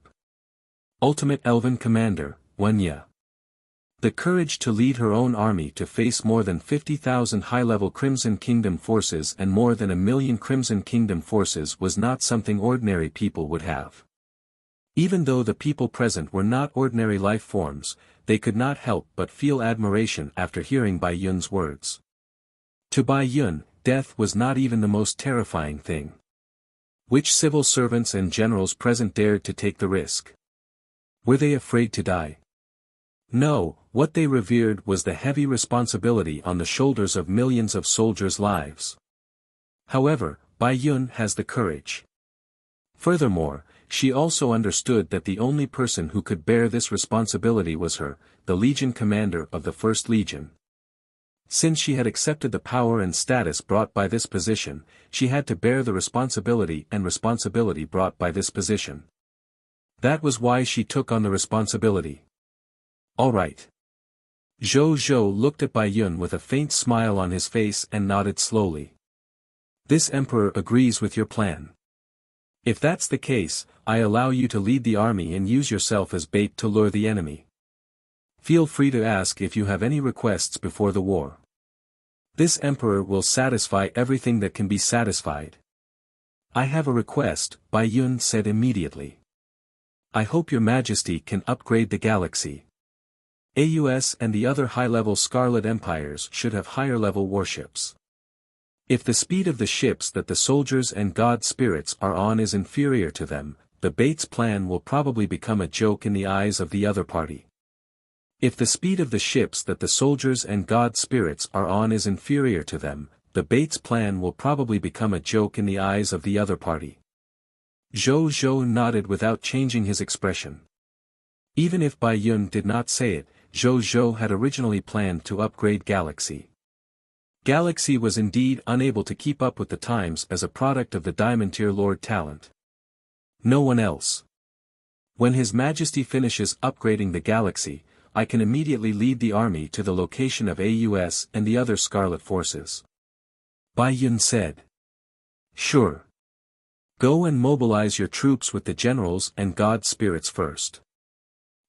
A: Ultimate Elven Commander, Wuxia. The courage to lead her own army to face more than 50,000 high-level Crimson Kingdom forces and more than 1,000,000 Crimson Kingdom forces was not something ordinary people would have. Even though the people present were not ordinary life forms, they could not help but feel admiration after hearing Bai Yun's words. To Bai Yun, death was not even the most terrifying thing. Which civil servants and generals present dared to take the risk? Were they afraid to die? No, what they revered was the heavy responsibility on the shoulders of millions of soldiers' lives. However, Bai Yun has the courage. Furthermore, she also understood that the only person who could bear this responsibility was her, the Legion commander of the First Legion. Since she had accepted the power and status brought by this position, she had to bear the responsibility brought by this position. That was why she took on the responsibility. All right. Zhou Zhou looked at Bai Yun with a faint smile on his face and nodded slowly. This emperor agrees with your plan. If that's the case, I allow you to lead the army and use yourself as bait to lure the enemy. Feel free to ask if you have any requests before the war. This emperor will satisfy everything that can be satisfied. I have a request, Bai Yun said immediately. I hope your majesty can upgrade the galaxy. AUS and the other high-level Scarlet Empires should have higher-level warships. If the speed of the ships that the soldiers and god spirits are on is inferior to them, the Bates plan will probably become a joke in the eyes of the other party. If the speed of the ships that the soldiers and god spirits are on is inferior to them, the Bates plan will probably become a joke in the eyes of the other party. Zhou Zhou nodded without changing his expression. Even if Bai Yun did not say it, Zhou Zhou had originally planned to upgrade Galaxy. Galaxy was indeed unable to keep up with the times as a product of the Diamond Tier Lord talent. No one else. When His Majesty finishes upgrading the Galaxy, I can immediately lead the army to the location of AUS and the other Scarlet forces. Bai Yun said. Sure. Go and mobilize your troops with the generals and god spirits first.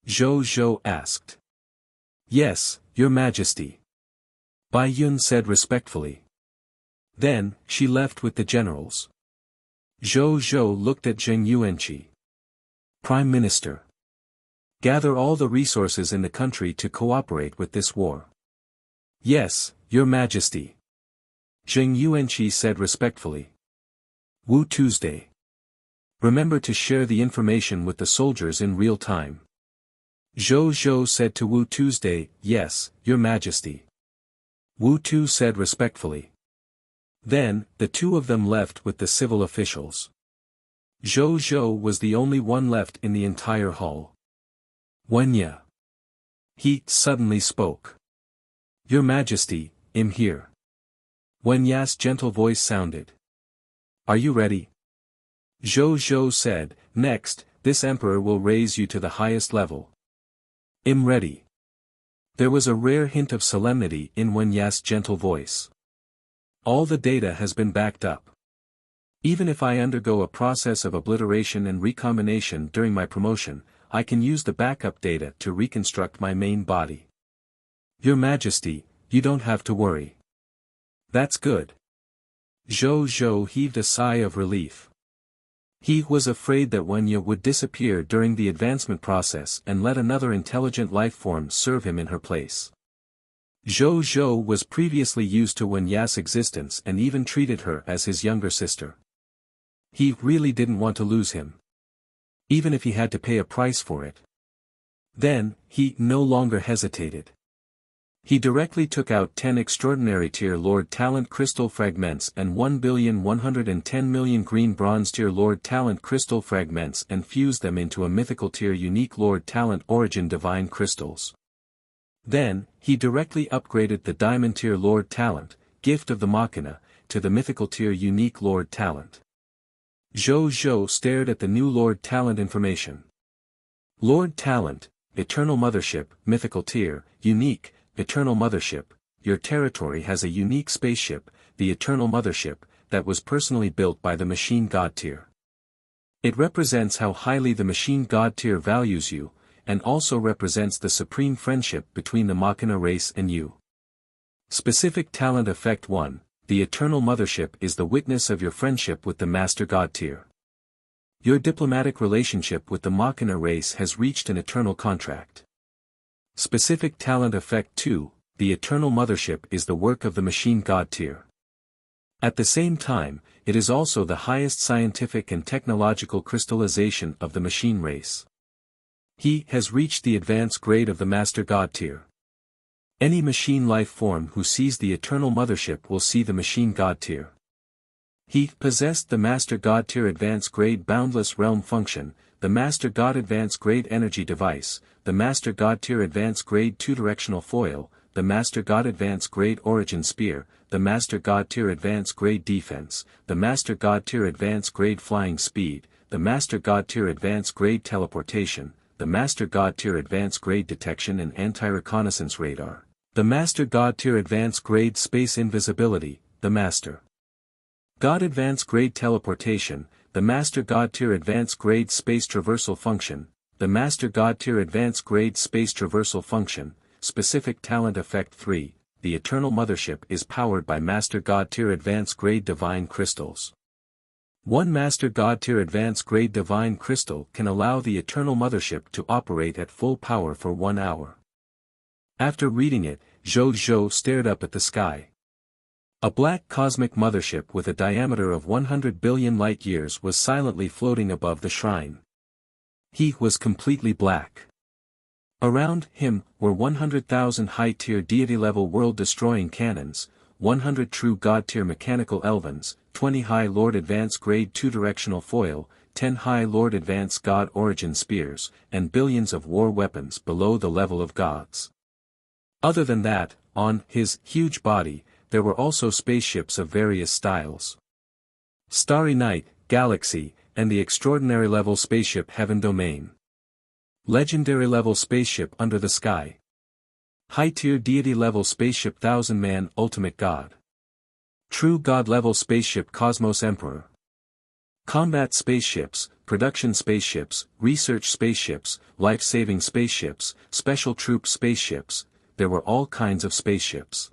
A: Zhou Zhou asked. Yes, your majesty. Bai Yun said respectfully. Then, she left with the generals. Zhou Zhou looked at Zheng Yuanqi. Prime Minister. Gather all the resources in the country to cooperate with this war. Yes, your majesty. Zheng Yuanqi said respectfully. Wu Tuesday. Remember to share the information with the soldiers in real time. Zhou Zhou said to Wu Tuesday, yes, your majesty. Wu Tu said respectfully. Then, the two of them left with the civil officials. Zhou Zhou was the only one left in the entire hall. Wuxia. He suddenly spoke. Your majesty, I'm here. Wuxia's gentle voice sounded. Are you ready? Zhou Zhou said, next, this emperor will raise you to the highest level. I'm ready. There was a rare hint of solemnity in Wuxia's gentle voice. All the data has been backed up. Even if I undergo a process of obliteration and recombination during my promotion, I can use the backup data to reconstruct my main body. Your Majesty, you don't have to worry. That's good. Zhou Zhou heaved a sigh of relief. He was afraid that Wuxia would disappear during the advancement process and let another intelligent life form serve him in her place. Zhou Zhou was previously used to Wuxia's existence and even treated her as his younger sister. He really didn't want to lose him. Even if he had to pay a price for it. Then, he no longer hesitated. He directly took out 10 extraordinary tier Lord Talent Crystal Fragments and 1,110,000,000 green bronze tier Lord Talent Crystal Fragments and fused them into a mythical tier unique Lord Talent Origin Divine Crystals. Then, he directly upgraded the Diamond tier Lord Talent, Gift of the Machina, to the mythical tier unique Lord Talent. Zhou Zhou stared at the new Lord Talent information. Lord Talent, Eternal Mothership, mythical tier, unique, Eternal Mothership, your territory has a unique spaceship, the Eternal Mothership, that was personally built by the machine god tier. It represents how highly the machine god tier values you, and also represents the supreme friendship between the Machina race and you. Specific Talent Effect 1, the Eternal Mothership is the witness of your friendship with the Master God tier. Your diplomatic relationship with the Machina race has reached an eternal contract. Specific Talent Effect 2, the Eternal Mothership is the work of the Machine God tier. At the same time, it is also the highest scientific and technological crystallization of the machine race. He has reached the advanced grade of the Master God tier. Any machine life form who sees the Eternal Mothership will see the Machine God tier. He possessed the Master God tier Advanced Grade Boundless Realm Function, the Master God Advanced Grade Energy Device, the Master God tier Advanced Grade 2 Directional Foil, the Master God Advanced Grade Origin Spear, the Master God tier Advanced Grade Defense, the Master God tier Advanced Grade Flying Speed, the Master God tier Advanced Grade Teleportation, the Master God tier Advanced Grade Detection and Anti-Reconnaissance Radar, the Master God tier Advanced Grade Space Invisibility, the Master God Advanced Grade Teleportation, the Master God tier Advanced Grade Space Traversal Function, the Master God tier Advanced Grade Space Traversal Function. Specific Talent Effect 3, the Eternal Mothership is powered by Master God tier Advanced Grade Divine Crystals. One Master God tier Advanced Grade Divine Crystal can allow the Eternal Mothership to operate at full power for 1 hour. After reading it, Zhou stared up at the sky. A black cosmic mothership with a diameter of 100 billion light-years was silently floating above the shrine. He was completely black. Around him were 100,000 high-tier deity-level world-destroying cannons, 100 true God-tier mechanical elvens, 20 High Lord Advanced Grade 2 Directional Foil, 10 High Lord Advanced God Origin Spears, and billions of war weapons below the level of gods. Other than that, on his huge body, there were also spaceships of various styles. Starry Night, Galaxy, and the extraordinary level spaceship Heaven Domain. Legendary level spaceship Under the Sky. High-tier deity level spaceship Thousand Man Ultimate God. True God level spaceship Cosmos Emperor. Combat spaceships, production spaceships, research spaceships, life-saving spaceships, special troop spaceships, there were all kinds of spaceships.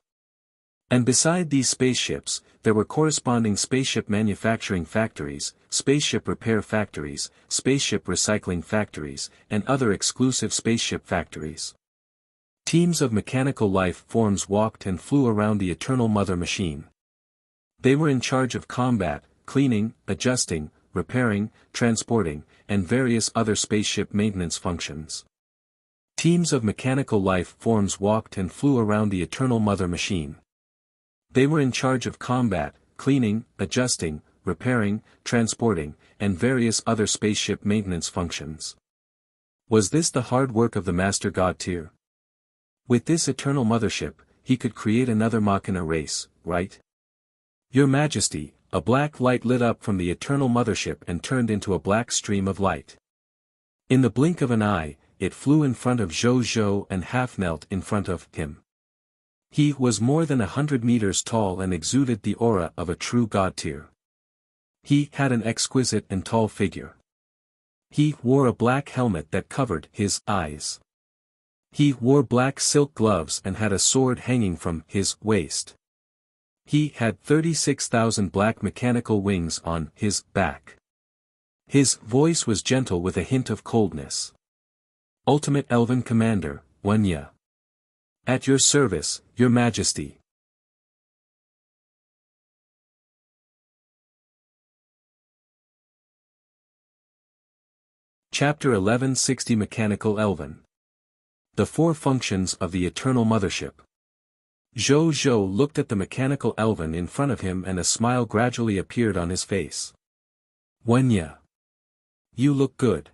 A: And beside these spaceships, there were corresponding spaceship manufacturing factories, spaceship repair factories, spaceship recycling factories, and other exclusive spaceship factories. Teams of mechanical life forms walked and flew around the Eternal Mother machine. They were in charge of combat, cleaning, adjusting, repairing, transporting, and various other spaceship maintenance functions. Teams of mechanical life forms walked and flew around the Eternal Mother machine. They were in charge of combat, cleaning, adjusting, repairing, transporting, and various other spaceship maintenance functions. Was this the hard work of the Master God tier? With this Eternal Mothership, he could create another Machina race, right? Your Majesty, a black light lit up from the Eternal Mothership and turned into a black stream of light. In the blink of an eye, it flew in front of Zhou and half knelt in front of him. He was more than 100 meters tall and exuded the aura of a true God tier. He had an exquisite and tall figure. He wore a black helmet that covered his eyes. He wore black silk gloves and had a sword hanging from his waist. He had 36,000 black mechanical wings on his back. His voice was gentle with a hint of coldness. Ultimate Elven Commander, Wuxia. At your service, Your Majesty. Chapter 1160 Mechanical Elven. The Four Functions of the Eternal Mothership. Zhou looked at the mechanical elven in front of him and a smile gradually appeared on his face. Wuxia. You look good.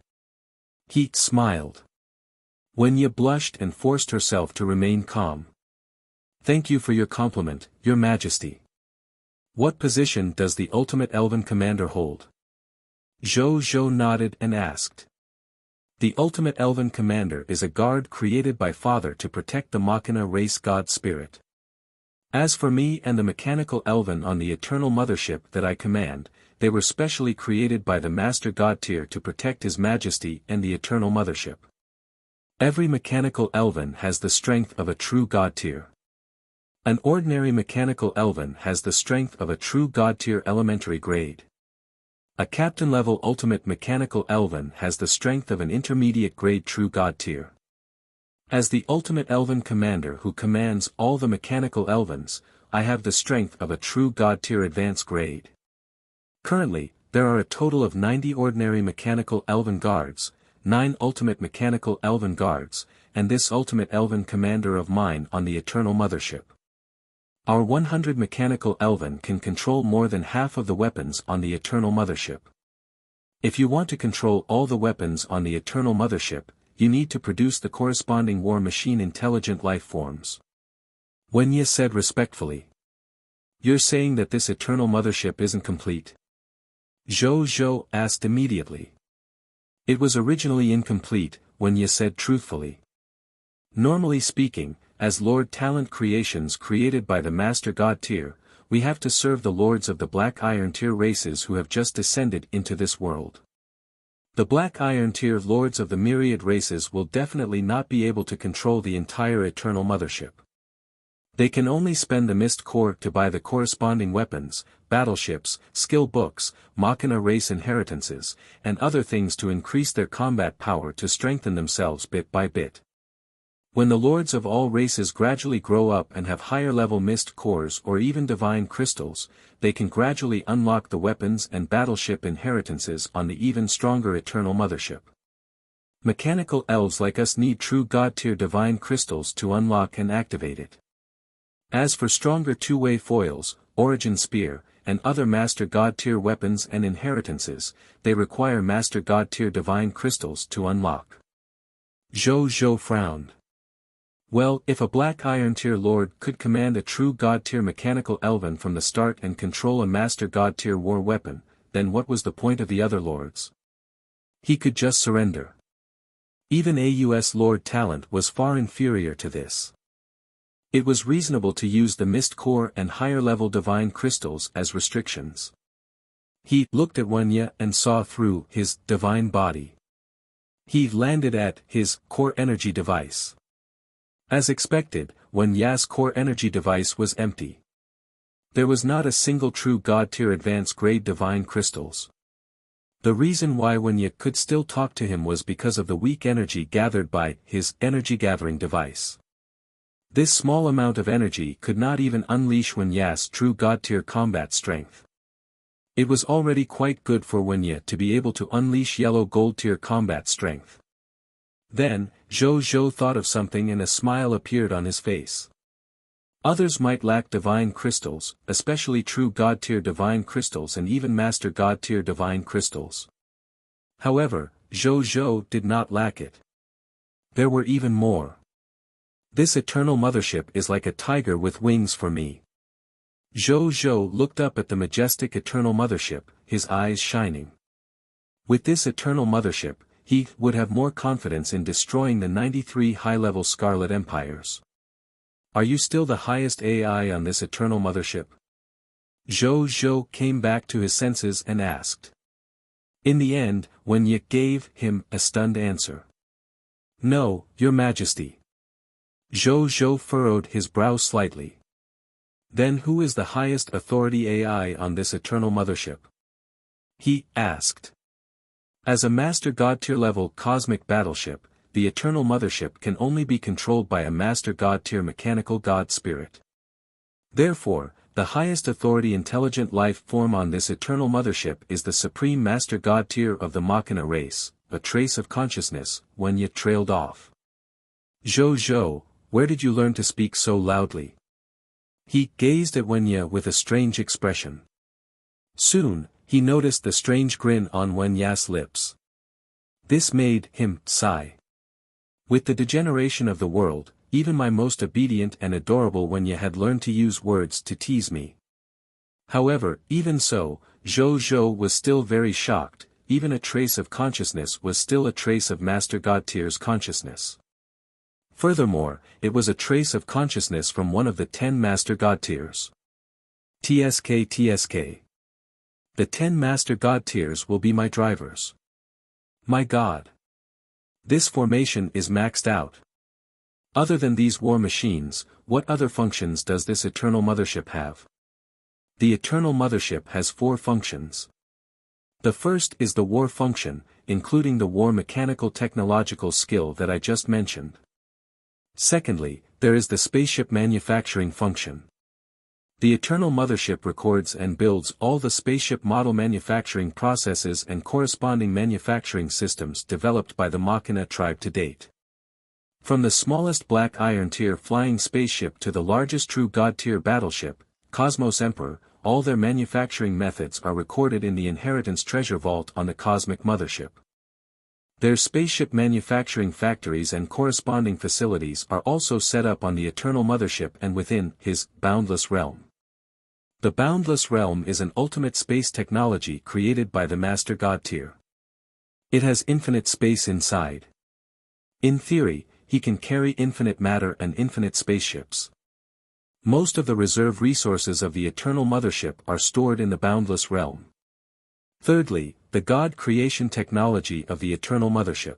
A: He smiled. Wuxia blushed and forced herself to remain calm. Thank you for your compliment, Your Majesty. What position does the Ultimate Elven Commander hold? Zhou nodded and asked. The Ultimate Elven Commander is a guard created by Father to protect the Machina race god spirit. As for me and the mechanical elven on the eternal mothership that I command, they were specially created by the Master God Tier to protect His Majesty and the eternal mothership. Every mechanical elven has the strength of a true God Tier. An ordinary mechanical elven has the strength of a true God Tier elementary grade. A captain-level ultimate mechanical elven has the strength of an intermediate grade true God Tier. As the ultimate elven commander who commands all the mechanical elvens, I have the strength of a true God Tier advanced grade. Currently, there are a total of 90 ordinary mechanical elven guards, 9 ultimate mechanical elven guards, and this ultimate elven commander of mine on the eternal mothership. Our 100 mechanical elven can control more than half of the weapons on the eternal mothership. If you want to control all the weapons on the eternal mothership, you need to produce the corresponding war machine intelligent life forms. Wenye said respectfully. You're saying that this eternal mothership isn't complete? Zhou asked immediately. It was originally incomplete, Wenye said truthfully. Normally speaking, as Lord Talent creations created by the Master God Tier, we have to serve the lords of the Black Iron Tier races who have just descended into this world. The Black Iron Tier lords of the myriad races will definitely not be able to control the entire eternal mothership. They can only spend the Mist Core to buy the corresponding weapons, battleships, skill books, Machina race inheritances, and other things to increase their combat power to strengthen themselves bit by bit. When the lords of all races gradually grow up and have higher level Mist Cores or even divine crystals, they can gradually unlock the weapons and battleship inheritances on the even stronger eternal mothership. Mechanical elves like us need true God Tier divine crystals to unlock and activate it. As for stronger two-way foils, Origin Spear, and other Master God Tier weapons and inheritances, they require Master God Tier divine crystals to unlock. Zhou frowned. Well, if a Black Iron Tier lord could command a true God Tier mechanical elven from the start and control a Master God Tier war weapon, then what was the point of the other lords? He could just surrender. Even AUS Lord Talent was far inferior to this. It was reasonable to use the Mist Core and higher-level divine crystals as restrictions. He looked at Wenye and saw through his divine body. He landed at his core energy device. As expected, Wenye's core energy device was empty. There was not a single true God Tier advanced grade divine crystals. The reason why Wenye could still talk to him was because of the weak energy gathered by his energy gathering device. This small amount of energy could not even unleash Wenye's true God Tier combat strength. It was already quite good for Wenye to be able to unleash yellow gold tier combat strength. Then, Zhou thought of something and a smile appeared on his face. Others might lack divine crystals, especially true God Tier divine crystals and even Master God Tier divine crystals. However, Zhou did not lack it. There were even more. This eternal mothership is like a tiger with wings for me. Zhou looked up at the majestic eternal mothership, his eyes shining. With this eternal mothership, he would have more confidence in destroying the 93 high-level Scarlet Empires. Are you still the highest AI on this eternal mothership? Zhou came back to his senses and asked. In the end, Wenye gave him a stunned answer. No, Your Majesty. Zhou furrowed his brow slightly. Then who is the highest authority AI on this eternal mothership? He asked. As a Master God Tier level cosmic battleship, the eternal mothership can only be controlled by a Master God Tier mechanical God Spirit. Therefore, the highest authority intelligent life form on this eternal mothership is the Supreme Master God Tier of the Machina race, a trace of consciousness, Wenye trailed off. Zhou, where did you learn to speak so loudly? He gazed at Wenye with a strange expression. Soon, he noticed the strange grin on Wenye's lips. This made him sigh. With the degeneration of the world, even my most obedient and adorable Wenye had learned to use words to tease me. However, even so, Zhou was still very shocked, even a trace of consciousness was still a trace of Master God Tier's consciousness. Furthermore, it was a trace of consciousness from one of the 10 Master God Tiers. TSK. The 10 Master God Tiers will be my drivers. My God. This formation is maxed out. Other than these war machines, what other functions does this Eternal Mothership have? The Eternal Mothership has 4 functions. The first is the war function, including the war mechanical technological skill that I just mentioned. Secondly, there is the spaceship manufacturing function. The Eternal Mothership records and builds all the spaceship model manufacturing processes and corresponding manufacturing systems developed by the Machina tribe to date. From the smallest Black Iron tier flying spaceship to the largest True God tier battleship, Cosmos Emperor, all their manufacturing methods are recorded in the Inheritance Treasure Vault on the Cosmic Mothership. Their spaceship manufacturing factories and corresponding facilities are also set up on the Eternal Mothership and within his boundless realm. The boundless realm is an ultimate space technology created by the Master God tier. It has infinite space inside. In theory, he can carry infinite matter and infinite spaceships. Most of the reserve resources of the Eternal Mothership are stored in the boundless realm. Thirdly, the God creation technology of the Eternal Mothership.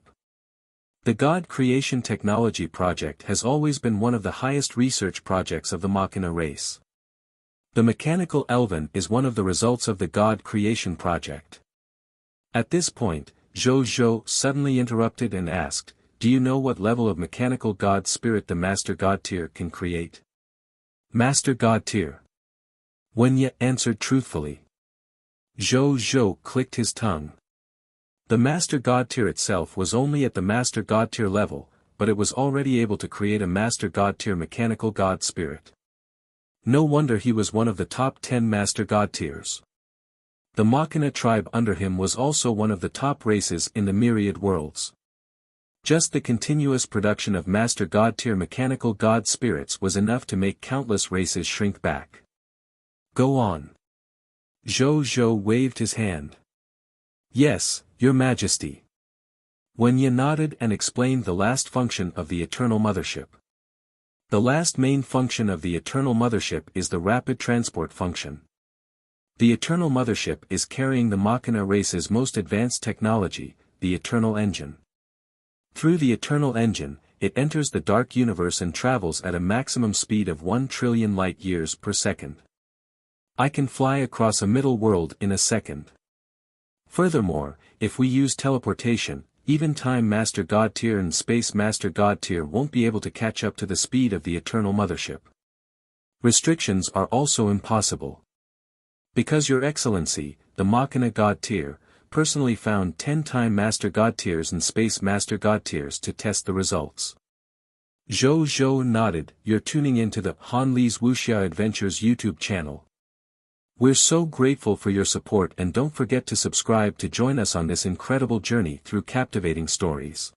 A: The God creation technology project has always been one of the highest research projects of the Machina race. The mechanical Elven is one of the results of the God creation project. At this point, Zhou suddenly interrupted and asked, "Do you know what level of mechanical God spirit the Master God tier can create?" Master God tier. Wenye answered truthfully. Zhou clicked his tongue. The Master God tier itself was only at the Master God tier level, but it was already able to create a Master God tier mechanical God spirit. No wonder he was one of the top 10 Master God tiers. The Machina tribe under him was also one of the top races in the myriad worlds. Just the continuous production of Master God tier mechanical God spirits was enough to make countless races shrink back. Go on. Zhou waved his hand. Yes, Your Majesty. Wenye nodded and explained the last function of the Eternal Mothership. The last main function of the Eternal Mothership is the rapid transport function. The Eternal Mothership is carrying the Machina race's most advanced technology, the Eternal Engine. Through the Eternal Engine, it enters the dark universe and travels at a maximum speed of 1 trillion light-years per second. I can fly across a middle world in a second. Furthermore, if we use teleportation, even Time Master God tier and Space Master God tier won't be able to catch up to the speed of the Eternal Mothership. Restrictions are also impossible. Because Your Excellency, the Machina God tier, personally found 10 Time Master God tiers and Space Master God tiers to test the results. Zhou nodded. You're tuning into the Han Li's Wuxia Adventures YouTube channel. We're so grateful for your support, and don't forget to subscribe to join us on this incredible journey through captivating stories.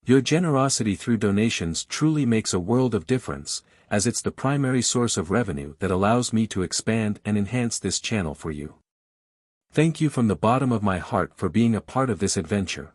A: Your generosity through donations truly makes a world of difference, as it's the primary source of revenue that allows me to expand and enhance this channel for you. Thank you from the bottom of my heart for being a part of this adventure.